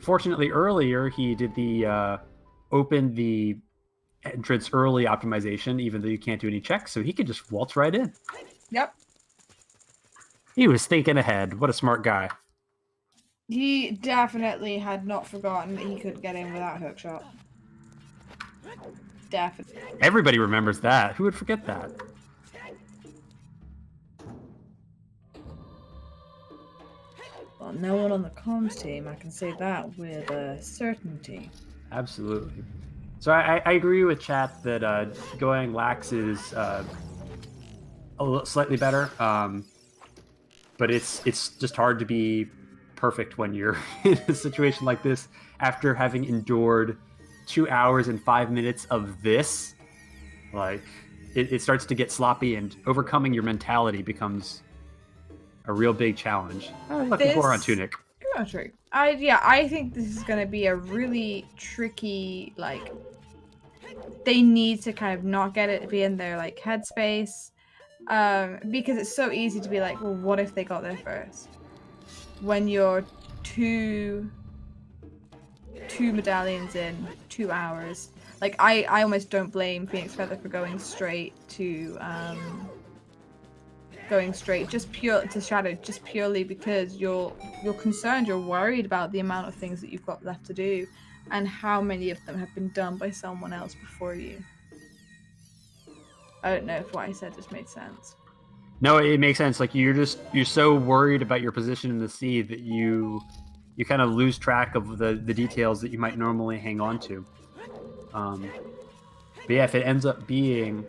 fortunately earlier he did the open the entrance early optimization, even though you can't do any checks, so he could just waltz right in. Yep. He was thinking ahead. What a smart guy. He definitely had not forgotten that he could get in without hookshot. Definitely. Everybody remembers that. Who would forget that? Well, no one on the comms team, I can say that with certainty. Absolutely. So I agree with chat that going lax is slightly better, but it's just hard to be perfect when you're in a situation like this after having endured 2 hours and 5 minutes of this. Like, it starts to get sloppy, and overcoming your mentality becomes a real big challenge. Looking for on Tunic. I think this is going to be a really tricky, like, they need to kind of not get it to be in their, like, headspace, because it's so easy to be like, well, what if they got there first? When you're two medallions in 2 hours. Like, I almost don't blame PhoenixFeather for going straight to Shadow, just purely because you're concerned, you're worried about the amount of things that you've got left to do and how many of them have been done by someone else before you. I don't know if what I said just made sense. No, it makes sense. Like, you're so worried about your position in the sea that you kind of lose track of the details that you might normally hang on to. But yeah, if it ends up being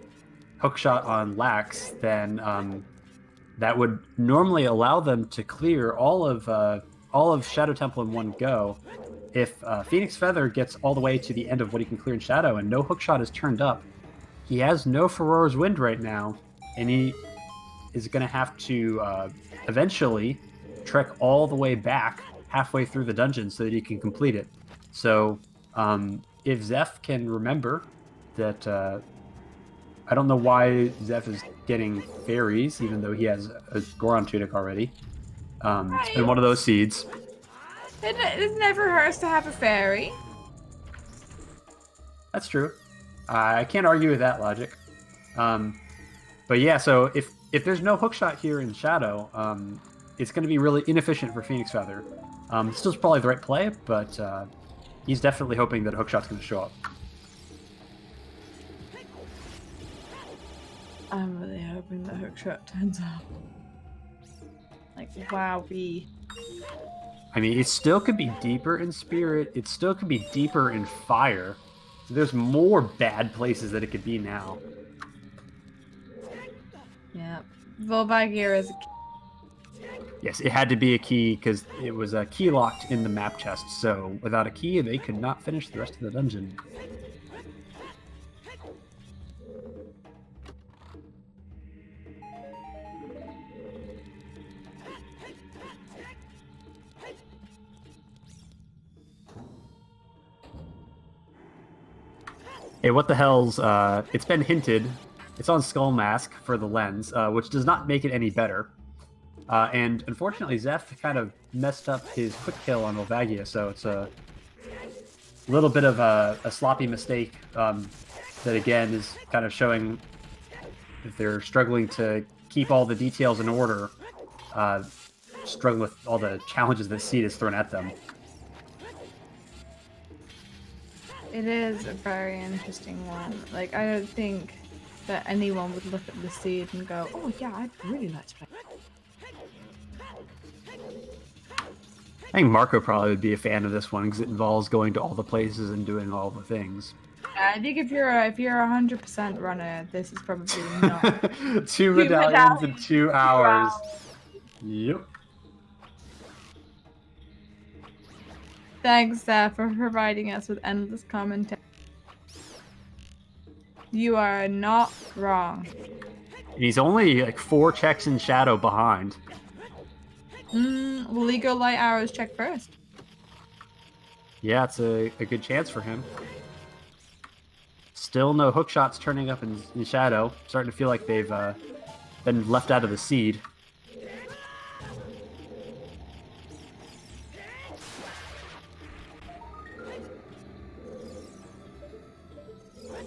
hookshot on lax, then that would normally allow them to clear all of Shadow Temple in one go. If PhoenixFeather gets all the way to the end of what he can clear in Shadow and no hookshot is turned up, he has no Furor's Wind right now, and he is going to have to eventually trek all the way back halfway through the dungeon so that he can complete it. So if Xef can remember that, I don't know why Xef is getting fairies, even though he has a Goron Tunic already. It's been one of those seeds. It never hurts to have a fairy. That's true. I can't argue with that logic. But yeah, so if there's no hookshot here in Shadow, it's going to be really inefficient for PhoenixFeather. Still probably the right play, but he's definitely hoping that a hookshot's going to show up. I'm really hoping that hookshot turns up. Like, wowee. I mean, it still could be deeper in Spirit. It still could be deeper in Fire. So there's more bad places that it could be now. Yeah. Volvagier is a key. Yes, it had to be a key because it was key locked in the map chest. So without a key, they could not finish the rest of the dungeon. Hey, what the hell's... it's been hinted. It's on Skull Mask for the lens, which does not make it any better. And unfortunately, Xef kind of messed up his quick kill on Volvagia, so it's a little bit of a sloppy mistake that, again, is kind of showing that they're struggling to keep all the details in order, struggling with all the challenges that Seed has thrown at them. It is a very interesting one. Like, I don't think that anyone would look at the Seed and go, oh yeah, I'd really like to play. I think Marco probably would be a fan of this one because it involves going to all the places and doing all the things. I think if you're a 100% runner, this is probably not. Two medallions in 2 hours. Yep. Thanks, Steph, for providing us with endless commentary. You are not wrong. He's only like 4 checks in Shadow behind. Will he go light arrows check first? Yeah, it's a good chance for him. Still no hook shots turning up in Shadow. Starting to feel like they've been left out of the seed.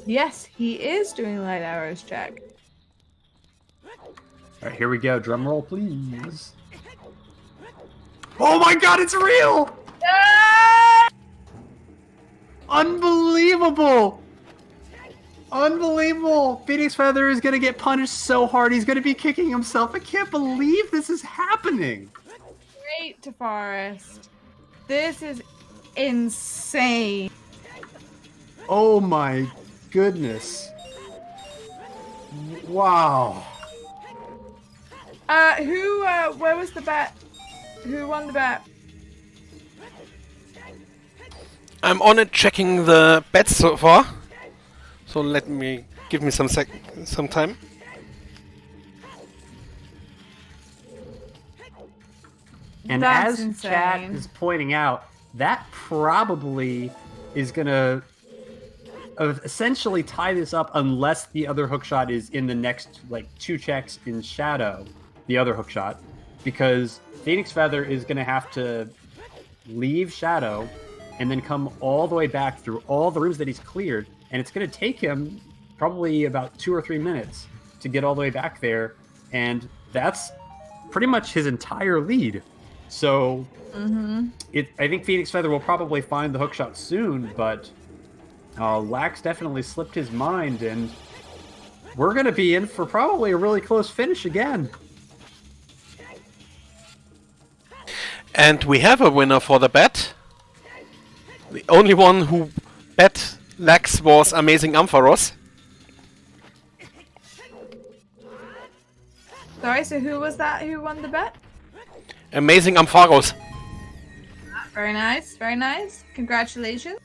Yes, he is doing light arrows, Jack. All right, here we go. Drum roll, please. Oh my God, it's real! Ah! Unbelievable! Unbelievable! PhoenixFeather is gonna get punished so hard, he's gonna be kicking himself. I can't believe this is happening! Great to Forest. This is insane. Oh my goodness. Wow. Where was the bet? Who won the bet? I'm on it, checking the bets so far. So give me some time. And That's as insane. chat is pointing out, that probably is gonna essentially tie this up unless the other hookshot is in the next like 2 checks in Shadow, the other hookshot, because PhoenixFeather is gonna have to leave Shadow and then come all the way back through all the rooms that he's cleared, and it's gonna take him probably about 2 or 3 minutes to get all the way back there, and that's pretty much his entire lead. So I think PhoenixFeather will probably find the hookshot soon, but Lax definitely slipped his mind, and we're going to be in for probably a really close finish again. And we have a winner for the bet. The only one who bet Lax was Amazing Ampharos. Sorry, so who was that who won the bet? Amazing Ampharos. Very nice, very nice. Congratulations.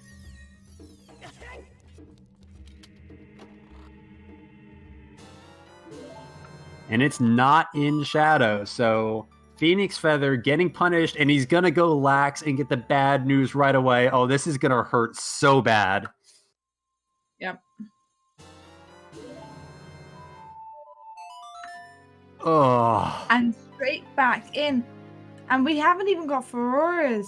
And it's not in Shadow, so PhoenixFeather getting punished, and he's going to go Lax and get the bad news right away. Oh, this is going to hurt so bad. Yep. Oh. And straight back in. And we haven't even got Furoras.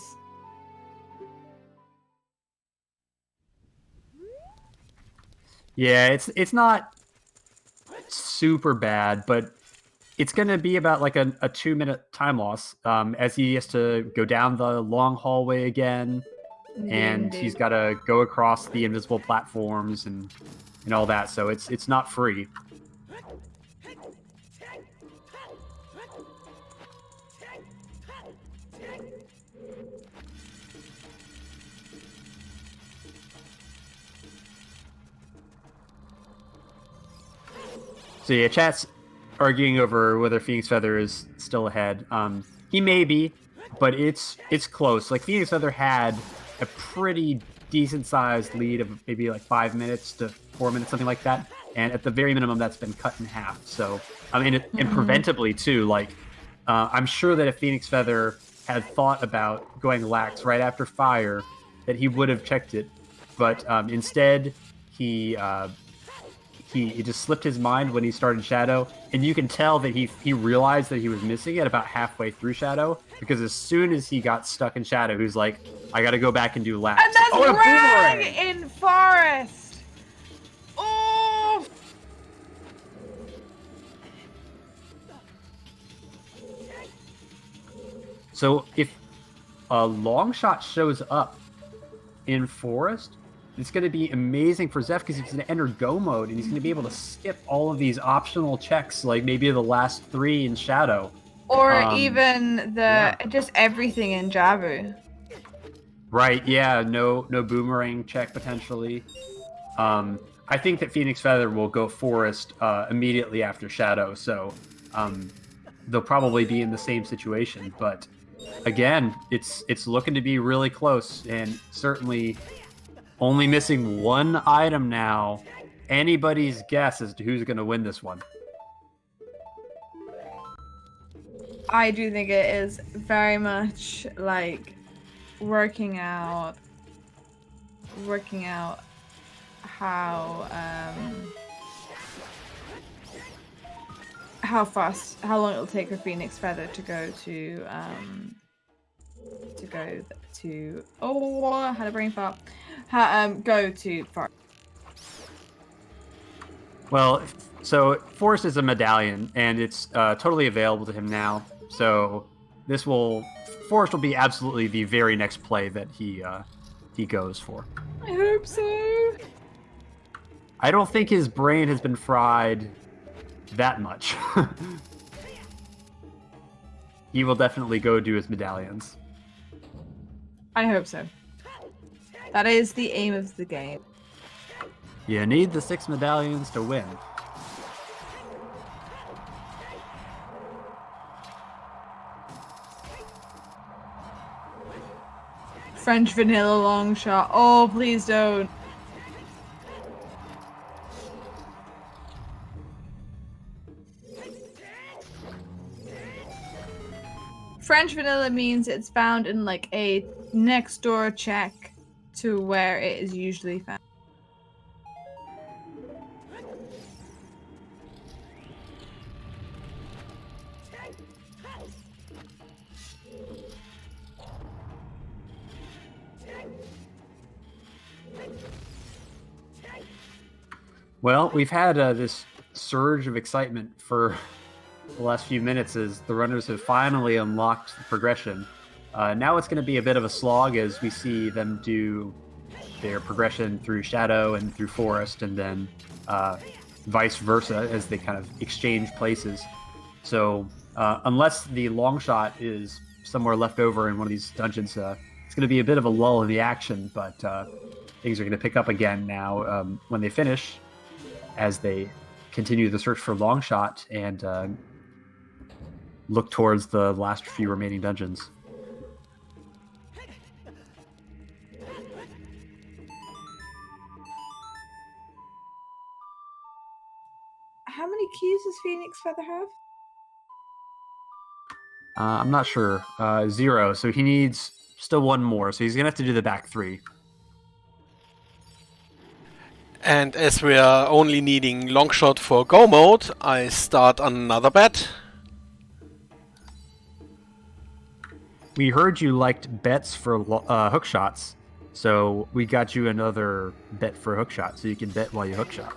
Yeah, it's not super bad, but it's going to be about like a 2-minute time loss as he has to go down the long hallway again, and he's got to go across the invisible platforms and all that. So it's not free. So yeah, chat's arguing over whether PhoenixFeather is still ahead. He may be, but it's close. Like PhoenixFeather had a pretty decent sized lead of maybe like 5 minutes to 4 minutes, something like that. And at the very minimum, that's been cut in half. So I mean, and preventably too. Like I'm sure that if PhoenixFeather had thought about going Lax right after Fire, that he would have checked it. But instead, he just slipped his mind when he started Shadow, and you can tell that he realized that he was missing it about halfway through Shadow, because as soon as he got stuck in Shadow, he was like, I gotta go back and do Lax. And that's a Rag boomerang! in Forest. Oh! So if a long shot shows up in Forest, it's going to be amazing for Xef because he's going to enter Go mode, and he's going to be able to skip all of these optional checks, like maybe the last 3 in Shadow. Or even just everything in Jabu. Right, yeah, no boomerang check potentially. I think that PhoenixFeather will go Forest immediately after Shadow, so they'll probably be in the same situation. But again, it's looking to be really close, and certainly only missing 1 item now. Anybody's guess as to who's going to win this one. I do think it is very much like working out how long it'll take for PhoenixFeather to go to I had a brain fart. Go to Forest. Well, so Forest is a medallion, and it's totally available to him now. So Forest will be absolutely the very next play that he goes for. I hope so. I don't think his brain has been fried that much. He will definitely go do his medallions. I hope so. That is the aim of the game. You need the 6 medallions to win. French vanilla long shot. Oh, please don't. French vanilla means it's found in like a next door check to where it is usually found. Well, we've had this surge of excitement for the last few minutes as the runners have finally unlocked the progression. Now it's going to be a bit of a slog as we see them do their progression through Shadow and through Forest, and then vice versa as they kind of exchange places. So unless the long shot is somewhere left over in one of these dungeons, it's going to be a bit of a lull in the action, but things are going to pick up again now when they finish, as they continue the search for long shot and look towards the last few remaining dungeons. How many keys does PhoenixFeather have? I'm not sure. 0, so he needs still 1 more, so he's going to have to do the back 3. And as we are only needing long shot for go mode, I start another bet. We heard you liked bets for hook shots, so we got you another bet for a hook shot, so you can bet while you hook shot.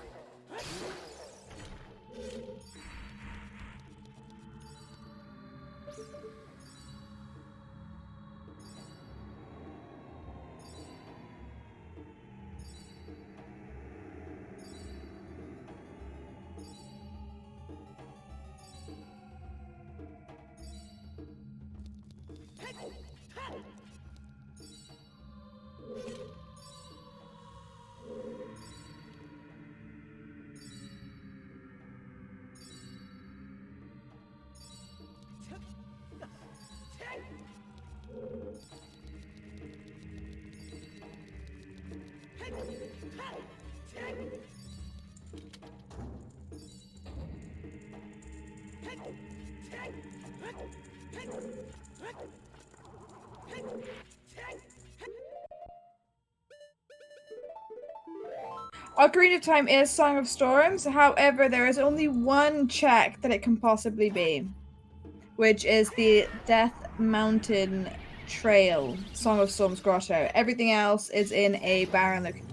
Ocarina of Time is Song of Storms, however, there is only one check that it can possibly be, which is the Death Mountain Trail, Song of Storms Grotto. Everything else is in a barren location.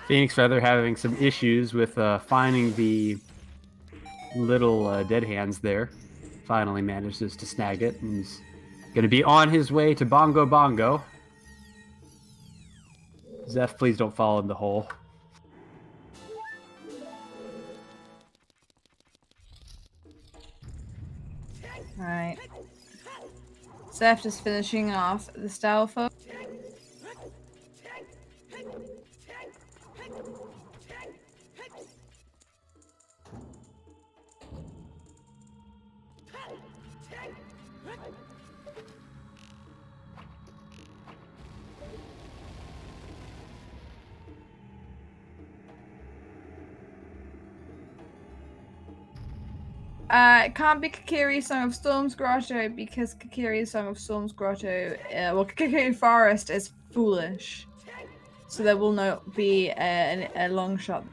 PhoenixFeather having some issues with finding the little dead hands there. Finally manages to snag it, and he's going to be on his way to Bongo Bongo. Xef, please don't fall in the hole. Right. Xef just finishing off the style folk. It can't be Kakiri's Song of Storms Grotto because Kakiri's Song of Storms Grotto, Kakiri Forest is foolish. So there will not be a long shot.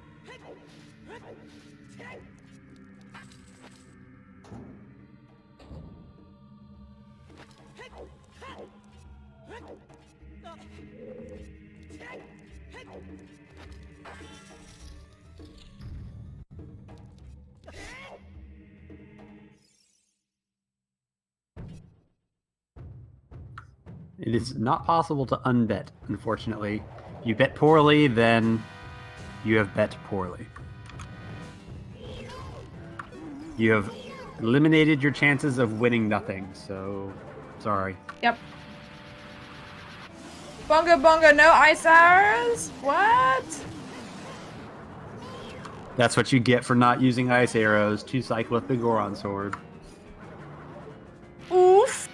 It is not possible to unbet, unfortunately. If you bet poorly, then you have bet poorly. You have eliminated your chances of winning nothing, so sorry. Yep. Bongo Bongo, no ice arrows? What? That's what you get for not using ice arrows to cycle with the Goron sword. Oof.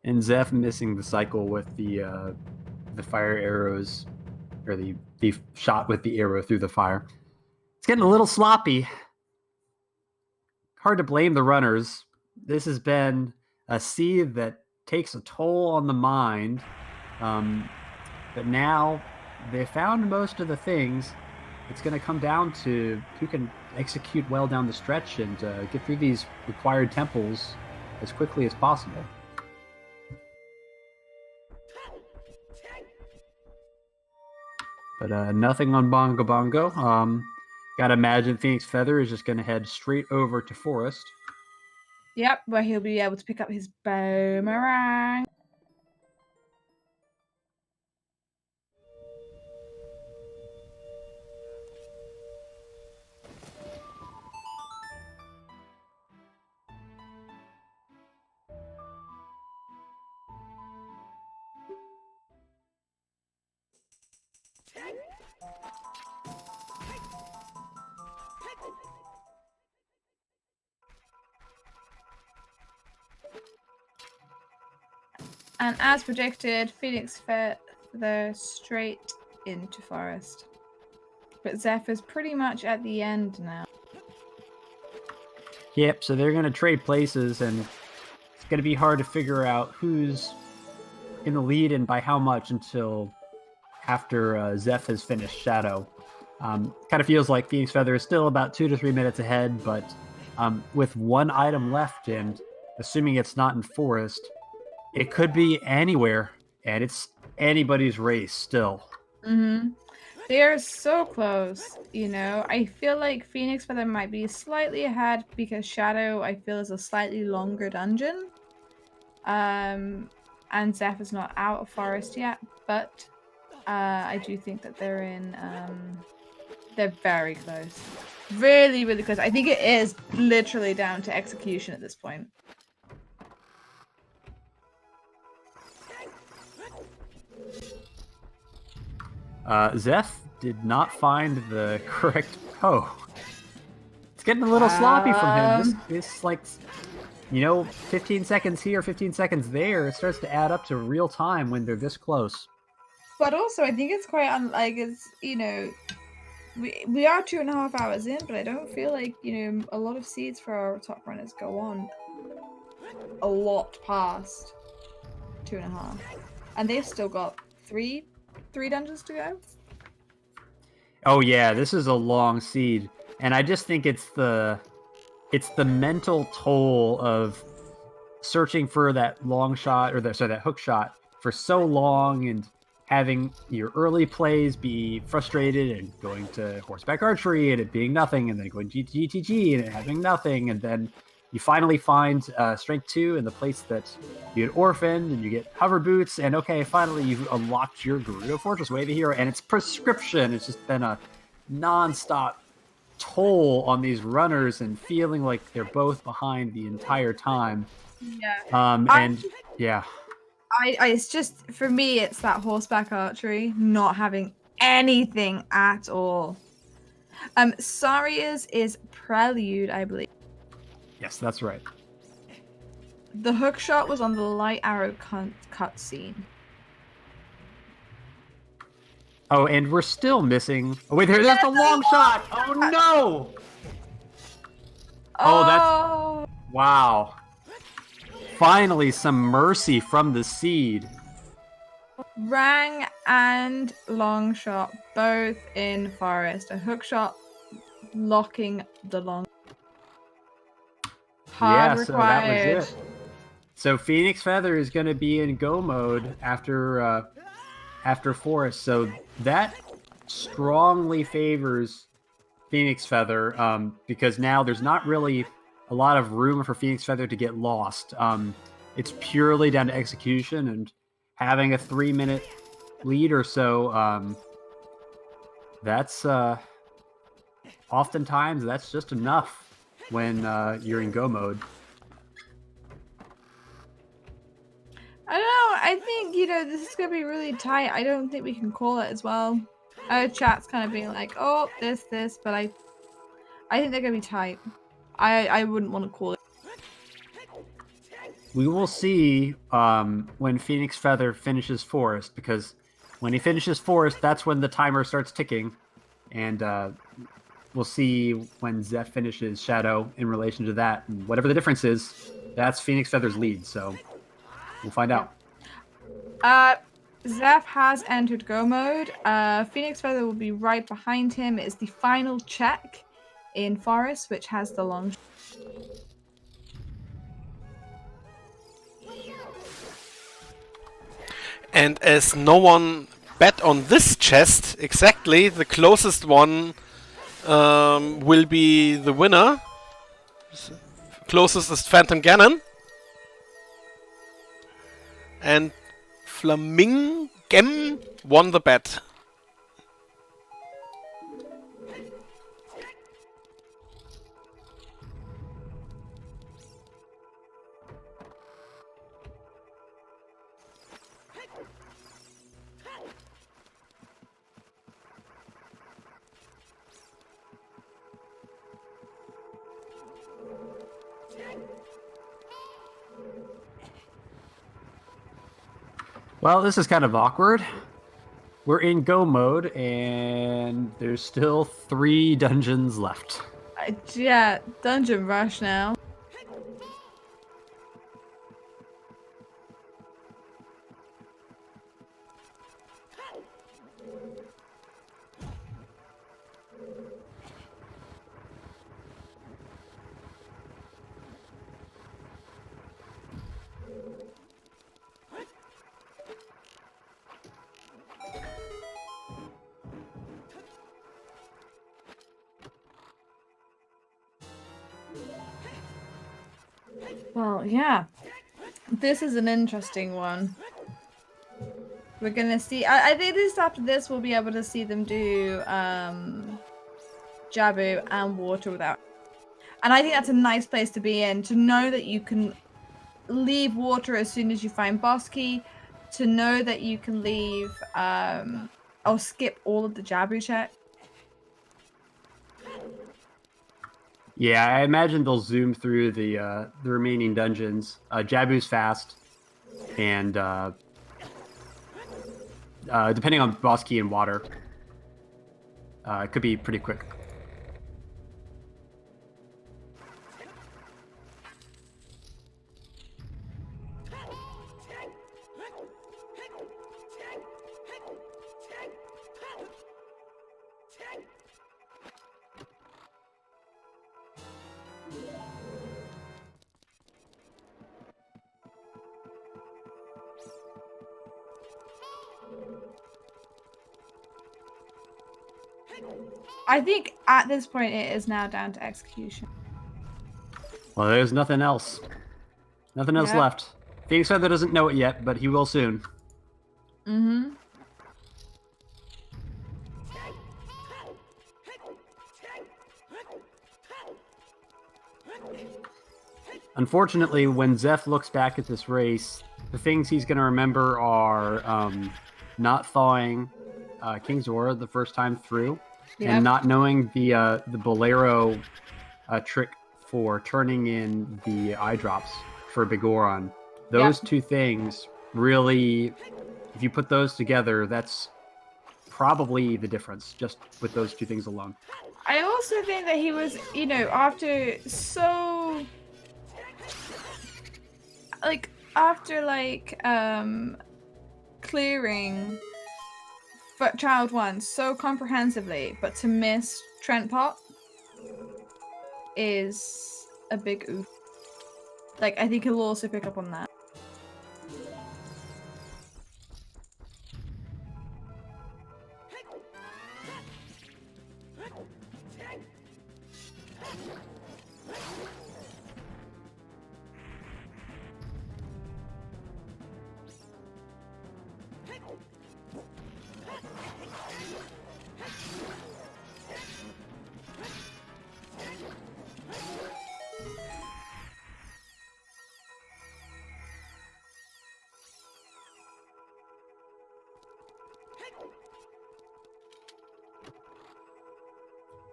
And Xef missing the cycle with the fire arrows, or the shot with the arrow through the fire. It's getting a little sloppy. Hard to blame the runners. This has been a seed that takes a toll on the mind. But now they found most of the things. It's going to come down to who can execute well down the stretch and get through these required temples as quickly as possible. But nothing on Bongo Bongo. Gotta imagine PhoenixFeather is just going to head straight over to Forest. Yep, where he'll be able to pick up his boomerang. And as predicted, PhoenixFeather straight into Forest. But Xef is pretty much at the end now. Yep, so they're going to trade places, and it's going to be hard to figure out who's in the lead and by how much until after Xef has finished Shadow. Kind of feels like PhoenixFeather is still about 2 to 3 minutes ahead, but with one item left, and assuming it's not in Forest, it could be anywhere, and it's anybody's race still. Mm-hmm. They are so close, you know. I feel like PhoenixFeather might be slightly ahead because Shadow, I feel, is a slightly longer dungeon. And Xef is not out of Forest yet, but I do think that they're in... they're very close. Really, really close. I think it is literally down to execution at this point. Xef did not find the correct... Oh. It's getting a little sloppy from him. This like, 15 seconds here, 15 seconds there. It starts to add up to real time when they're this close. But also, I think it's quite we are 2.5 hours in, but I don't feel like, a lot of seeds for our top runners go on a lot past 2.5. And they've still got three dungeons to go. Oh yeah, this is a long seed, and I just think it's the mental toll of searching for that long shot, or that hook shot for so long, and having your early plays be frustrated, and going to horseback archery and it being nothing, and then going to GTG and it having nothing, and then you finally find Strength 2 in the place that you had orphaned, and you get hover boots, and okay, finally you've unlocked your Gerudo Fortress Way of the Hero, and it's prescription. It's just been a non-stop toll on these runners and feeling like they're both behind the entire time. Yeah. And yeah. It's just, for me, it's that horseback archery not having anything at all. Saria's is Prelude, I believe. Yes, that's right. The hook shot was on the light arrow cutscene. Oh, and we're still missing. Oh wait, there's the long shot. Oh no! Oh, that's wow. Finally, some mercy from the seed. Rang and long shot, both in forest. A hook shot locking the long. Hard required. So that was it. So PhoenixFeather is going to be in go mode after forest. So that strongly favors PhoenixFeather because now there's not really a lot of room for PhoenixFeather to get lost. It's purely down to execution, and having a 3-minute lead or so, that's oftentimes that's just enough when you're in go mode. I don't know. I think, this is going to be really tight. I don't think we can call it as well. Chat's kind of being like, oh, this, but I think they're going to be tight. I wouldn't want to call it. We will see when PhoenixFeather finishes Forest, because when he finishes Forest, that's when the timer starts ticking, and we'll see when Xef finishes Shadow in relation to that. And whatever the difference is, that's PhoenixFeather's lead, so we'll find out. Xef has entered go mode. PhoenixFeather will be right behind him. It's the final check in Forest, which has the long. And as no one bet on this chest exactly, the closest one will be the winner. Closest is Phantom Ganon. And Flamingem won the bet. Well, this is kind of awkward. We're in go mode, and there's still 3 dungeons left. Yeah, dungeon rush now. Well, yeah. This is an interesting one. We're gonna see. I think at least after this, we'll be able to see them do Jabu and water without. And I think that's a nice place to be in, to know that you can leave water as soon as you find boss key, to know that you can leave or skip all of the Jabu check. Yeah, I imagine they'll zoom through the remaining dungeons. Jabu's fast, and depending on boss key and water, it could be pretty quick. I think at this point it is now down to execution. Well, there's nothing else. Nothing else left. PhoenixFeather doesn't know it yet, but he will soon. Mm-hmm. Unfortunately, when Xef looks back at this race, the things he's going to remember are not thawing King Zora the first time through, and not knowing the Bolero trick for turning in the eye drops for Bigoron. Those two things really, if you put those together, that's probably the difference, just with those two things alone. I also think that he was, after clearing Child 1 so comprehensively, but to miss Trent Pot is a big oof. Like, I think he'll also pick up on that.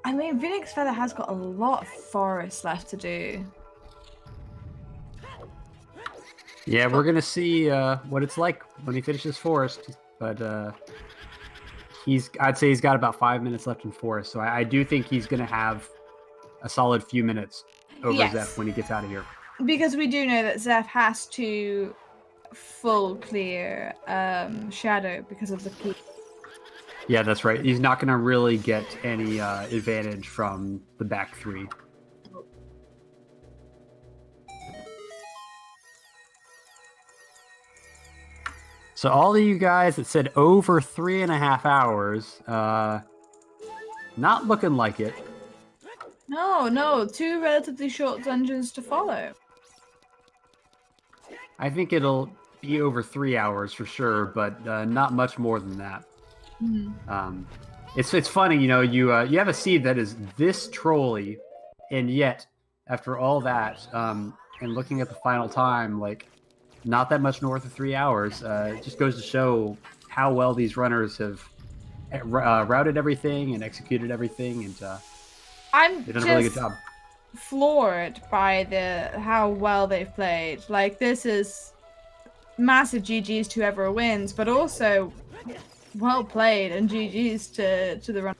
I mean, PhoenixFeather has got a lot of forest left to do. Yeah, we're gonna see what it's like when he finishes Forest, but I'd say he's got about 5 minutes left in Forest, so I do think he's gonna have a solid few minutes over Xef when he gets out of here. Because we do know that Xef has to full clear Shadow because of the peak. Yeah, that's right. He's not gonna really get any advantage from the back three. So all of you guys that said over 3.5 hours, not looking like it. No, 2 relatively short dungeons to follow. I think it'll be over 3 hours for sure, but not much more than that. Mm-hmm. It's funny, you have a seed that is this trolly, and yet after all that, and looking at the final time, like not that much north of 3 hours. It just goes to show how well these runners have routed everything and executed everything, and they've done a really good job. Floored by how well they've played. Like, this is massive GGs to whoever wins, but also well played and GGs to the run.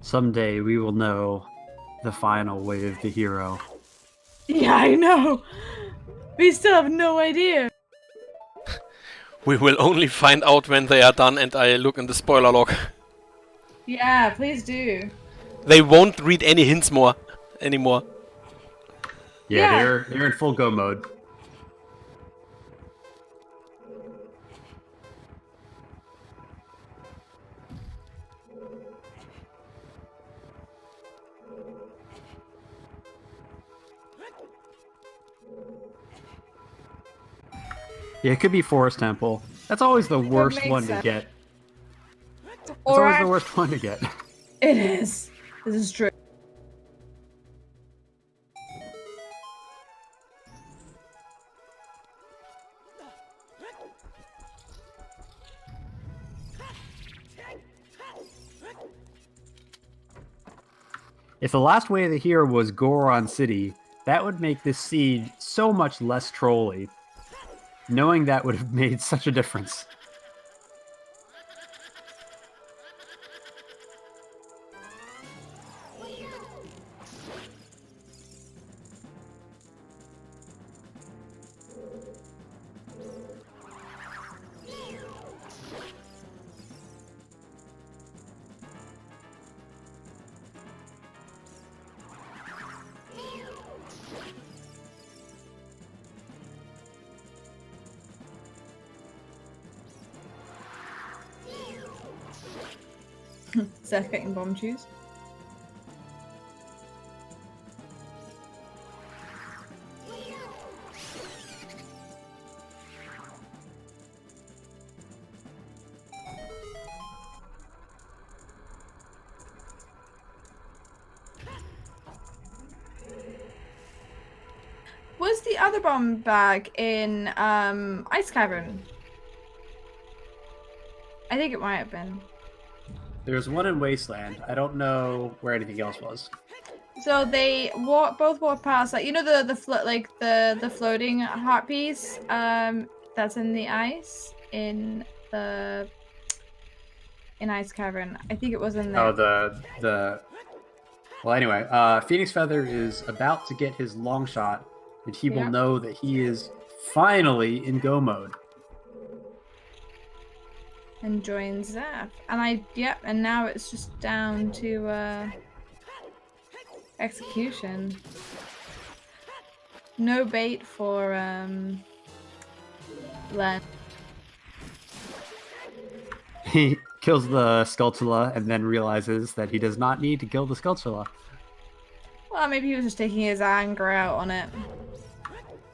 Someday we will know the final way of the hero. Yeah, I know. We still have no idea. We will only find out when they are done and I look in the spoiler log. Yeah, please do. They won't read any hints anymore. Yeah, they're in full go mode. Yeah, it could be Forest Temple. That's always the worst one to get. It's always the worst one to get. It is. This is true. If the last way of the hero was Goron City, that would make this seed so much less trolly. Knowing that would have made such a difference. Xef getting bomb juice. other bomb bag in Ice Cavern? I think it might have been. There's one in Wasteland. I don't know where anything else was. So they both walk past, like, you know, the floating heart piece that's in the ice in Ice Cavern. I think it was in there. Oh, the. Well, anyway, PhoenixFeather is about to get his long shot, and he will know that he is finally in go mode. And joins Xef. And and now it's just down to execution. No bait for Len. He kills the Skulltula and then realizes that he does not need to kill the Skulltula. Well, maybe he was just taking his anger out on it.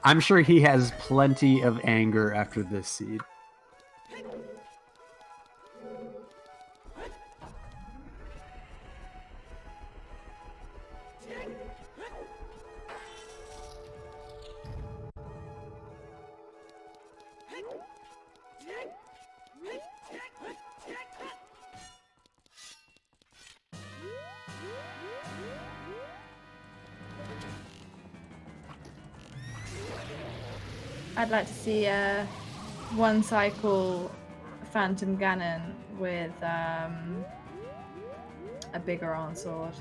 I'm sure he has plenty of anger after this seed. I'd like to see one cycle Phantom Ganon with a bigger onslaught.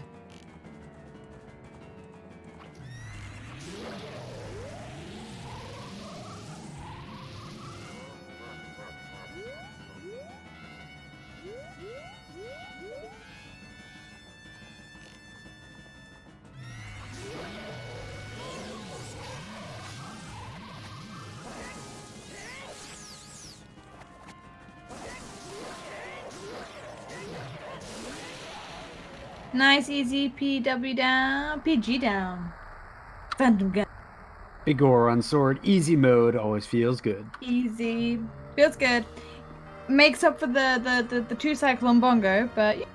Nice, easy PW down, PG down. Phantom Gun. Big ore on sword, easy mode always feels good. Easy. Feels good. Makes up for the 2 cycle on Bongo, but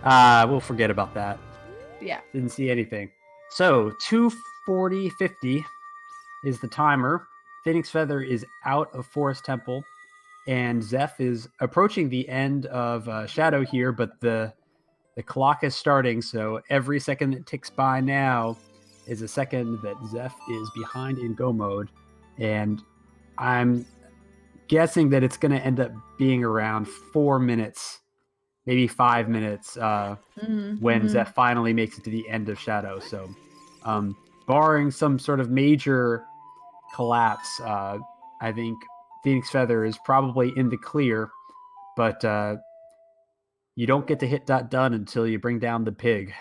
We'll forget about that. yeah. Didn't see anything. So, 2:40:50 is the timer. PhoenixFeather is out of Forest Temple, and Xef is approaching the end of Shadow here, but the clock is starting, so every second that ticks by now is a second that Xef is behind in go mode, and I'm guessing that it's going to end up being around 4 minutes, maybe 5 minutes, when Xef finally makes it to the end of Shadow. So, barring some sort of major collapse, I think PhoenixFeather is probably in the clear, but you don't get to hit that done until you bring down the pig.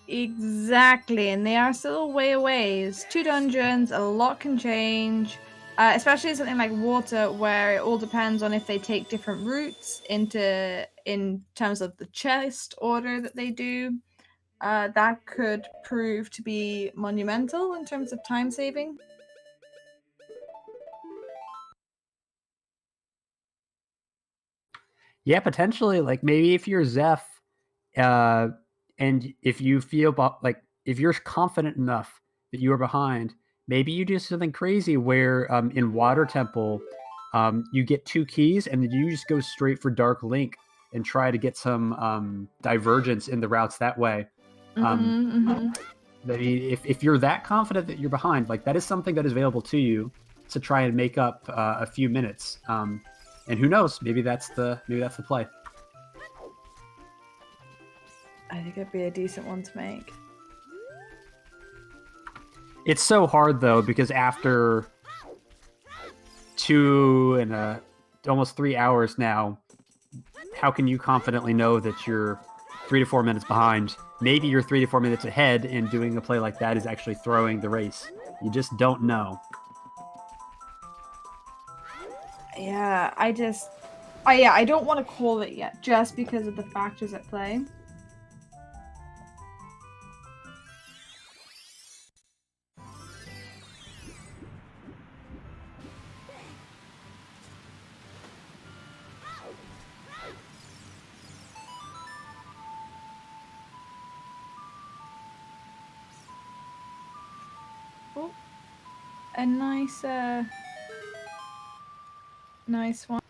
Exactly, and they are still way away. 2 dungeons, a lot can change, especially something like water, where it all depends on if they take different routes in terms of the chest order that they do. That could prove to be monumental in terms of time saving. Yeah, potentially. Like maybe if you're Xef, and if you feel like if you're confident enough that you are behind, maybe you do something crazy where in Water Temple, you get 2 keys and then you just go straight for Dark Link and try to get some divergence in the routes that way. If you're that confident that you're behind, like that is something that is available to you to try and make up a few minutes. And who knows? Maybe that's the play. I think it'd be a decent one to make. It's so hard though because after 2 and almost 3 hours now, how can you confidently know that you're 3 to 4 minutes behind? Maybe you're 3 to 4 minutes ahead, and doing a play like that is actually throwing the race. You just don't know. Yeah, I don't want to call it yet, just because of the factors at play. a nice one.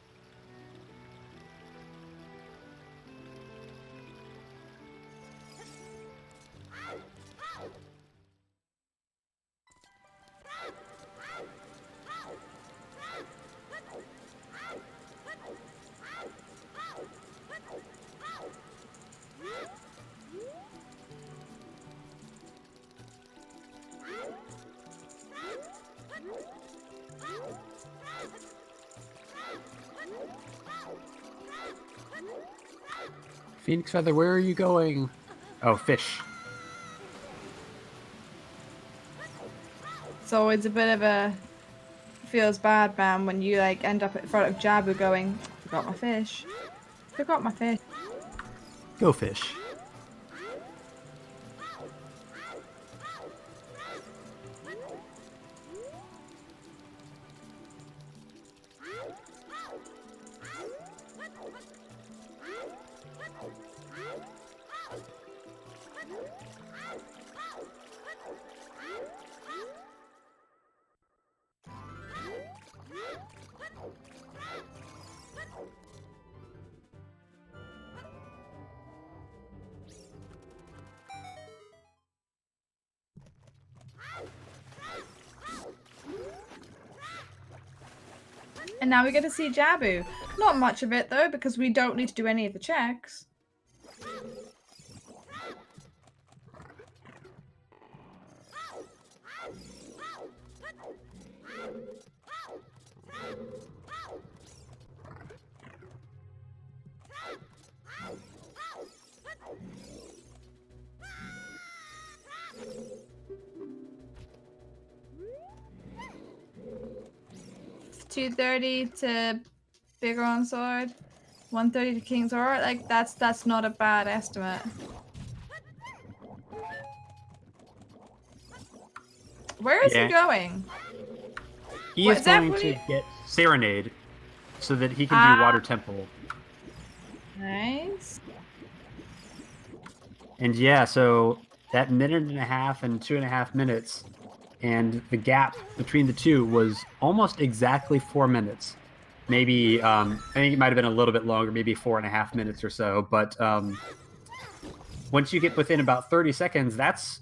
PhoenixFeather, where are you going? Oh, fish. So it's a bit of a feels bad, man, when you like end up in front of Jabu going, "Forgot my fish. Forgot my fish." Go fish. And now we get to see Jabu. Not much of it though, because we don't need to do any of the checks. $230 to Bigger on Sword, $130 to King's Aura. Like that's not a bad estimate. Where is he going? He is going to get Serenade so that he can do Water Temple. Nice. And yeah, so that minute and a half and 2.5 minutes, and the gap between the two was almost exactly 4 minutes. Maybe, I think it might have been a little bit longer, maybe 4.5 minutes or so. But once you get within about 30 seconds, that's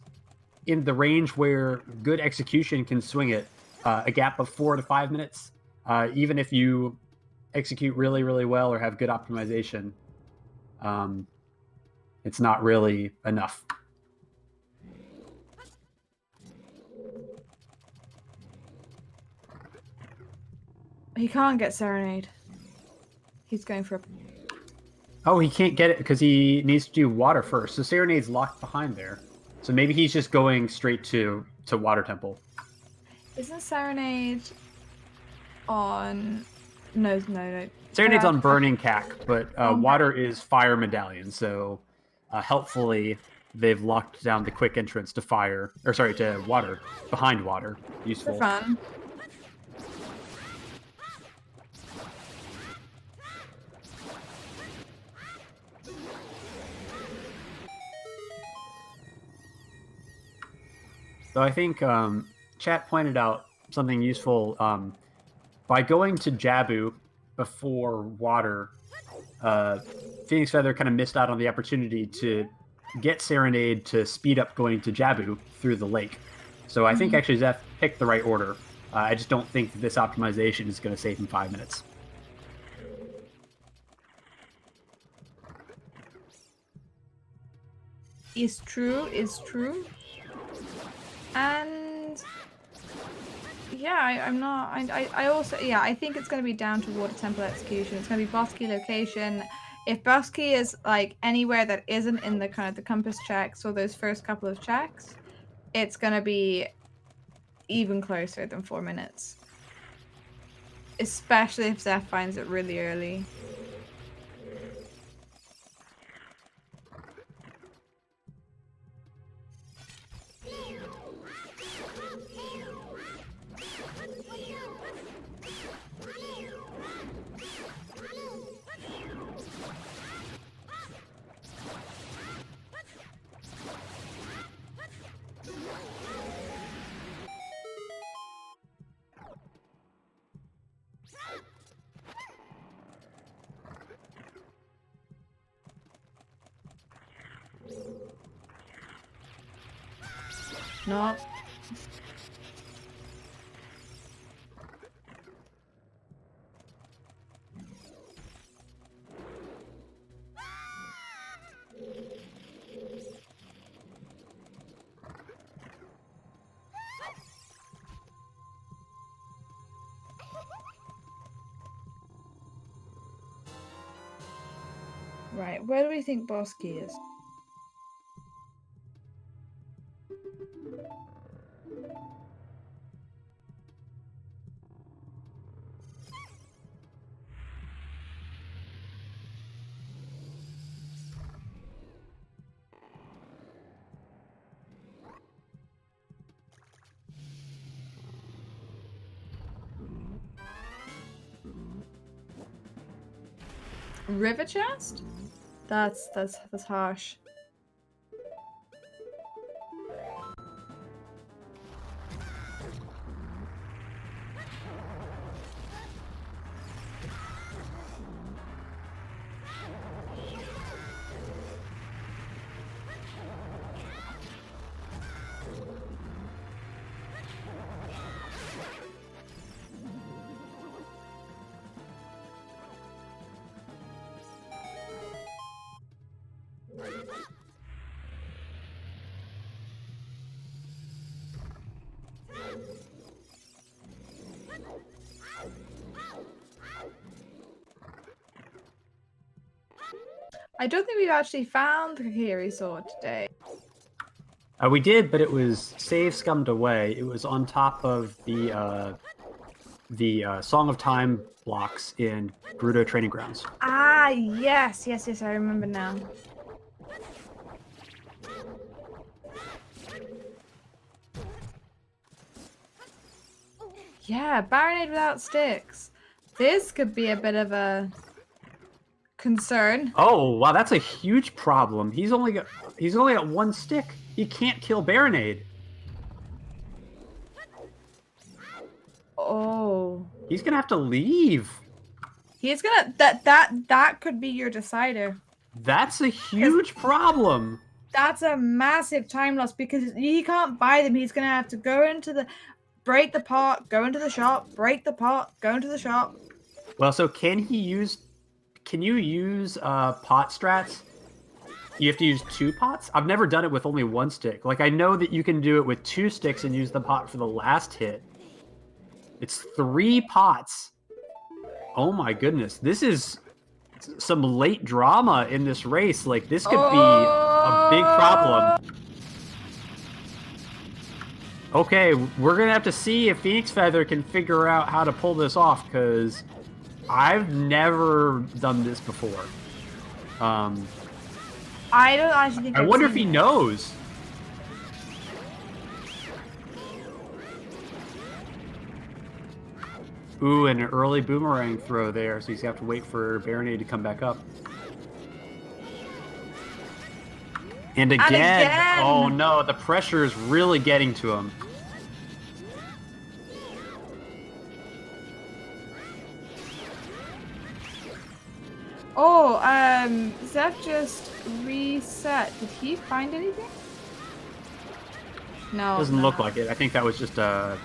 in the range where good execution can swing it. A gap of 4 to 5 minutes, even if you execute really, really well or have good optimization, it's not really enough. He can't get Serenade. He's going for a... Oh, he can't get it because he needs to do Water first. So Serenade's locked behind there. So maybe he's just going straight to Water Temple. Isn't Serenade on... No. Serenade's on Burning Cack, but Water is Fire Medallion. So helpfully, they've locked down the quick entrance to Fire, or sorry, to Water, behind Water. Useful. For fun. So I think chat pointed out something useful. By going to Jabu before Water, PhoenixFeather kind of missed out on the opportunity to get Serenade to speed up going to Jabu through the lake. So I think actually Xef picked the right order. I just don't think that this optimization is going to save him 5 minutes. Is true. And yeah, I'm not. I also I think it's going to be down to Water Temple execution. It's going to be Bosky location. If Bosky is like anywhere that isn't in the kind of the compass checks or those first couple of checks, it's going to be even closer than 4 minutes. Especially if Xef finds it really early. not. Right, where do we think boss key is? River chest? That's harsh. I don't think we've actually found the Kakiri sword today. We did, but it was save scummed away. It was on top of the Song of Time blocks in Gerudo Training Grounds. Ah, yes, I remember now. Yeah, Baronade without sticks. This could be a bit of a concern. Oh, wow, that's a huge problem. He's only got one stick. He can't kill Baronade. Oh. He's gonna have to leave. He's gonna that could be your decider. That's a huge problem. That's a massive time loss because he can't buy them. He's gonna have to go into the break the pot, go into the shop, break the pot, go into the shop. Well, so can you use pot strats? You have to use 2 pots? I've never done it with only 1 stick. Like, I know that you can do it with 2 sticks and use the pot for the last hit. It's 3 pots. Oh my goodness. This is some late drama in this race. Like, this could be a big problem. Okay, we're going to have to see if PhoenixFeather can figure out how to pull this off, because I've never done this before. I don't actually think I wonder if he knows. Ooh, and an early boomerang throw there, so he's going to have to wait for Baronade to come back up. And again! Oh no, the pressure is really getting to him. Oh, Xef just reset. Did he find anything? No. Doesn't look like it. I think that was just a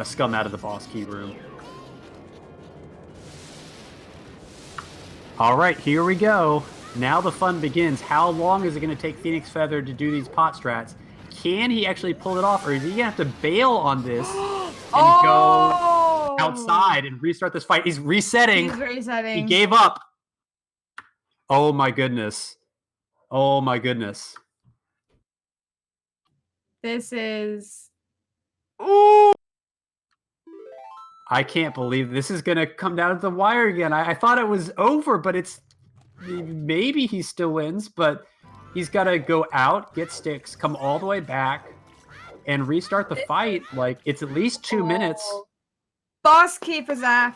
scum out of the boss key room. Alright, here we go. Now the fun begins. How long is it going to take PhoenixFeather to do these pot strats? Can he actually pull it off, or is he going to have to bail on this and go outside and restart this fight? He's resetting. He's resetting. He gave up. Oh my goodness. Oh my goodness. This is... Ooh! I can't believe this is going to come down to the wire again. I thought it was over, but it's... Maybe he still wins, but he's got to go out, get sticks, come all the way back, and restart the fight. Like, it's at least 2 minutes. Boss key for Xef.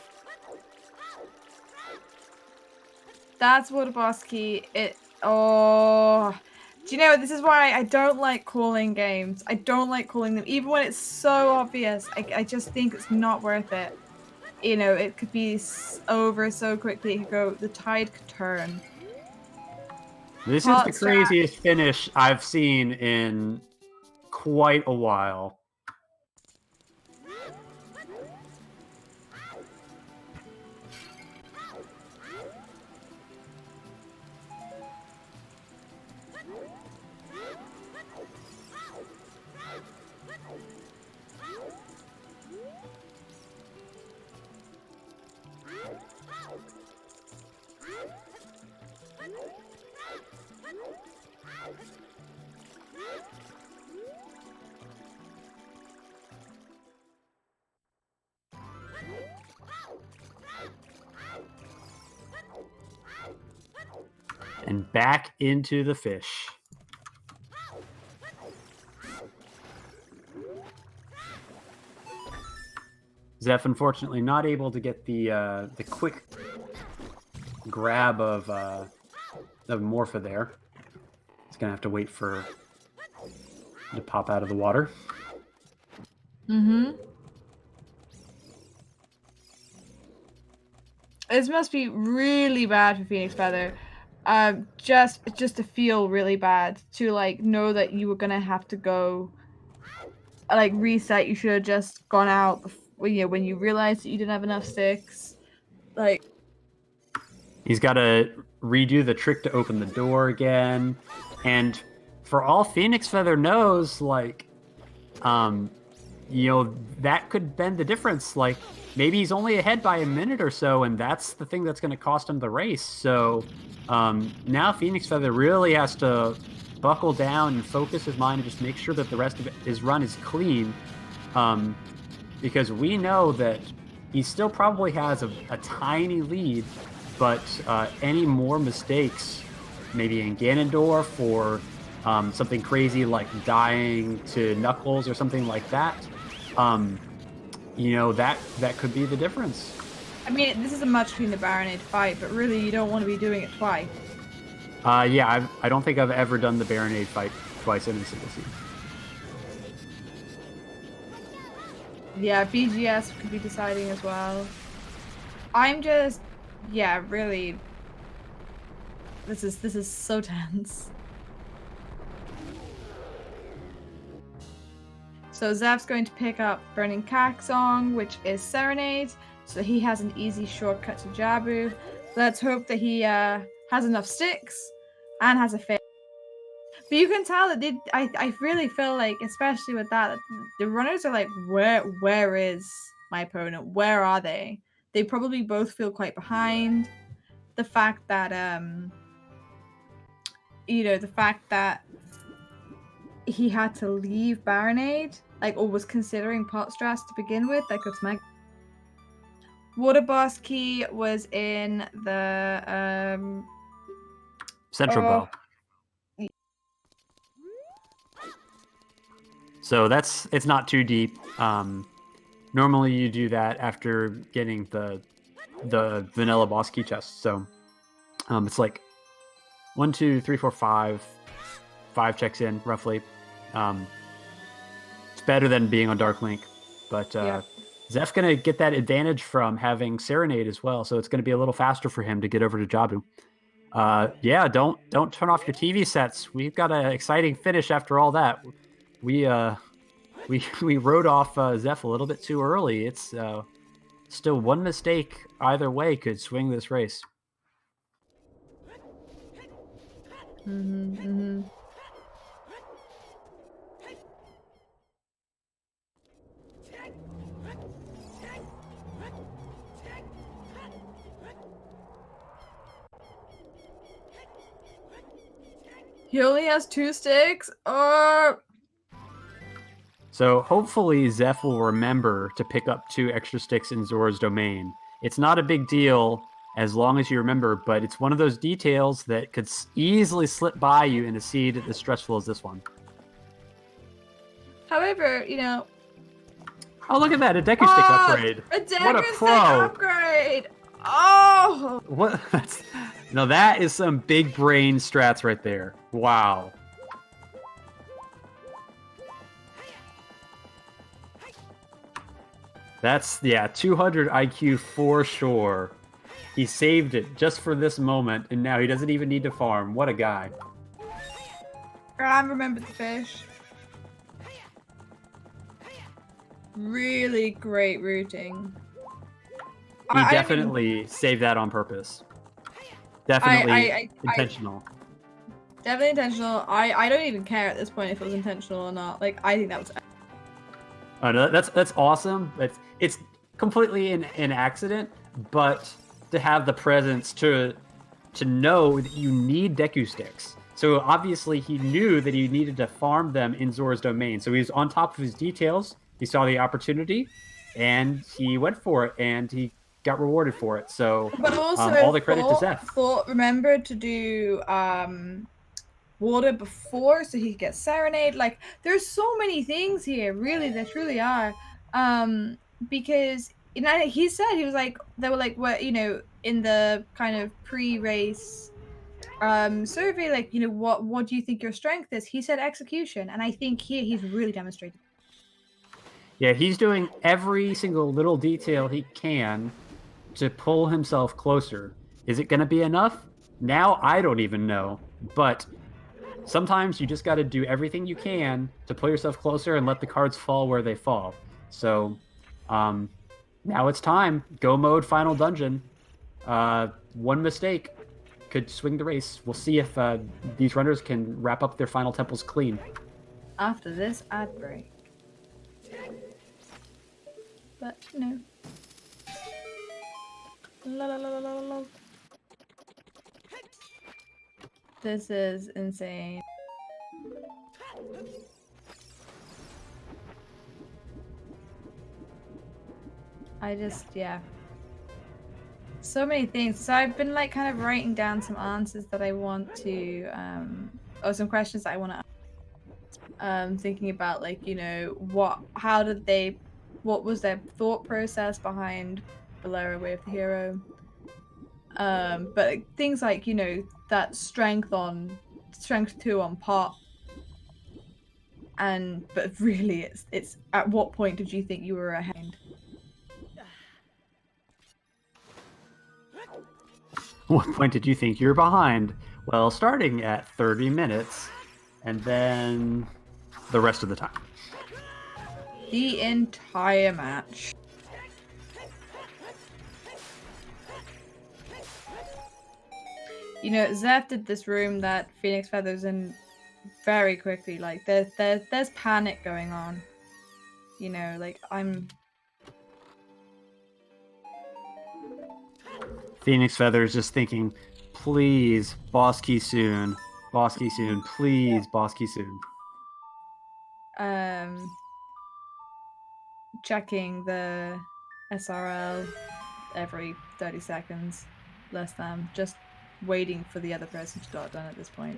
That's what a boss key it. Oh, do you know, this is why I don't like calling games. I don't like calling them, even when it's so obvious. I just think it's not worth it. You know, it could be over so quickly. It could go, the tide could turn. This is the craziest finish I've seen in quite a while. And back into the fish. Xef, unfortunately, not able to get the quick grab of Morpha there. He's gonna have to wait for it to pop out of the water. Mm-hmm. This must be really bad for PhoenixFeather. Just to feel really bad, to like know that you were gonna have to go like reset. You should have just gone out when you realized that you didn't have enough sticks. Like, he's got to redo the trick to open the door again, and for all PhoenixFeather knows, like, that could bend the difference. Like, maybe he's only ahead by a minute or so, and that's the thing that's going to cost him the race. So now PhoenixFeather really has to buckle down and focus his mind and just make sure that the rest of his run is clean, because we know that he still probably has a tiny lead, but any more mistakes, maybe in Ganondorf or something crazy like dying to Knuckles or something like that, that could be the difference. I mean, this is a much cleaner Baronade fight, but really you don't want to be doing it twice. Yeah, I don't think I've ever done the Baronade fight twice in a single season. Yeah, BGS could be deciding as well. I'm just, yeah, really. This is so tense. So Xef's going to pick up Burning Cack Song, which is Serenade, so he has an easy shortcut to Jabu. Let's hope that he has enough sticks and has a fit. But you can tell that I really feel like, especially with that, the runners are like, where is my opponent? Where are they? They probably both feel quite behind. The fact that he had to leave Baronade, like, or was considering pot strats to begin with, that could smack. Water Boss Key was in the Central Bow. So it's not too deep. Normally you do that after getting the vanilla boss key chest. So it's like 1, 2, 3, 4, 5 checks in roughly. It's better than being on Dark Link, but Xef's gonna get that advantage from having Serenade as well. So it's gonna be a little faster for him to get over to Jabu. Yeah, don't turn off your TV sets. We've got an exciting finish after all that. We wrote off Xef a little bit too early. It's still one mistake either way could swing this race. He only has 2 sticks. So hopefully Xef will remember to pick up 2 extra sticks in Zora's domain. It's not a big deal as long as you remember, but it's one of those details that could easily slip by you in a seed as stressful as this one. However, oh, look at that, a Deku Stick upgrade. A Deku What a Stick pro. upgrade. Oh! What? No, that is some big brain strats right there. Wow. That's, 200 IQ for sure. He saved it just for this moment, and now he doesn't even need to farm. What a guy. I remember the fish. really great routing. He definitely saved that on purpose. Definitely intentional. Definitely intentional. I don't even care at this point if it was intentional or not. Like, I think that was. Oh, no, that's awesome. It's completely an accident, but to have the presence to know that you need Deku sticks. So obviously he knew that he needed to farm them in Zora's domain. So he was on top of his details. He saw the opportunity, and he went for it, and he got rewarded for it. So, but also all the credit to Xef. Thought remembered to do water before so he could get serenade. Like, there's so many things here. Really, there truly are. Because he said, he was like, they were like, what, in the kind of pre-race survey, like, what do you think your strength is? He said execution, and I think here he's really demonstrated. Yeah, he's doing every single little detail he can to pull himself closer. Is it going to be enough? Now I don't even know, but sometimes you just got to do everything you can to pull yourself closer and let the cards fall where they fall. So, now it's time. Go mode, final dungeon. One mistake could swing the race. We'll see if these runners can wrap up their final temples clean. After this ad break. But, La, la, la, la, la. This is insane. Yeah. So many things. So I've been like kind of writing down some answers that I want to, or some questions that I want to ask. Thinking about like, what was their thought process behind Bolero Way of the Hero? But things like, that strength 2 on pot. But really it's at what point did you think you were ahead? What point did you think you were behind? Well, starting at 30 minutes, and then the rest of the time. The entire match. Xef did this room that PhoenixFeather's in very quickly. Like, there's panic going on. Like, PhoenixFeather is just thinking, please, boss key soon. Boss key soon. Please, boss key soon. Checking the SRL every 30 seconds. Less than. Just waiting for the other person to dot done at this point.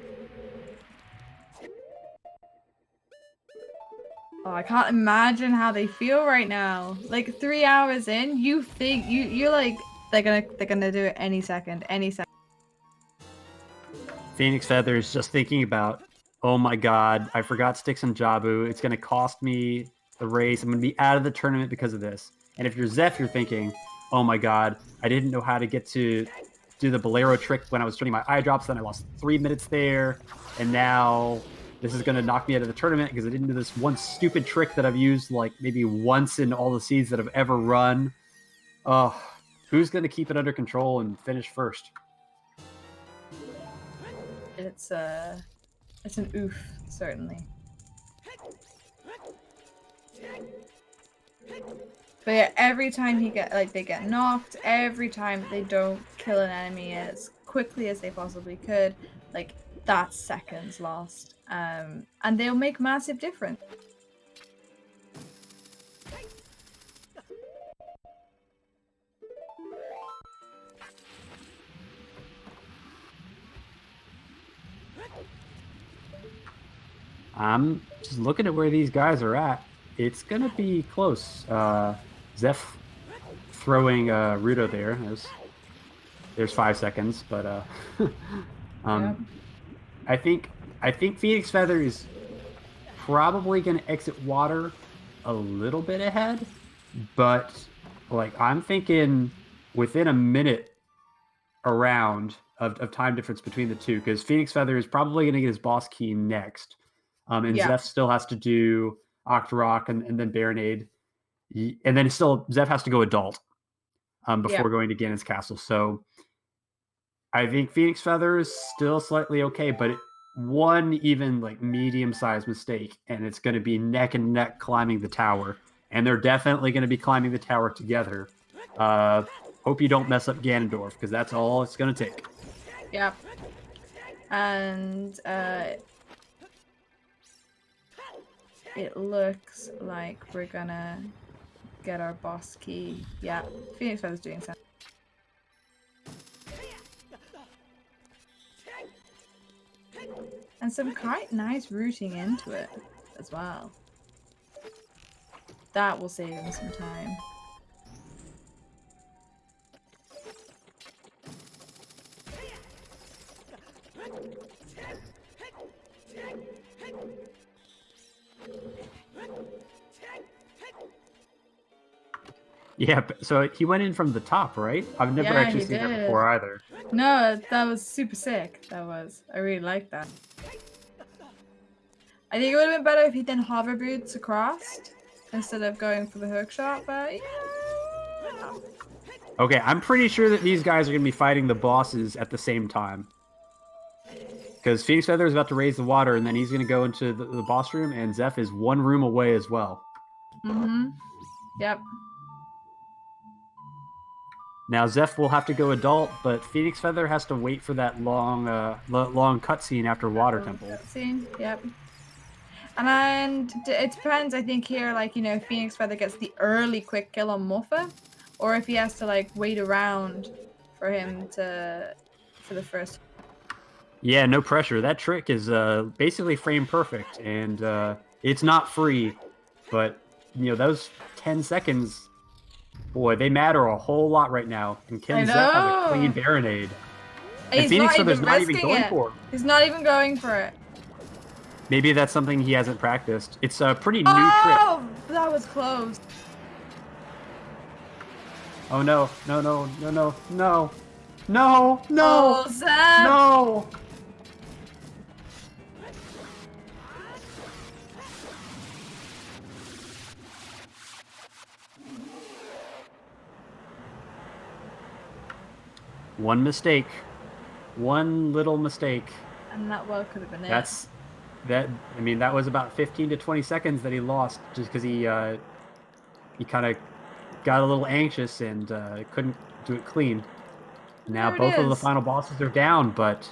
Oh, I can't imagine how they feel right now. Like 3 hours in, you think you're like they're gonna do it any second. PhoenixFeather is just thinking about, oh my god, I forgot Sticks and Jabu. It's gonna cost me the race. I'm gonna be out of the tournament because of this. And if you're Xef, you're thinking, oh my god, I didn't know how to get to do the Bolero trick when I was turning my eye drops, then I lost 3 minutes there, and now this is gonna knock me out of the tournament because I didn't do this one stupid trick that I've used like maybe once in all the seeds that I've ever run. Who's gonna keep it under control and finish first? It's an oof, certainly. But yeah, every time they get knocked, every time they don't kill an enemy as quickly as they possibly could, like, that's seconds lost. And they'll make massive difference. I'm just looking at where these guys are at. It's gonna be close. Xef throwing Rudo there. There's 5 seconds, but Yep. I think PhoenixFeather is probably gonna exit water a little bit ahead, but like I'm thinking within a minute around of time difference between the two, because PhoenixFeather is probably gonna get his boss key next. And Yeah. Xef still has to do Octorok and then Baronade. And then still, Xef has to go adult before going to Ganon's castle. So I think PhoenixFeather is still slightly okay, but one even like medium-sized mistake, and it's going to be neck and neck climbing the tower. And they're definitely going to be climbing the tower together. Hope you don't mess up Ganondorf, because that's all it's going to take. Yep. And it looks like we're gonna get our boss key. Yeah, PhoenixFeather's doing something. And some quite nice rooting into it as well. That will save him some time. Yeah, so he went in from the top, right? I've never actually seen that before either. No, that was super sick. That was. I really liked that. I think it would have been better if he then hover boots across instead of going for the hook shot, but yeah. Okay, I'm pretty sure that these guys are going to be fighting the bosses at the same time. Because PhoenixFeather is about to raise the water, and then he's going to go into the boss room, and Xef is one room away as well. Mm-hmm. Yep. Now Xef will have to go adult, but PhoenixFeather has to wait for that long cutscene after Water Temple. Cutscene, yep. And it depends, I think, here, like, you know, if PhoenixFeather gets the early quick kill on Muffa, or if he has to, like, wait around for him for the first. Yeah, no pressure. That trick is basically frame perfect, and it's not free, but, you know, those 10 seconds, boy, they matter a whole lot right now. And can Xef have a clean Baronade? And PhoenixFeather's not even going for it. He's not even going for it. Maybe that's something he hasn't practiced. It's a pretty new trick. Oh, that was close. Oh no, no, no, no, no, no. No, no, oh, Xef. no. One mistake. One little mistake. And that well could have been I mean, that was about 15 to 20 seconds that he lost just because he kind of got a little anxious and couldn't do it clean. Now both of the final bosses are down, but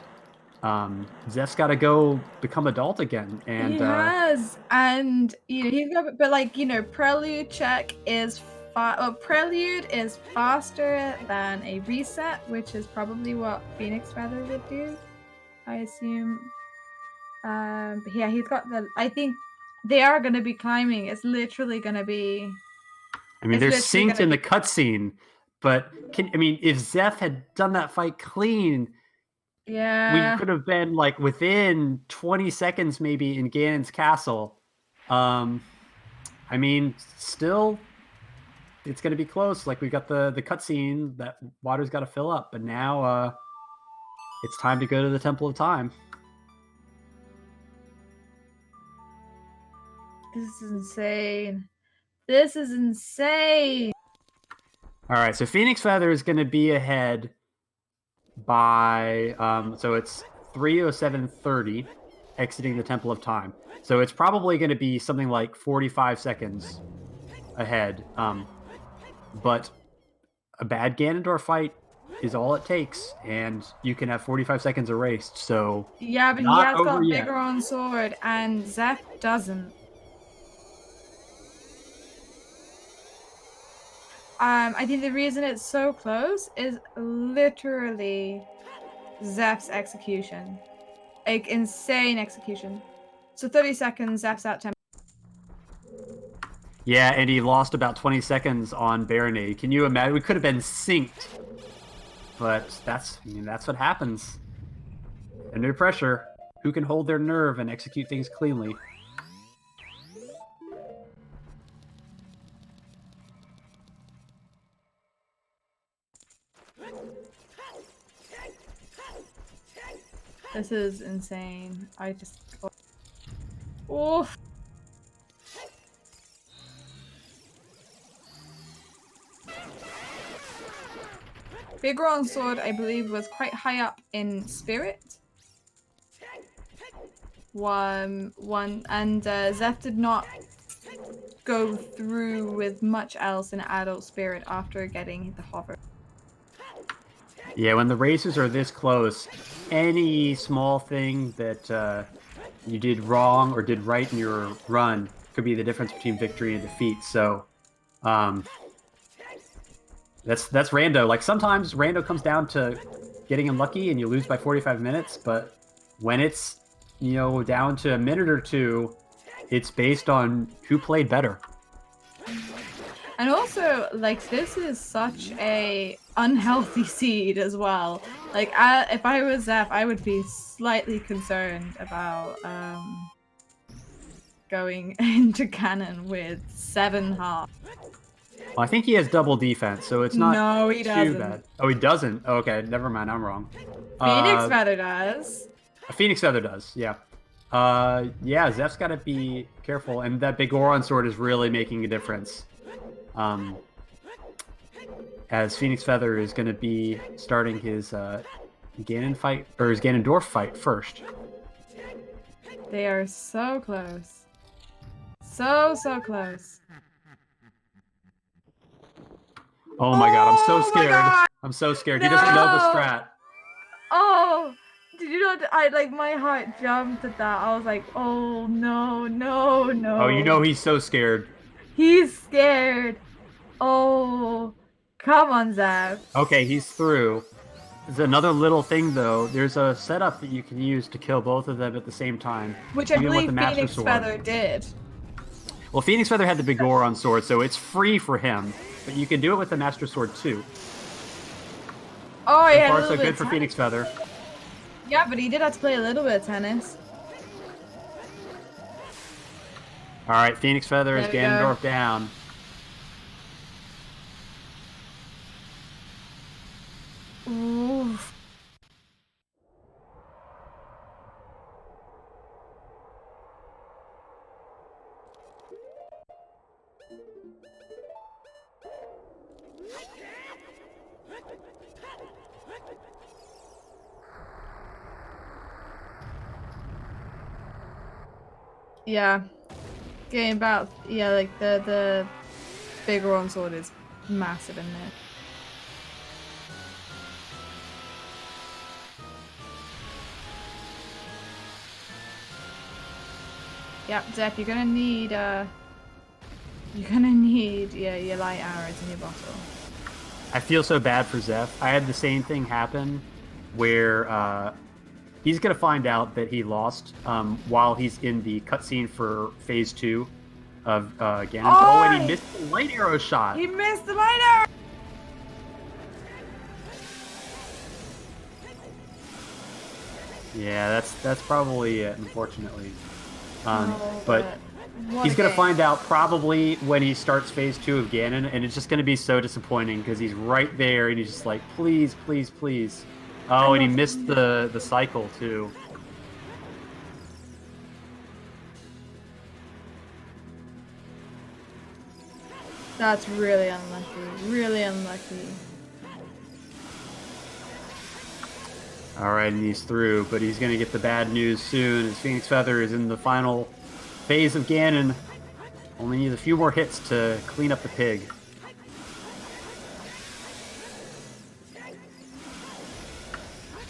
Xef's got to go become adult again. And he has, and you know he's got, but like you know, Prelude check is Prelude is faster than a reset, which is probably what PhoenixFeather would do, I assume. But yeah, he's got the. I think they are going to be climbing. It's literally going to be. I mean, they're synced in the cutscene, but if Xef had done that fight clean, yeah, we could have been like within 20 seconds maybe in Ganon's castle. I mean, still, it's going to be close. Like we got the cutscene that water's got to fill up, but now it's time to go to the Temple of Time. This is insane. This is insane. All right, so PhoenixFeather is going to be ahead by so it's 3:07:30 exiting the Temple of Time. So it's probably going to be something like 45 seconds ahead. But a bad Ganondorf fight is all it takes, and you can have 45 seconds erased. So yeah, but he has got bigger on sword, and Xef doesn't. I think the reason it's so close is literally Xef's execution. Like, insane execution. So 30 seconds, Xef's out 10. Yeah, and he lost about 20 seconds on Baronade. Can you imagine? We could have been synced. But that's what happens. Under pressure, who can hold their nerve and execute things cleanly? This is insane. I just... Oof. Big Round Sword, I believe, was quite high up in Spirit. And Xef did not go through with much else in Adult Spirit after getting the hover. Yeah, when the races are this close, any small thing that you did wrong or did right in your run could be the difference between victory and defeat. So, that's rando. Like sometimes rando comes down to getting unlucky and you lose by 45 minutes, but when it's down to a minute or two, it's based on who played better. And also, like, this is such a unhealthy seed as well. Like, if I was Xef, I would be slightly concerned about going into Ganon with 7 hearts. Well, I think he has double defense, so it's not No, he too doesn't. bad. Oh, he doesn't? Okay, never mind, I'm wrong. PhoenixFeather does. PhoenixFeather does, yeah. Yeah, Xef's got to be careful, and that big Goron sword is really making a difference. As PhoenixFeather is going to be starting his Ganon fight, or his Ganondorf fight first. They are so close. So close. Oh my god, I'm so my scared. God! I'm so scared. No! He doesn't know the strat. Oh, did you know? My heart jumped at that. I was like, oh no. Oh, you know he's so scared. He's scared. Oh, come on, Xef. Okay, he's through. There's another little thing though. There's a setup that you can use to kill both of them at the same time. Which I even with believe the Master Sword. PhoenixFeather did. Well, PhoenixFeather had the big Goron sword, so it's free for him. But you can do it with the Master Sword too. Oh, So yeah. far, so good for PhoenixFeather. Yeah, but he did have to play a little bit of tennis. All right, PhoenixFeather is Ganondorf down. Oof. Yeah. Getting about, yeah, like the big Goron sword is massive in there. Yep, Xef, you're gonna need your light arrows in your bottle. I feel so bad for Xef. I had the same thing happen where he's going to find out that he lost while he's in the cutscene for Phase 2 of Ganon. Oh, and he missed the light arrow shot. He missed the light arrow! Yeah, that's probably it, unfortunately. Oh, but he's going to find out probably when he starts Phase 2 of Ganon, and it's just going to be so disappointing because he's right there, and he's just like, please, please, please. Oh, and he missed the cycle, too. That's really unlucky. Really unlucky. Alright, and he's through, but he's going to get the bad news soon as PhoenixFeather is in the final phase of Ganon. Only needs a few more hits to clean up the pig.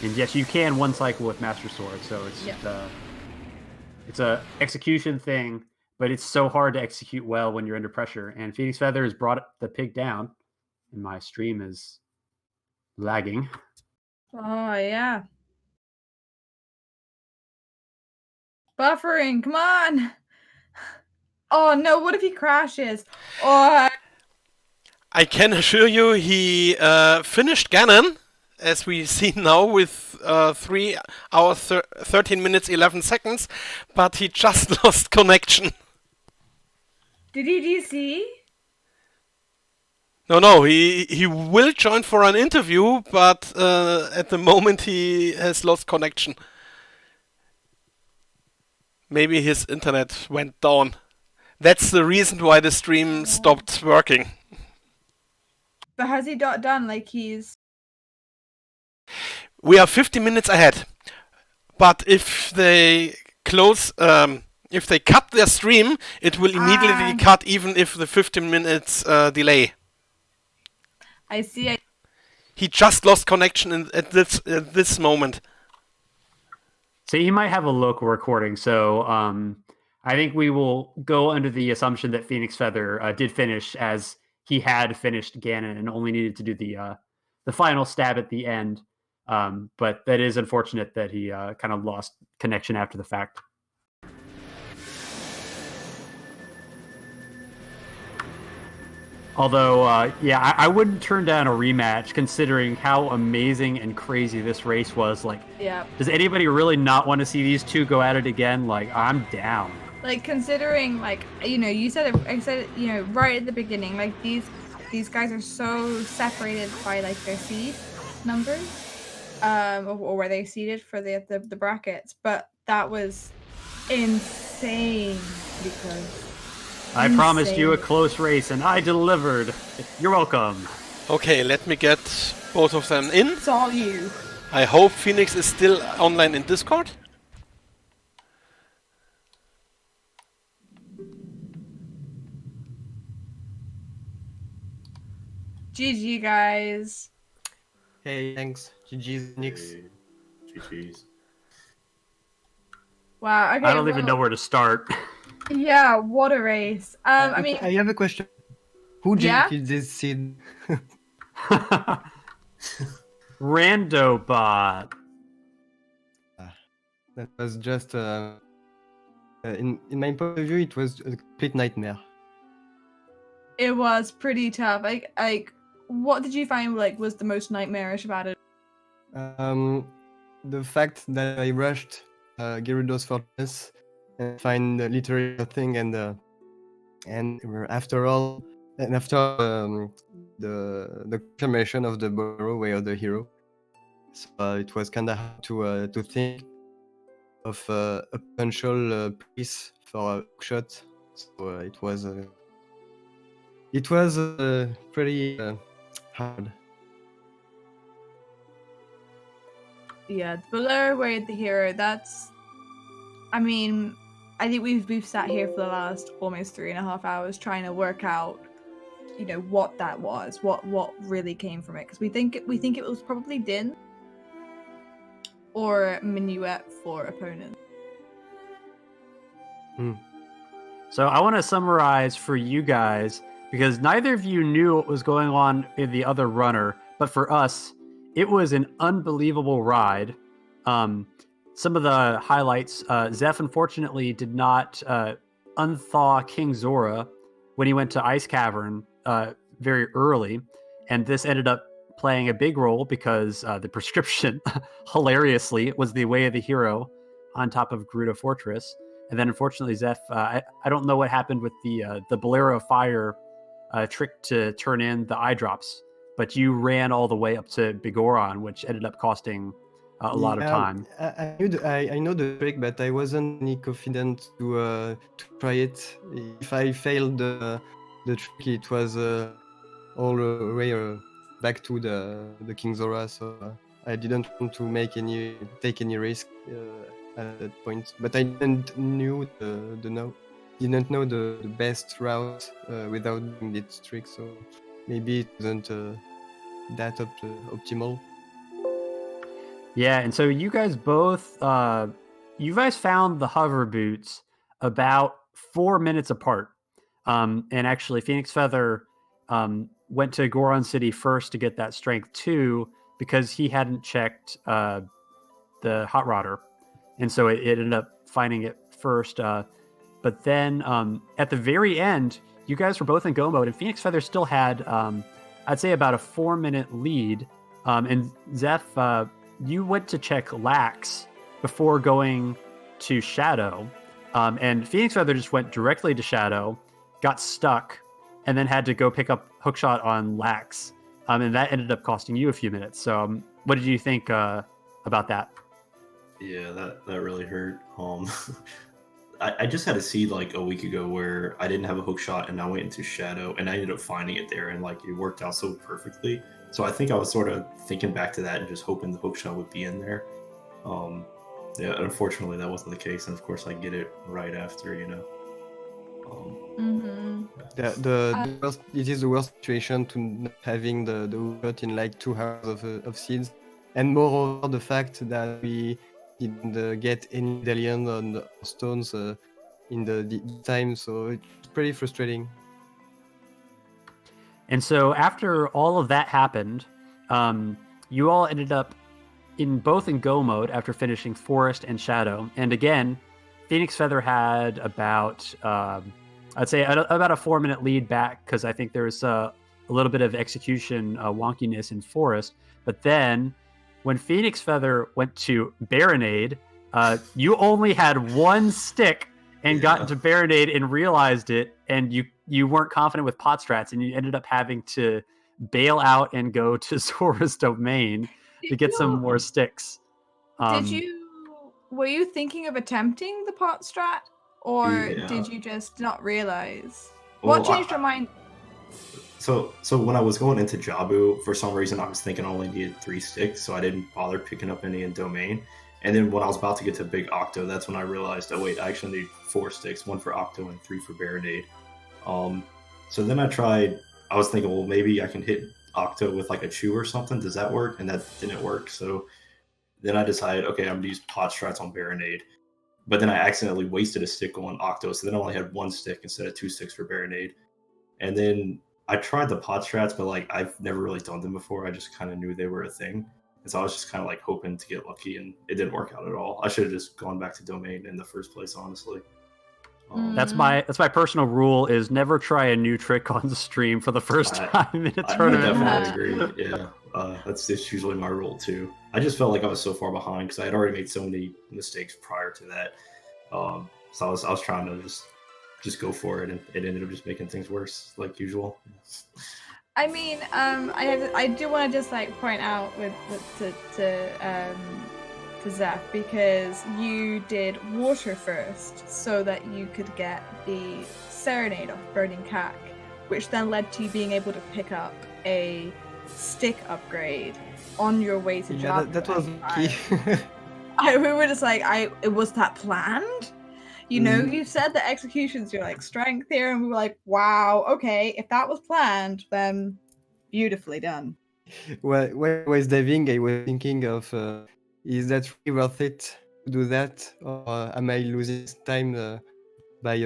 And yes, you can one cycle with Master Sword, so it's a execution thing, but it's so hard to execute well when you're under pressure. And PhoenixFeather has brought the pig down, and my stream is lagging. Oh, yeah. Buffering, come on! Oh no, what if he crashes? Oh, I can assure you he finished Ganon, as we see now, with 3 hours, 13 minutes, 11 seconds, but he just lost connection. did he DC? No, he will join for an interview, but at the moment he has lost connection. Maybe his internet went down. That's the reason why the stream stopped working. But has he not done like he's We are 50 minutes ahead. But if they close, if they cut their stream, it will immediately cut even if the 15 minutes delay. I see. He just lost connection at this moment. So he might have a local recording. So I think we will go under the assumption that PhoenixFeather did finish, as he had finished Ganon and only needed to do the final stab at the end. But that is unfortunate that he kind of lost connection after the fact. Although, yeah, I wouldn't turn down a rematch considering how amazing and crazy this race was. Like, Yeah. does anybody really not want to see these two go at it again? Like, I'm down. Like, considering, like, you know, you said it, I said it, you know, right at the beginning, like, these guys are so separated by, like, their seed numbers, or where they seeded for the brackets, but that was insane because I promised you a close race, and I delivered. You're welcome. Okay, let me get both of them in. It's all you. I hope Phoenix is still online in Discord. GG, guys. Hey, thanks. GG's, Nix. GG's. Wow. Okay. I don't even know where to start. Yeah. What a race. I mean, I have a question. Who did this seed? Randobot. That was just in my point of view, it was a complete nightmare. it was pretty tough. Like, what did you find like was the most nightmarish about it? The fact that I rushed Gerudo's fortress and find literally nothing, and after all, and after the confirmation of the borrow way of the hero, so it was kind of hard to think of a potential piece for a shot. So it was pretty hard. Yeah, below where the hero. That's, I mean, I think we've sat here for the last almost 3.5 hours trying to work out, you know, what that was, what really came from it, because we think it was probably Din or Minuet for opponents. So I want to summarize for you guys, because neither of you knew what was going on in the other runner, but for us, it was an unbelievable ride. Some of the highlights, Xef unfortunately did not unthaw King Zora when he went to Ice Cavern very early, and this ended up playing a big role because the prescription, hilariously, was the way of the hero on top of Gerudo Fortress. And then unfortunately, Xef, I don't know what happened with the Bolero Fire trick to turn in the eye drops, but you ran all the way up to Bigoron, which ended up costing a lot of time. I know the trick, but I wasn't any confident to try it. If I failed the trick, it was all the way back to the King Zora, so I didn't want to take any risk at that point. But I didn't know the best route without doing this trick, so maybe it wasn't that optimal. Yeah, and so you guys both, you guys found the hover boots about 4 minutes apart. And actually, PhoenixFeather went to Goron City first to get that strength 2 because he hadn't checked the Hot Rodder. And so it ended up finding it first. But then at the very end, you guys were both in go mode, and PhoenixFeather still had, I'd say, about a 4-minute lead. And Xef, you went to check Lax before going to Shadow. And PhoenixFeather just went directly to Shadow, got stuck, and then had to go pick up Hookshot on Lax. And that ended up costing you a few minutes. So what did you think about that? Yeah, that really hurt. I just had a seed like a week ago where I didn't have a hook shot and I went into Shadow and I ended up finding it there, and like it worked out so perfectly. So I think I was sort of thinking back to that and just hoping the hookshot would be in there. Yeah, unfortunately that wasn't the case, and of course I get it right after, you know. The worst, it is the worst situation to not having the hookshot in like 2 hours of seeds, and moreover the fact that we didn't get any medallion on the stones in the time, so it's pretty frustrating. And so after all of that happened, you all ended up in go mode after finishing Forest and Shadow. And again, PhoenixFeather had about, I'd say about a 4-minute lead back, because I think there was a little bit of execution wonkiness in Forest. But then when PhoenixFeather went to Baronade, you only had one stick and got into Baronade and realized it, and you weren't confident with pot strats, and you ended up having to bail out and go to Zora's Domain to get some more sticks. Were you thinking of attempting the pot strat, or Yeah. did you just not realize? Well, What changed your mind? So when I was going into Jabu, for some reason I was thinking I only needed 3 sticks, so I didn't bother picking up any in Domain. And then when I was about to get to Big Octo, that's when I realized, oh wait, I actually need 4 sticks, 1 for Octo and 3 for Baronade. So then I was thinking, well, maybe I can hit Octo with like a chew or something. Does that work? And that didn't work. So then I decided, okay, I'm gonna use pot strats on Baronade. But then I accidentally wasted a stick on Octo, so then I only had 1 stick instead of 2 sticks for Baronade. And then I tried the pot strats, but like I've never really done them before. I just kind of knew they were a thing. And so I was just kind of like hoping to get lucky, and it didn't work out at all. I should have just gone back to Domain in the first place, honestly. That's my personal rule: is never try a new trick on the stream for the first time in a tournament. I definitely agree. Yeah, that's usually my rule too. I just felt like I was so far behind because I had already made so many mistakes prior to that. So I was trying to just go for it, and it ended up just making things worse, like usual. I mean, I do want to just like point out to Xef, because you did water first so that you could get the Serenade off Burning Cack, which then led to you being able to pick up a stick upgrade on your way to Yeah, Java. that was key. We were just like, was that planned? You know, you said the execution's your like strength here, and we were like, wow, okay, if that was planned, then beautifully done. Well, when I was diving, I was thinking of, is that really worth it to do that, or am I losing time by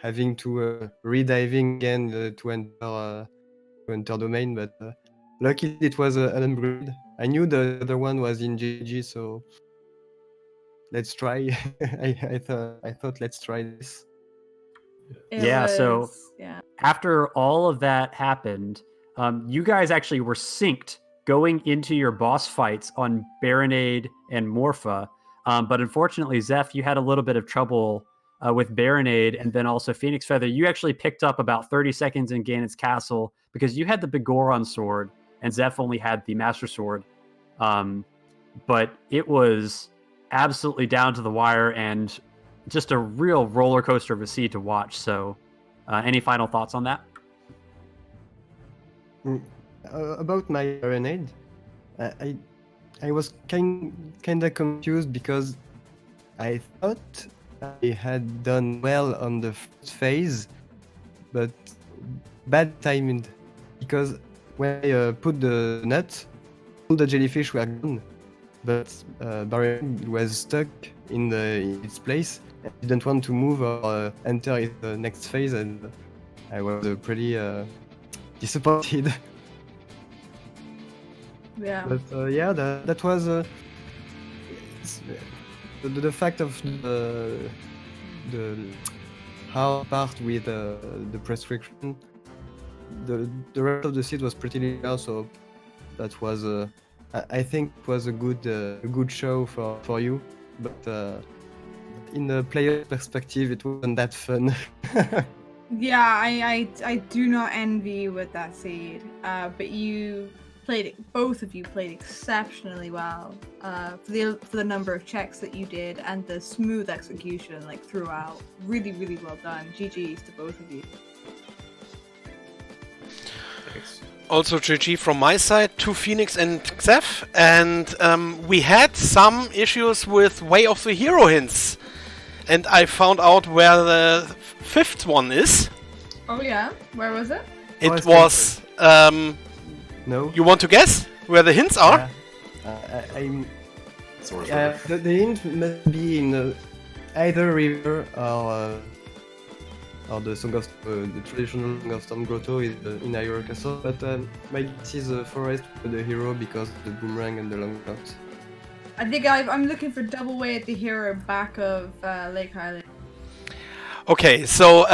having to rediving again to enter Domain? But luckily it was an upgrade. I knew the other one was in GG, so let's try. I thought let's try this. So after all of that happened, you guys actually were synced going into your boss fights on Baronade and Morpha. But unfortunately, Xef, you had a little bit of trouble with Baronade, and then also PhoenixFeather. You actually picked up about 30 seconds in Ganon's Castle because you had the Begoron sword, and Xef only had the Master Sword. But it was absolutely down to the wire, and just a real roller coaster of a seed to watch. So any final thoughts on that? About my Baronade, I was kinda confused because I thought I had done well on the first phase, but bad timing, because when I put the nut, all the jellyfish were gone, but Baronade was stuck in its place. I didn't want to move or enter the next phase, and I was pretty disappointed. Yeah. But that was the fact of the hard part with the prescription. The rest of the seed was pretty linear, so that was I think it was a good show for you, but in the player perspective, it wasn't that fun. Yeah, I do not envy you with that seed, but both of you played exceptionally well for the number of checks that you did and the smooth execution like throughout. Really, really well done. GG's to both of you. Thanks. Also GG from my side to Phoenix and Xef, and we had some issues with Way of the Hero hints, and I found out where the fifth one is. Oh yeah, where was it? It was. No. You want to guess where the hints are? I'm. Source River. The hint must be in either river or the song of the traditional Song of Storm Grotto is in Hyrule Castle. But my guess is the forest for the hero because of the boomerang and the long shot. I think I'm looking for double way at the hero back of Lake Highland. Okay, so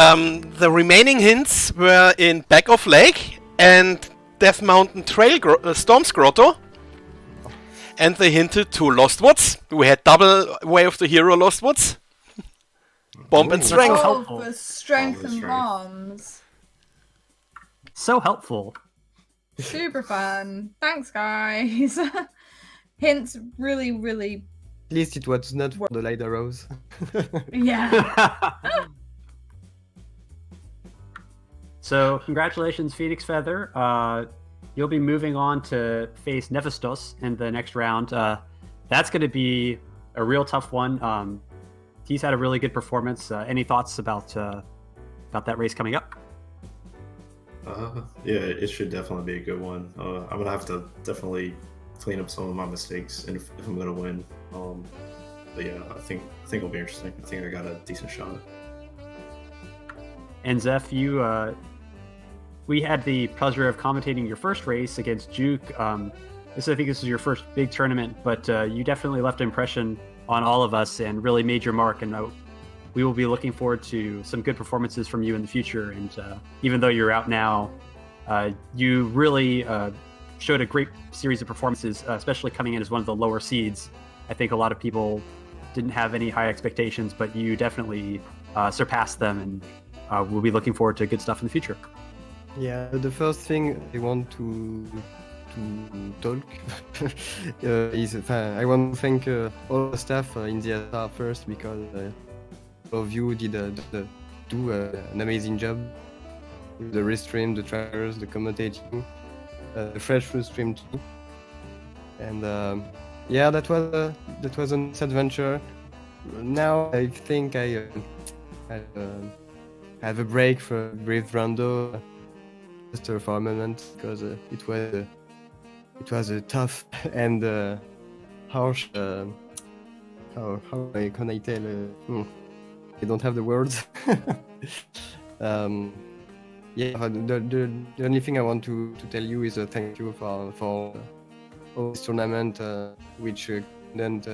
the remaining hints were in Back of Lake and Death Mountain Trail Storm's Grotto. And they hinted to Lost Woods. We had double Way of the Hero Lost Woods. Bomb and strength. so Oh, helpful. for strength Bomb and and strength. bombs. So helpful. Super fun. Thanks, guys. Hints really, really. At least it was not for the light arrows. Yeah. So, congratulations, PhoenixFeather. You'll be moving on to face Nephestos in the next round. That's going to be a real tough one. He's had a really good performance. Any thoughts about that race coming up? Yeah, it should definitely be a good one. I'm gonna have to definitely clean up some of my mistakes, and if I'm gonna win. But yeah, I think it'll be interesting. I think I got a decent shot. And Xef, we had the pleasure of commentating your first race against Juke. I think this was your first big tournament, but you definitely left an impression on all of us and really made your mark. And we will be looking forward to some good performances from you in the future. And even though you're out now, you really showed a great series of performances, especially coming in as one of the lower seeds. I think a lot of people didn't have any high expectations, but you definitely surpassed them, and we'll be looking forward to good stuff in the future. Yeah, the first thing I want to talk is I want to thank all the staff in the SR first because all of you did do an amazing job with the restream, the trackers, the commentating, the fresh restream too. And yeah, that was a nice adventure. Now I think I have a break with Rando just for a moment because it was a tough and harsh. How can I tell? I don't have the words. Yeah, the only thing I want to tell you is thank you for all this tournament, which couldn't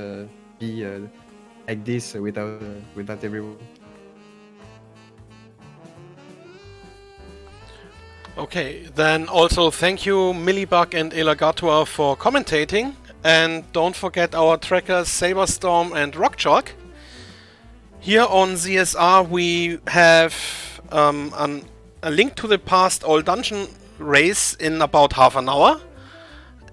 be like this without everyone. Okay, then also thank you Millibug and Elagatua for commentating, and don't forget our trackers Saberstorm and Rockchalk. Here on ZSR we have a link to the past all dungeon race in about half an hour,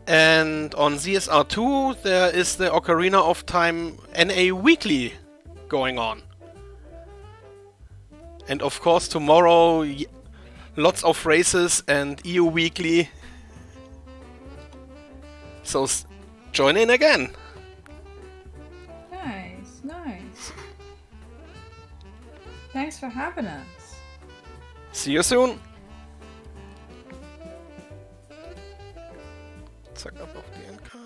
and on ZSR2 there is the Ocarina of Time NA Weekly going on. And of course tomorrow lots of races and EU Weekly. So join in again. Nice. Thanks for having us. See you soon. Zack ab auf die NK.